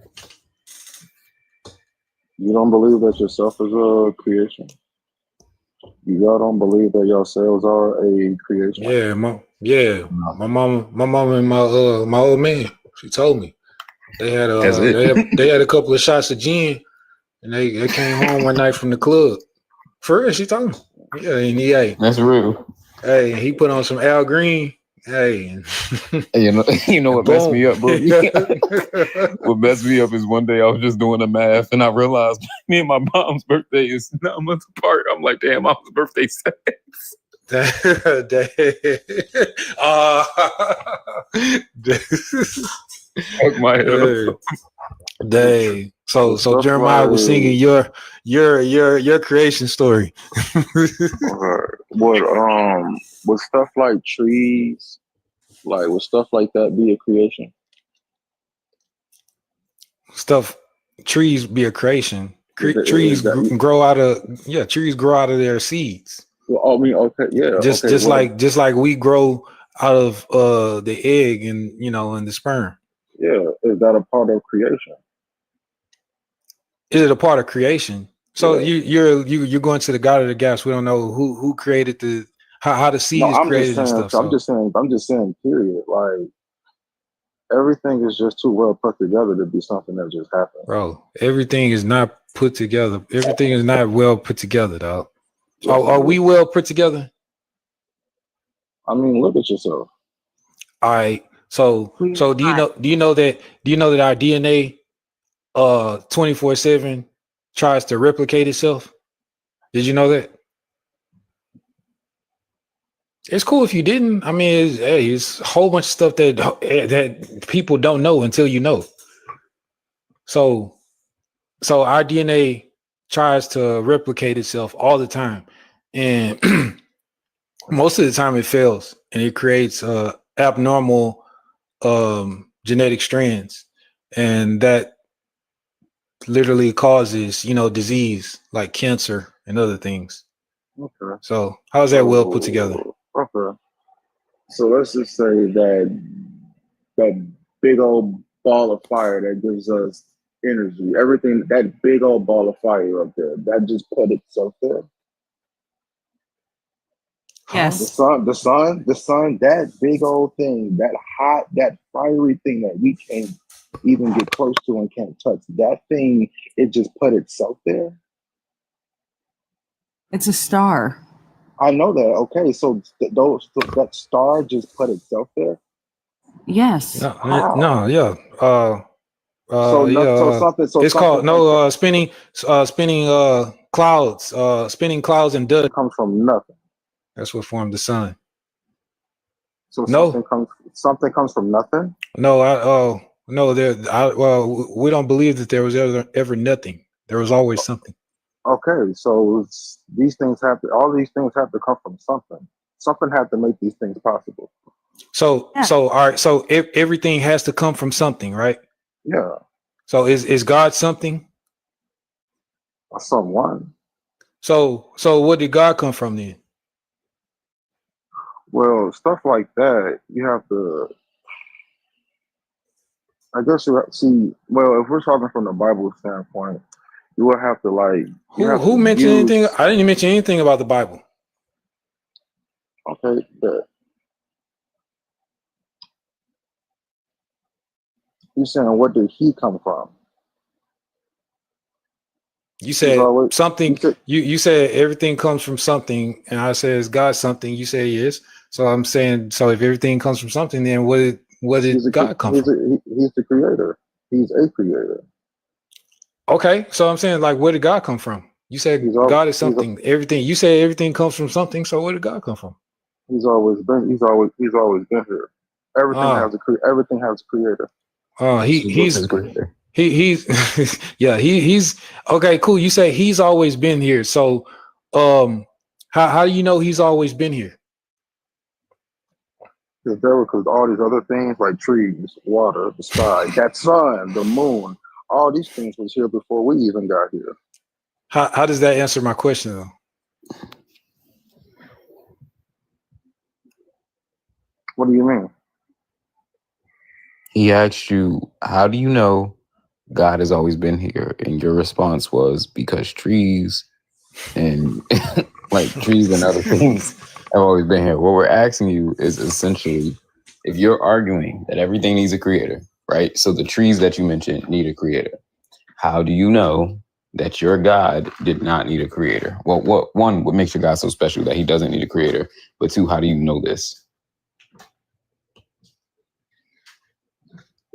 You don't believe that yourself is a creation? Y'all don't believe that yourselves are a creation? Yeah, my mom and my old man. She told me they had a couple of shots of gin, and they came home one night from the club. For real, she told me. Yeah, and that's real. Hey, he put on some Al Green. Hey, you know what messed me up, bro? What messed me up is one day I was just doing the math and I realized me and my mom's birthday is 9 months apart. I'm like, damn, mom's birthday sucks. Fuck my head up. Dang. So Jeremiah was singing your creation story. Would stuff like trees, would stuff like that be a creation? Trees be a creation. Trees trees grow out of their seeds. Well, I mean, okay, yeah, Just like we grow out of the egg and and the sperm. Yeah, is that a part of creation? Is it a part of creation? So you're going to the God of the gaps. We don't know who created how the seed is created and stuff. I'm just saying, period. Like everything is just too well put together to be something that just happened. Bro, everything is not put together. Everything is not well put together, dog. Are we well put together? I mean, look at yourself. All right. So do you know that our DNA 24/7 tries to replicate itself? Did you know that? It's cool if you didn't. I mean, it's a whole bunch of stuff that people don't know until you know. So our DNA tries to replicate itself all the time, and most of the time it fails, and it creates abnormal genetic strands, and that literally causes disease like cancer and other things. Okay. So how is that well put together? Okay. So let's just say that big old ball of fire that gives us energy, everything, that big old ball of fire up there, that just put itself there. Yes. The sun, that big old thing, that hot, that fiery thing that we can't even get close to and can't touch, that thing, it just put itself there. It's a star. I know that. Okay, so that star just put itself there. Yes. No, yeah. It's called spinning clouds. Spinning clouds and dust comes from nothing. That's what formed the sun. So something comes from nothing. No, we don't believe that there was ever nothing. There was always something. Okay, so all these things have to come from something. Something had to make these things possible. So all right. So everything has to come from something, right? Yeah. So is God something? Someone. So what did God come from then? Well, stuff like that, you have to. I guess you see. Well, if we're talking from the Bible standpoint, you would have to Who mentioned anything? I didn't mention anything about the Bible. Okay, but you're saying, what did he come from? You said something. You said everything comes from something, and I said, is God something? You say yes. So I'm saying, so if everything comes from something, then what did God come from? He's the creator. He's a creator. Okay, so I'm saying, like, where did God come from? You said God is something. Everything. You say everything comes from something. So where did God come from? He's always been been here. Everything has a creator. He's yeah, he's okay, cool. You say he's always been here. So how do you know he's always been here? Because all these other things like trees, water, the sky, that sun, the moon, all these things was here before we even got here. How does that answer my question though? What do you mean? He asked you, how do you know God has always been here? And your response was, because trees and trees and other things have always been here. What we're asking you is essentially, if you're arguing that everything needs a creator, right? So the trees that you mentioned need a creator. How do you know that your God did not need a creator? Well, what makes your God so special that he doesn't need a creator? But two, how do you know this?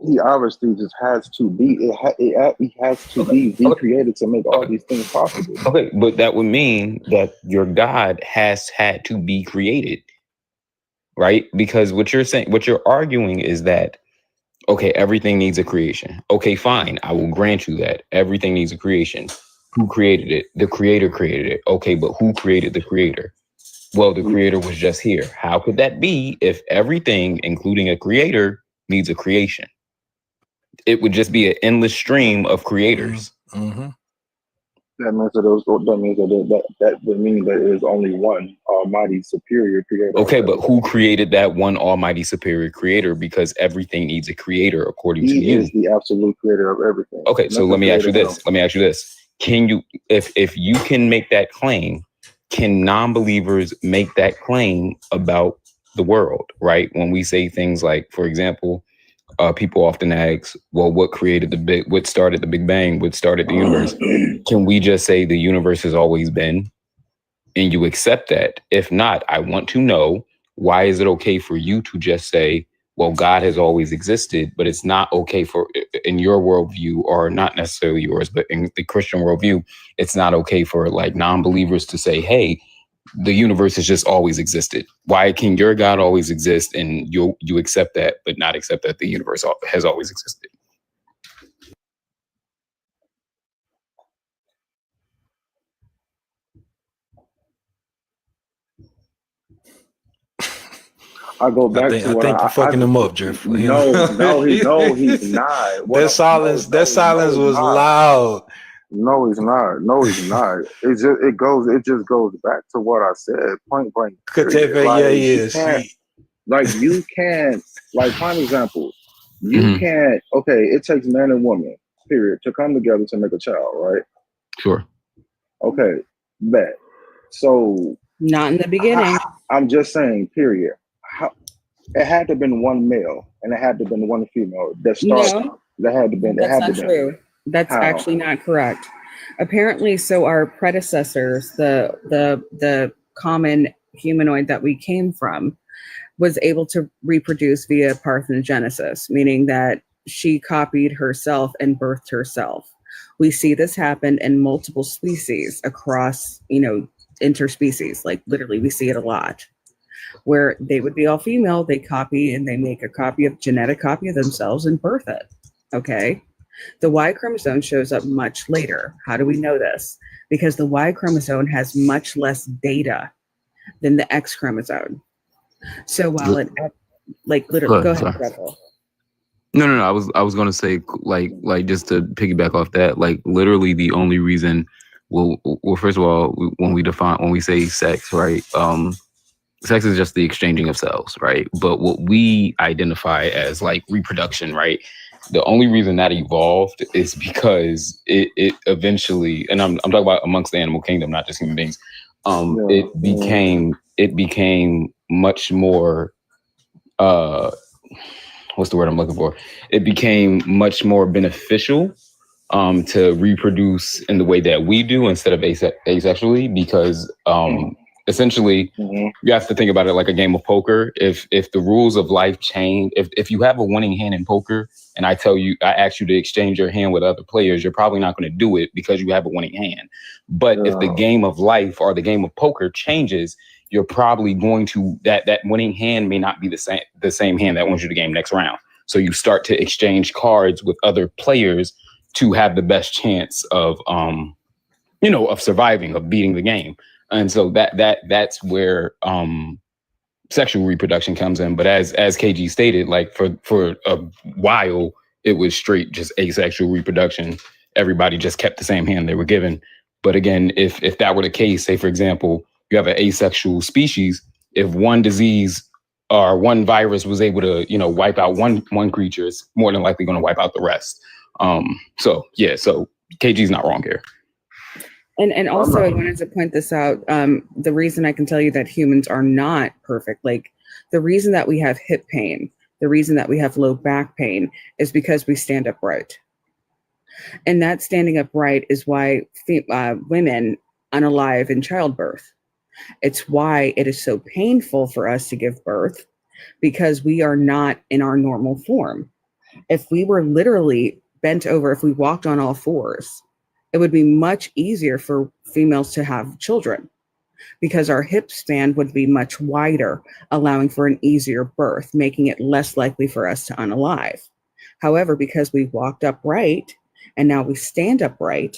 He obviously just has to be. He has to be created to make all these things possible. Okay, but that would mean that your God has had to be created, right? Because what you're saying, what you're arguing is that, okay, everything needs a creation. Okay, fine. I will grant you that everything needs a creation. Who created it? The creator created it. Okay, but who created the creator? Well, the creator was just here. How could that be if everything, including a creator, needs a creation? It would just be an endless stream of creators. Mm-hmm. That means that would mean that it is only one almighty superior creator. Okay, but who created that one almighty superior creator? Because everything needs a creator, according to you. He is the absolute creator of everything. Okay, so let me ask you this. Can you, if you can make that claim, can non-believers make that claim about the world, right? When we say things like, for example, people often ask, well, what started the Big Bang? What started the universe? Can we just say the universe has always been, and you accept that? If not, I want to know, why is it okay for you to just say, well, God has always existed, but it's not okay for, in your worldview, or not necessarily yours, but in the Christian worldview, it's not okay for like non-believers to say, hey, the universe has just always existed. Why can your God always exist and you accept that, but not accept that the universe has always existed? I go back to what I think you're fucking him up, Jeff. No, he's not. That silence was loud. No, he's not. No, he's not. It just goes back to what I said. Point blank. Yeah, he is. You can't. Like, prime example. You can't. Okay, it takes man and woman, period, to come together to make a child, right? Sure. Okay, bet. So not in the beginning. I'm just saying, period. It had to have been one male and it had to have been one female. That had to been. That's not true. That's actually not correct. Apparently, so our predecessors, the common humanoid that we came from, was able to reproduce via parthenogenesis, meaning that she copied herself and birthed herself. We see this happen in multiple species across, interspecies. Like literally, we see it a lot, where they would be all female, they copy and they make a genetic copy of themselves and birth it. Okay. The Y chromosome shows up much later. How do we know this? Because the Y chromosome has much less data than the X chromosome. So while it, like, literally, go ahead, Gretel. No. I was gonna say, like just to piggyback off that, like literally the only reason, well, first of all, when we say sex, right? Sex is just the exchanging of cells, right? But what we identify as like reproduction, right? The only reason that evolved is because it eventually, and I'm talking about amongst the animal kingdom, not just human beings. It became much more, what's the word I'm looking for? It became much more beneficial to reproduce in the way that we do instead of asexually, because essentially, you have to think about it like a game of poker. If the rules of life change, if you have a winning hand in poker and I ask you to exchange your hand with other players, you're probably not going to do it because you have a winning hand. But if the game of life or the game of poker changes, you're probably going to, that winning hand may not be the same hand that wins you the game next round. So you start to exchange cards with other players to have the best chance of surviving, of beating the game. And so that's where sexual reproduction comes in. But as KG stated, like for a while, it was straight just asexual reproduction. Everybody just kept the same hand they were given. But again, if that were the case, say for example, you have an asexual species, if one disease or one virus was able to, wipe out one creature, it's more than likely going to wipe out the rest. So KG's not wrong here. And also, I wanted to point this out. The reason I can tell you that humans are not perfect, like the reason that we have hip pain, the reason that we have low back pain is because we stand upright. And that standing upright is why women unalive in childbirth. It's why it is so painful for us to give birth, because we are not in our normal form. If we were literally bent over, if we walked on all fours, it would be much easier for females to have children because our hip span would be much wider, allowing for an easier birth, making it less likely for us to unalive. However, because we walked upright and now we stand upright,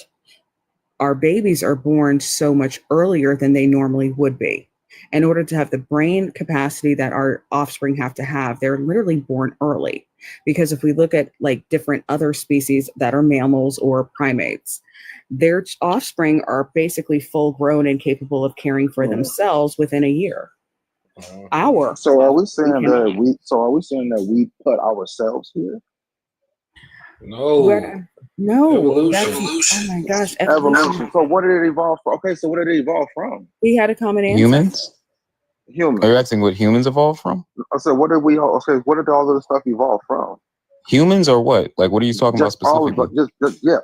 our babies are born so much earlier than they normally would be. In order to have the brain capacity that our offspring have to have, they're literally born early. Because if we look at like different other species that are mammals or primates, their offspring are basically full grown and capable of caring for themselves within a year. So are we saying that we put ourselves here? No. No. Evolution. Oh my gosh. Evolution. So what did it evolve from? Okay, so what did it evolve from? We had a common ancestor. Humans? Are you asking what humans evolved from? I said, what did we all? Okay, what did all of this stuff evolve from? Humans or what? Like, what are you talking about specifically?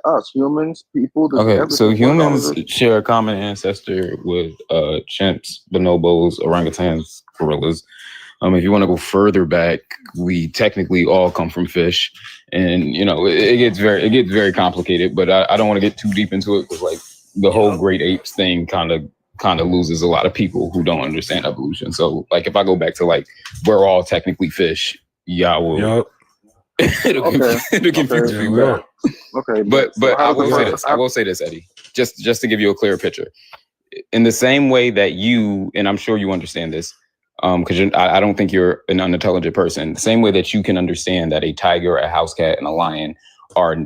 Us, humans, people. Okay, so humans share a common ancestor with chimps, bonobos, orangutans, gorillas. If you want to go further back, we technically all come from fish, and you know it gets very complicated. But I don't want to get too deep into it because like the whole great apes thing kind of loses a lot of people who don't understand evolution. So like if I go back to like we're all technically fish, will. It'll confuse you. Okay, but I will say this, Eddie, just to give you a clearer picture. In the same way that you, and I'm sure you understand this, because I don't think you're an unintelligent person. The same way that you can understand that a tiger, a house cat, and a lion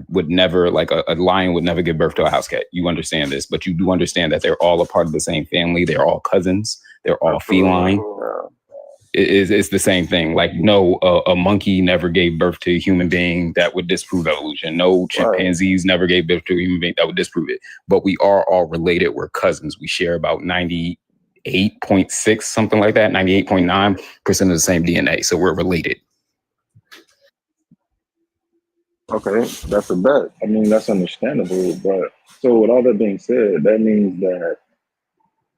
would never, like a lion would never give birth to a house cat. You understand this, but you do understand that they're all a part of the same family. They're all cousins. They're all feline. It's the same thing. Like, no, a monkey never gave birth to a human being. That would disprove evolution. No, chimpanzees never gave birth to a human being. That would disprove it. But we are all related. We're cousins. We share about 98.6, something like that, 98.9% of the same DNA. So we're related. Okay, that's a bet. I mean, that's understandable. But so with all that being said, that means that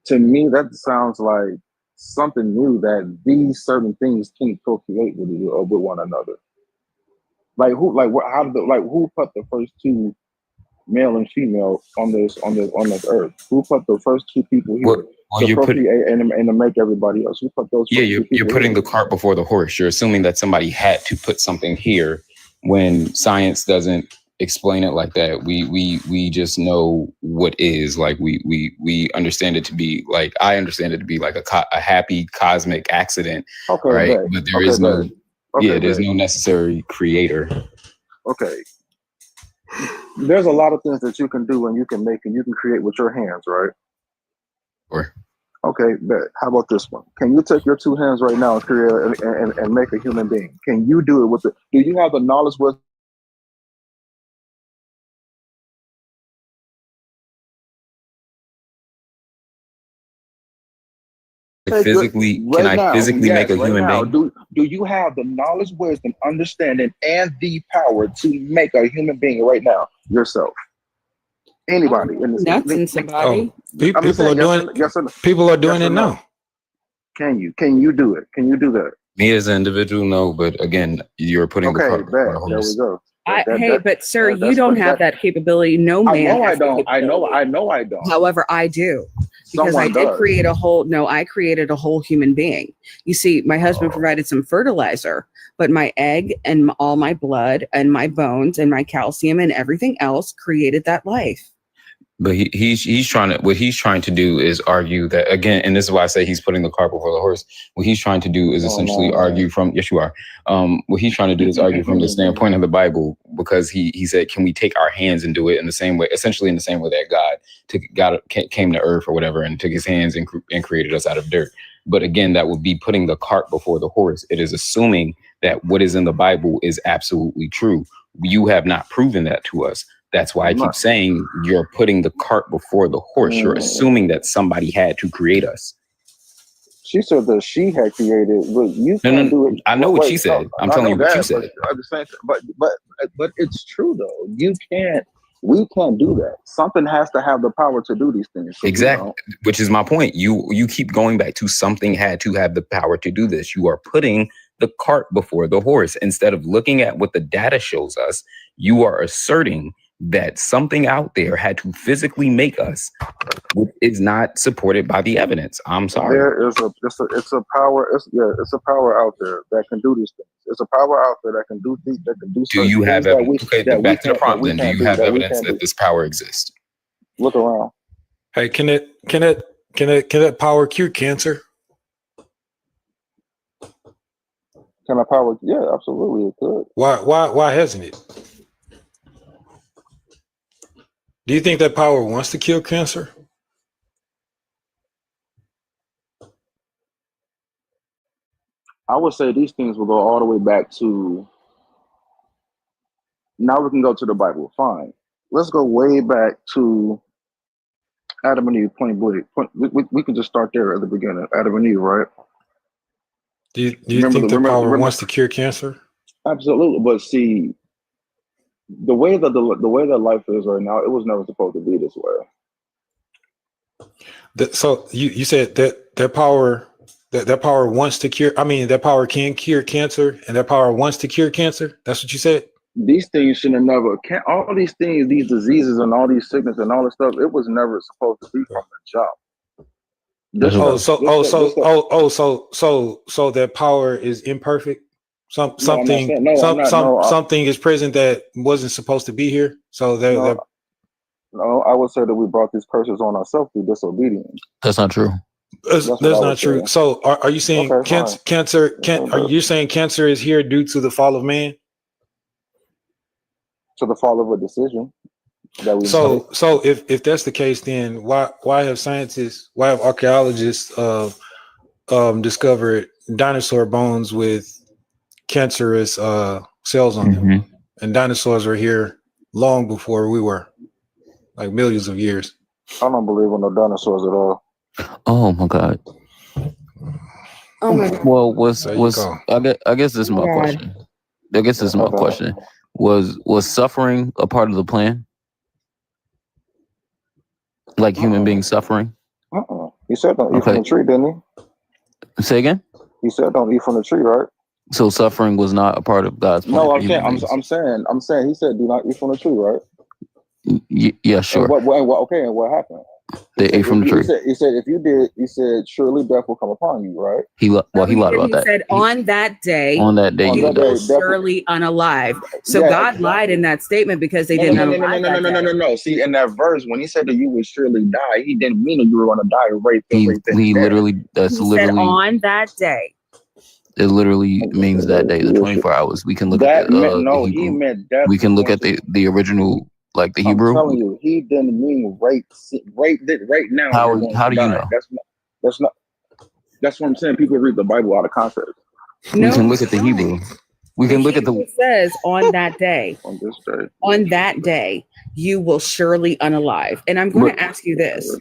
to me, that sounds like something new, that these certain things can't procreate with you or with one another. Like who put the first two, male and female, on this earth? Who put the first two people here to procreate and to make everybody else? Who put those? You're putting the cart before the horse. You're assuming that somebody had to put something here when science doesn't explain it like that. We just know what is. Like we understand it to be like, I understand it to be like a happy cosmic accident, right? But there is no there's no necessary creator. Okay. There's a lot of things that you can do and you can make and you can create with your hands, right? Sure. Okay, but how about this one? Can you take your two hands right now and create and make a human being? Can you do it with do you have the knowledge with physically make a human being? Do you have the knowledge, wisdom, understanding, and the power to make a human being right now yourself? Anybody in this? Nuts in somebody. People are doing it now. Can you do it? Can you do that? Me as an individual, no. But again, you're putting the cart before the horse. There we go. But sir, you don't have that capability. No man. I know I don't. However, I do. Because I created a whole human being. You see, my husband provided some fertilizer, but my egg and all my blood and my bones and my calcium and everything else created that life. But he's trying to do is argue that, again, and this is why I say he's putting the cart before the horse. What he's trying to do is essentially argue from, yes, you are. What he's trying to do is argue from the standpoint of the Bible, because he said, can we take our hands and do it in the same way, essentially in the same way that God came to earth or whatever and took his hands and created us out of dirt. But again, that would be putting the cart before the horse. It is assuming that what is in the Bible is absolutely true. You have not proven that to us. That's why I keep saying you're putting the cart before the horse. You're assuming that somebody had to create us. She said that she had created, but you can't do it. I know what she said. I'm telling you what you said. But it's true though. We can't do that. Something has to have the power to do these things. Exactly. Which is my point. You keep going back to something had to have the power to do this. You are putting the cart before the horse. Instead of looking at what the data shows us, you are asserting that something out there had to physically make us, which is not supported by the evidence. I'm sorry. There is it's a power. It's a power out there that can do these things. It's a power out there that can do things. That can do. Do you have evidence? Okay, back to the prompt. Then, do you have evidence that this power exists? Look around. Hey, can that power cure cancer? Can a power? Yeah, absolutely, it could. Why hasn't it? Do you think that power wants to kill cancer? I would say these things will go all the way back to. Now we can go to the Bible. Fine. Let's go way back to Adam and Eve, point blank. We can just start there at the beginning. Adam and Eve, right? Do you think the power wants to cure cancer? Absolutely, but see, the way that life is right now, it was never supposed to be this way. So you said that power wants to cure. I mean, that power can cure cancer, and that power wants to cure cancer. That's what you said. These things should have never. All these things, these diseases, and all these sickness and all this stuff, it was never supposed to be from the jump. So that power is imperfect. Something is present that wasn't supposed to be here. So no, I would say that we brought these curses on ourselves through disobedience. That's not true. That's not true. Say. So are you saying cancer? Are you saying cancer is here due to the fall of man? To the fall of a decision. So if that's the case, then why have archaeologists discovered dinosaur bones with cancerous cells on them? And dinosaurs were here long before we were, like millions of years. I don't believe in no dinosaurs at all. Oh my God. Oh my God. Well, I guess this is my question. Was suffering a part of the plan? Like human beings suffering? He said don't eat from the tree, didn't he? Say again? He said don't eat from the tree, right? So suffering was not a part of God's plan. No, I'm saying he said do not eat from the tree, right? Yeah, sure. And what happened? They ate from the tree. He said if you did, he said surely death will come upon you, right? He lied about that. He said on that day you will surely unalive. So God lied in that statement because they didn't unalive. No. See, in that verse, when he said that you would surely die, he didn't mean that you were going to die right there. He literally said on that day. It literally means that day, the 24 hours. We can look at the he meant that. We can look at the original, like the Hebrew. I'm telling you, he didn't mean right now. How do you know? That's what I'm saying. People read the Bible out of context. We can look at the Hebrew. We can look at the. It says on that day. On this day. On that day, you will surely unalive. And I'm going to ask you this: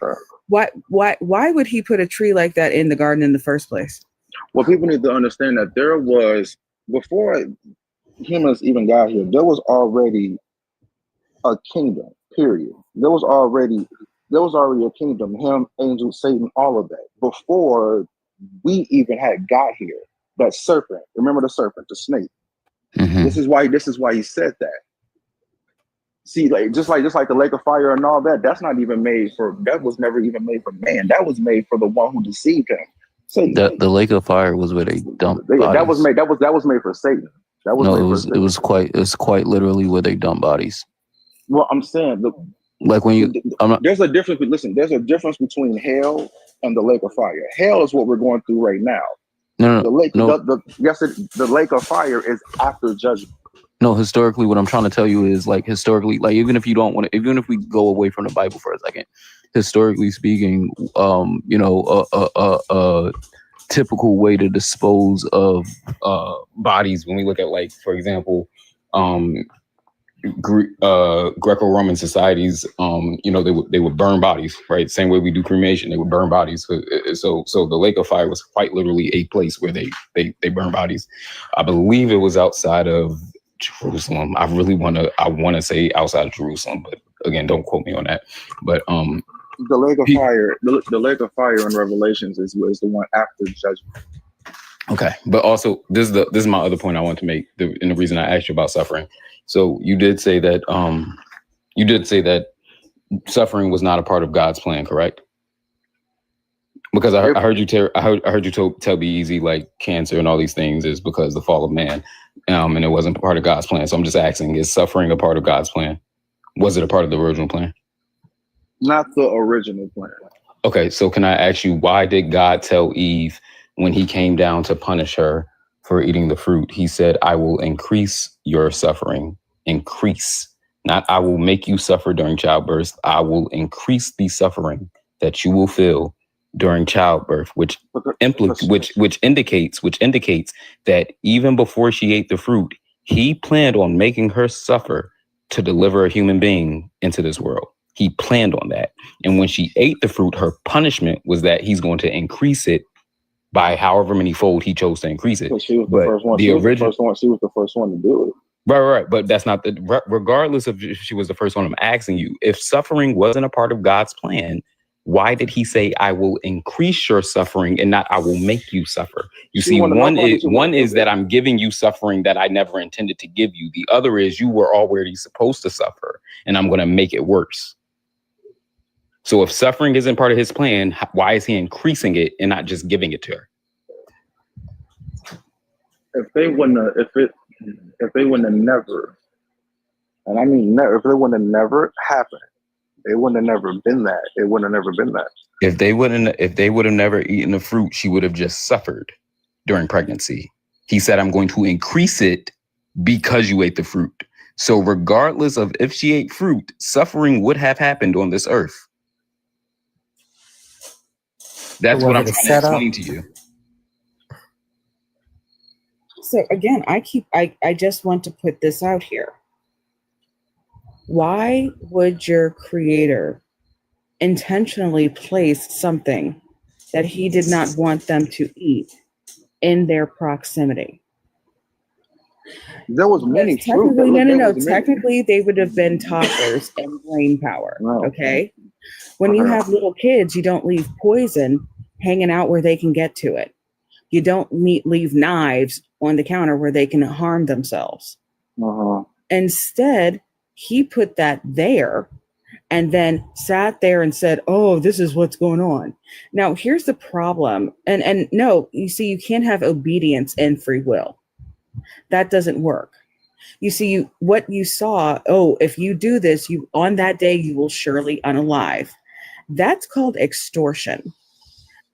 why would he put a tree like that in the garden in the first place? Well, people need to understand that there was, before humans even got here, there was already a kingdom, period. There was already a kingdom, him, angels, Satan, all of that, before we even had got here. That serpent, remember the serpent, the snake. Mm-hmm. This is why he said that. See, just like the lake of fire and all that, that was never even made for man. That was made for the one who deceived him. The lake of fire was where they dumped bodies. That was made for Satan. It was quite literally where they dump bodies. Well, I'm saying there's a difference. Listen, there's a difference between hell and the lake of fire. Hell is what we're going through right now. No. The lake of fire is after judgment. No, historically, what I'm trying to tell you is historically, even if we go away from the Bible for a second, historically speaking, typical way to dispose of bodies, when we look at, for example, Greco-Roman societies, they would burn bodies, right? Same way we do cremation, they would burn bodies. So the lake of fire was quite literally a place where they burn bodies. I believe it was outside of Jerusalem. I want to say outside of Jerusalem, but again, don't quote me on that. But the lake of fire, the lake of fire in Revelations is the one after judgment. Okay, but also this is my other point I want to make, and the reason I asked you about suffering. So you did say that suffering was not a part of God's plan, correct? Because I heard you tell B.A.S.H like cancer and all these things is because the fall of man, and it wasn't part of God's plan. So I'm just asking: is suffering a part of God's plan? Was it a part of the original plan? Not the original plan. Okay, so can I ask you, why did God tell Eve when he came down to punish her for eating the fruit? He said, I will increase your suffering. Increase. Not I will make you suffer during childbirth. I will increase the suffering that you will feel during childbirth, which indicates that even before she ate the fruit, he planned on making her suffer to deliver a human being into this world. He planned on that. And when she ate the fruit, her punishment was that he's going to increase it by however many fold he chose to increase it. So she was the first one. She was the first one to do it. Right. But that's not regardless of if she was the first one, I'm asking you, if suffering wasn't a part of God's plan, why did he say, I will increase your suffering and not I will make you suffer? You see, one is that I'm giving you suffering that I never intended to give you. The other is you were already supposed to suffer and I'm going to make it worse. So if suffering isn't part of his plan, why is he increasing it and not just giving it to her? If they wouldn't have never, and I mean never, if it wouldn't have never happened, it wouldn't have never been that. It wouldn't have never been that. If they would have never eaten the fruit, she would have just suffered during pregnancy. He said, I'm going to increase it because you ate the fruit. So regardless of if she ate fruit, suffering would have happened on this earth. That's what I'm trying to explain to you. So again, I just want to put this out here. Why would your creator intentionally place something that he did not want them to eat in their proximity? There was many fruit. Technically, they would have been toddlers and brain power. No. Okay. When you have little kids, you don't leave poison hanging out where they can get to it. You don't leave knives on the counter where they can harm themselves. Instead, he put that there and then sat there and said, oh, this is what's going on. Now, here's the problem. And no, you see, you can't have obedience and free will. That doesn't work. You see, what you saw, oh, if you do this, you on that day, you will surely unalive. That's called extortion.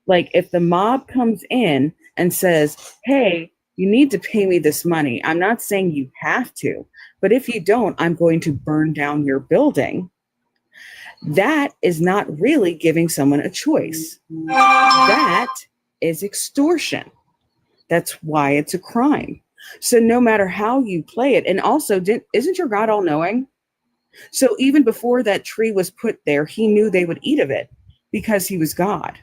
Like if the mob comes in and says, hey, you need to pay me this money. I'm not saying you have to, but if you don't, I'm going to burn down your building. That is not really giving someone a choice. That is extortion. That's why it's a crime. So no matter how you play it, and also isn't your God all knowing? So even before that tree was put there, he knew they would eat of it because he was God.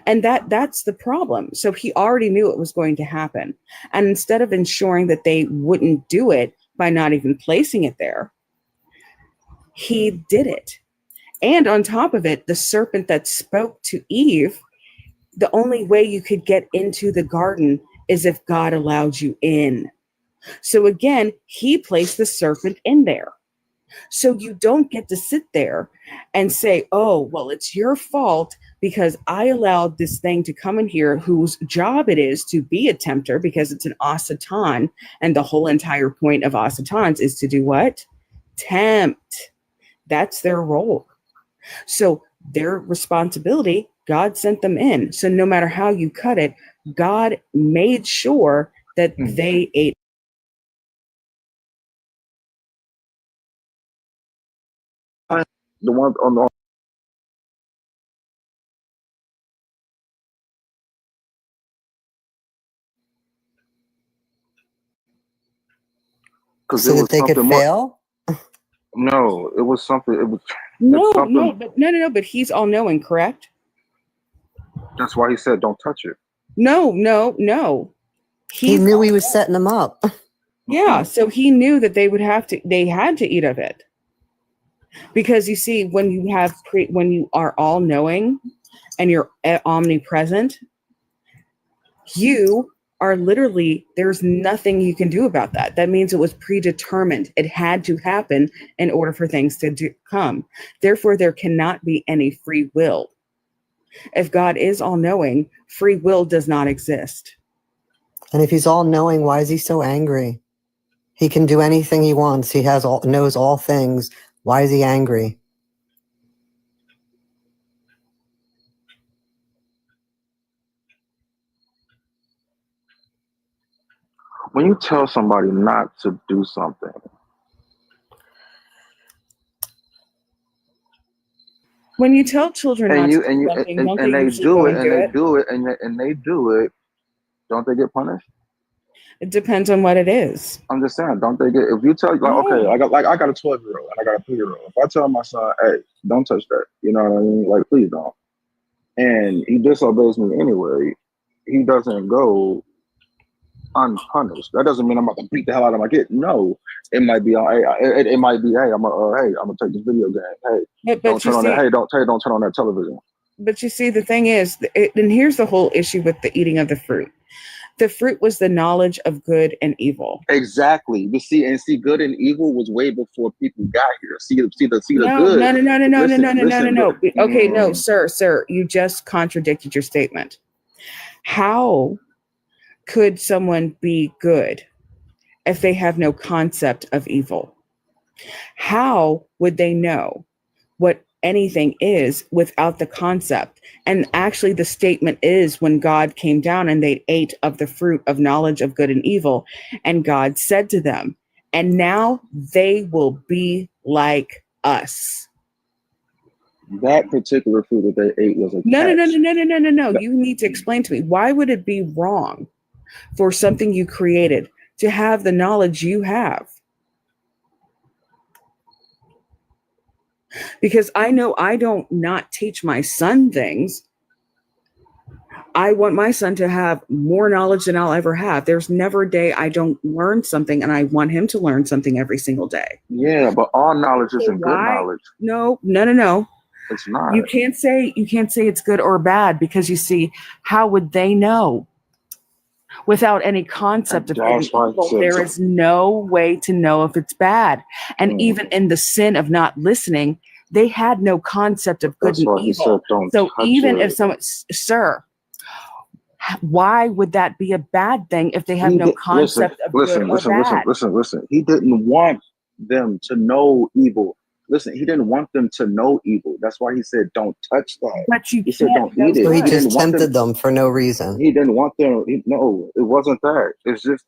And that's the problem. So he already knew it was going to happen. And instead of ensuring that they wouldn't do it by not even placing it there, he did it. And on top of it, the serpent that spoke to Eve, the only way you could get into the garden is if God allowed you in. So again, he placed the serpent in there. So you don't get to sit there and say, oh, well, it's your fault because I allowed this thing to come in here whose job it is to be a tempter because it's an Asatan. And the whole entire point of Asatans is to do what? Tempt. That's their role. So their responsibility, God sent them in. So no matter how you cut it, God made sure that they ate. The one on the so that they could fail? No, it was something. It was No. But he's all knowing, correct? That's why he said, "Don't touch it." No. He knew he was setting them up. Yeah, so he knew that they had to eat of it. Because you see, when you are all knowing and you're omnipresent, You are literally, there's nothing you can do about that. That means it was predetermined. It had to happen in order for things to come. Therefore, there cannot be any free will. If God is all knowing, free will does not exist. And if he's all knowing, why is he so angry? He can do anything he wants. He knows all things. Why is he angry? When you tell somebody not to do something, when you tell children not to do something, don't they usually go and do it? And they do it, don't they get punished? It depends on what it is. I'm just saying, don't they get? If you tell, like, okay, I got a 12-year-old and I got a 3-year-old. If I tell my son, hey, don't touch that, you know what I mean? Like, please don't. And he disobeys me anyway, he doesn't go unpunished. That doesn't mean I'm about to beat the hell out of my kid. No, it might be, it might be, hey, I'm gonna take this video game. Hey, don't turn on that. Hey, don't turn on that television. But you see, the thing is, and here's the whole issue with the eating of the fruit. The fruit was the knowledge of good and evil. Exactly. You see, good and evil was way before people got here. See the no, good. No. Okay, no, sir, you just contradicted your statement. How could someone be good if they have no concept of evil? How would they know what anything is without the concept? And actually, the statement is when God came down and they ate of the fruit of knowledge of good and evil, and God said to them, and now they will be like us. That particular fruit that they ate was a No. You need to explain to me, why would it be wrong for something you created to have the knowledge you have? Because I know I don't not teach my son things. I want my son to have more knowledge than I'll ever have. There's never a day I don't learn something, and I want him to learn something every single day. Yeah, but all knowledge isn't good knowledge. No. It's not. You can't say it's good or bad, because you see, how would they know? Without any concept of good and evil, there is no way to know if it's bad. And even in the sin of not listening, they had no concept of good and evil. So even if someone, sir, why would that be a bad thing if they have no concept of good or bad? Listen. He didn't want them to know evil. Listen, he didn't want them to know evil. That's why he said, don't touch that. But he said, don't eat it. So he just tempted them for no reason. He didn't want them. No, it wasn't that. It's just...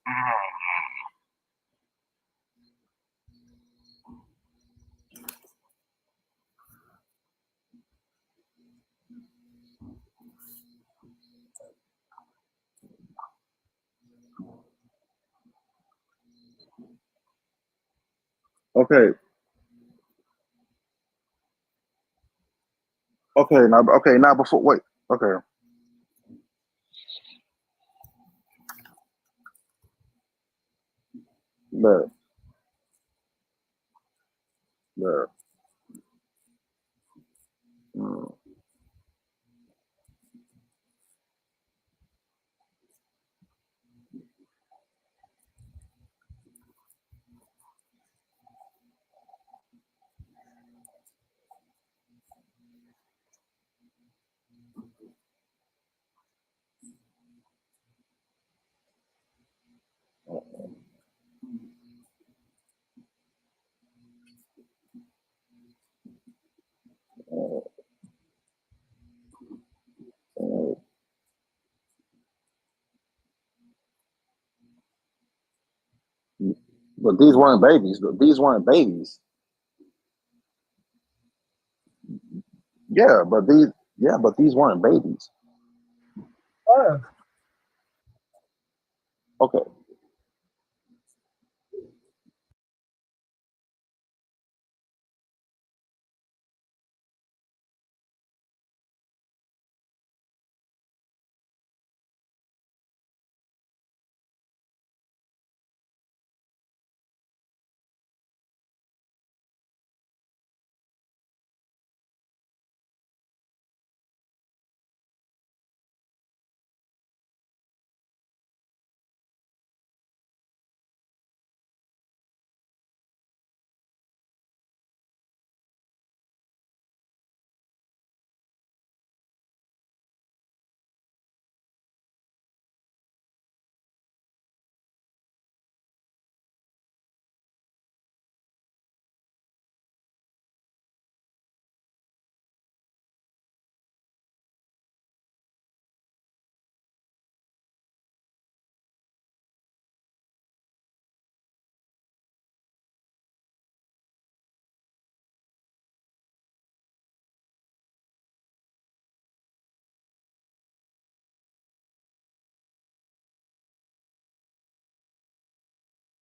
Okay, now before, wait, okay. There. But these weren't babies. Yeah, but these weren't babies. Okay.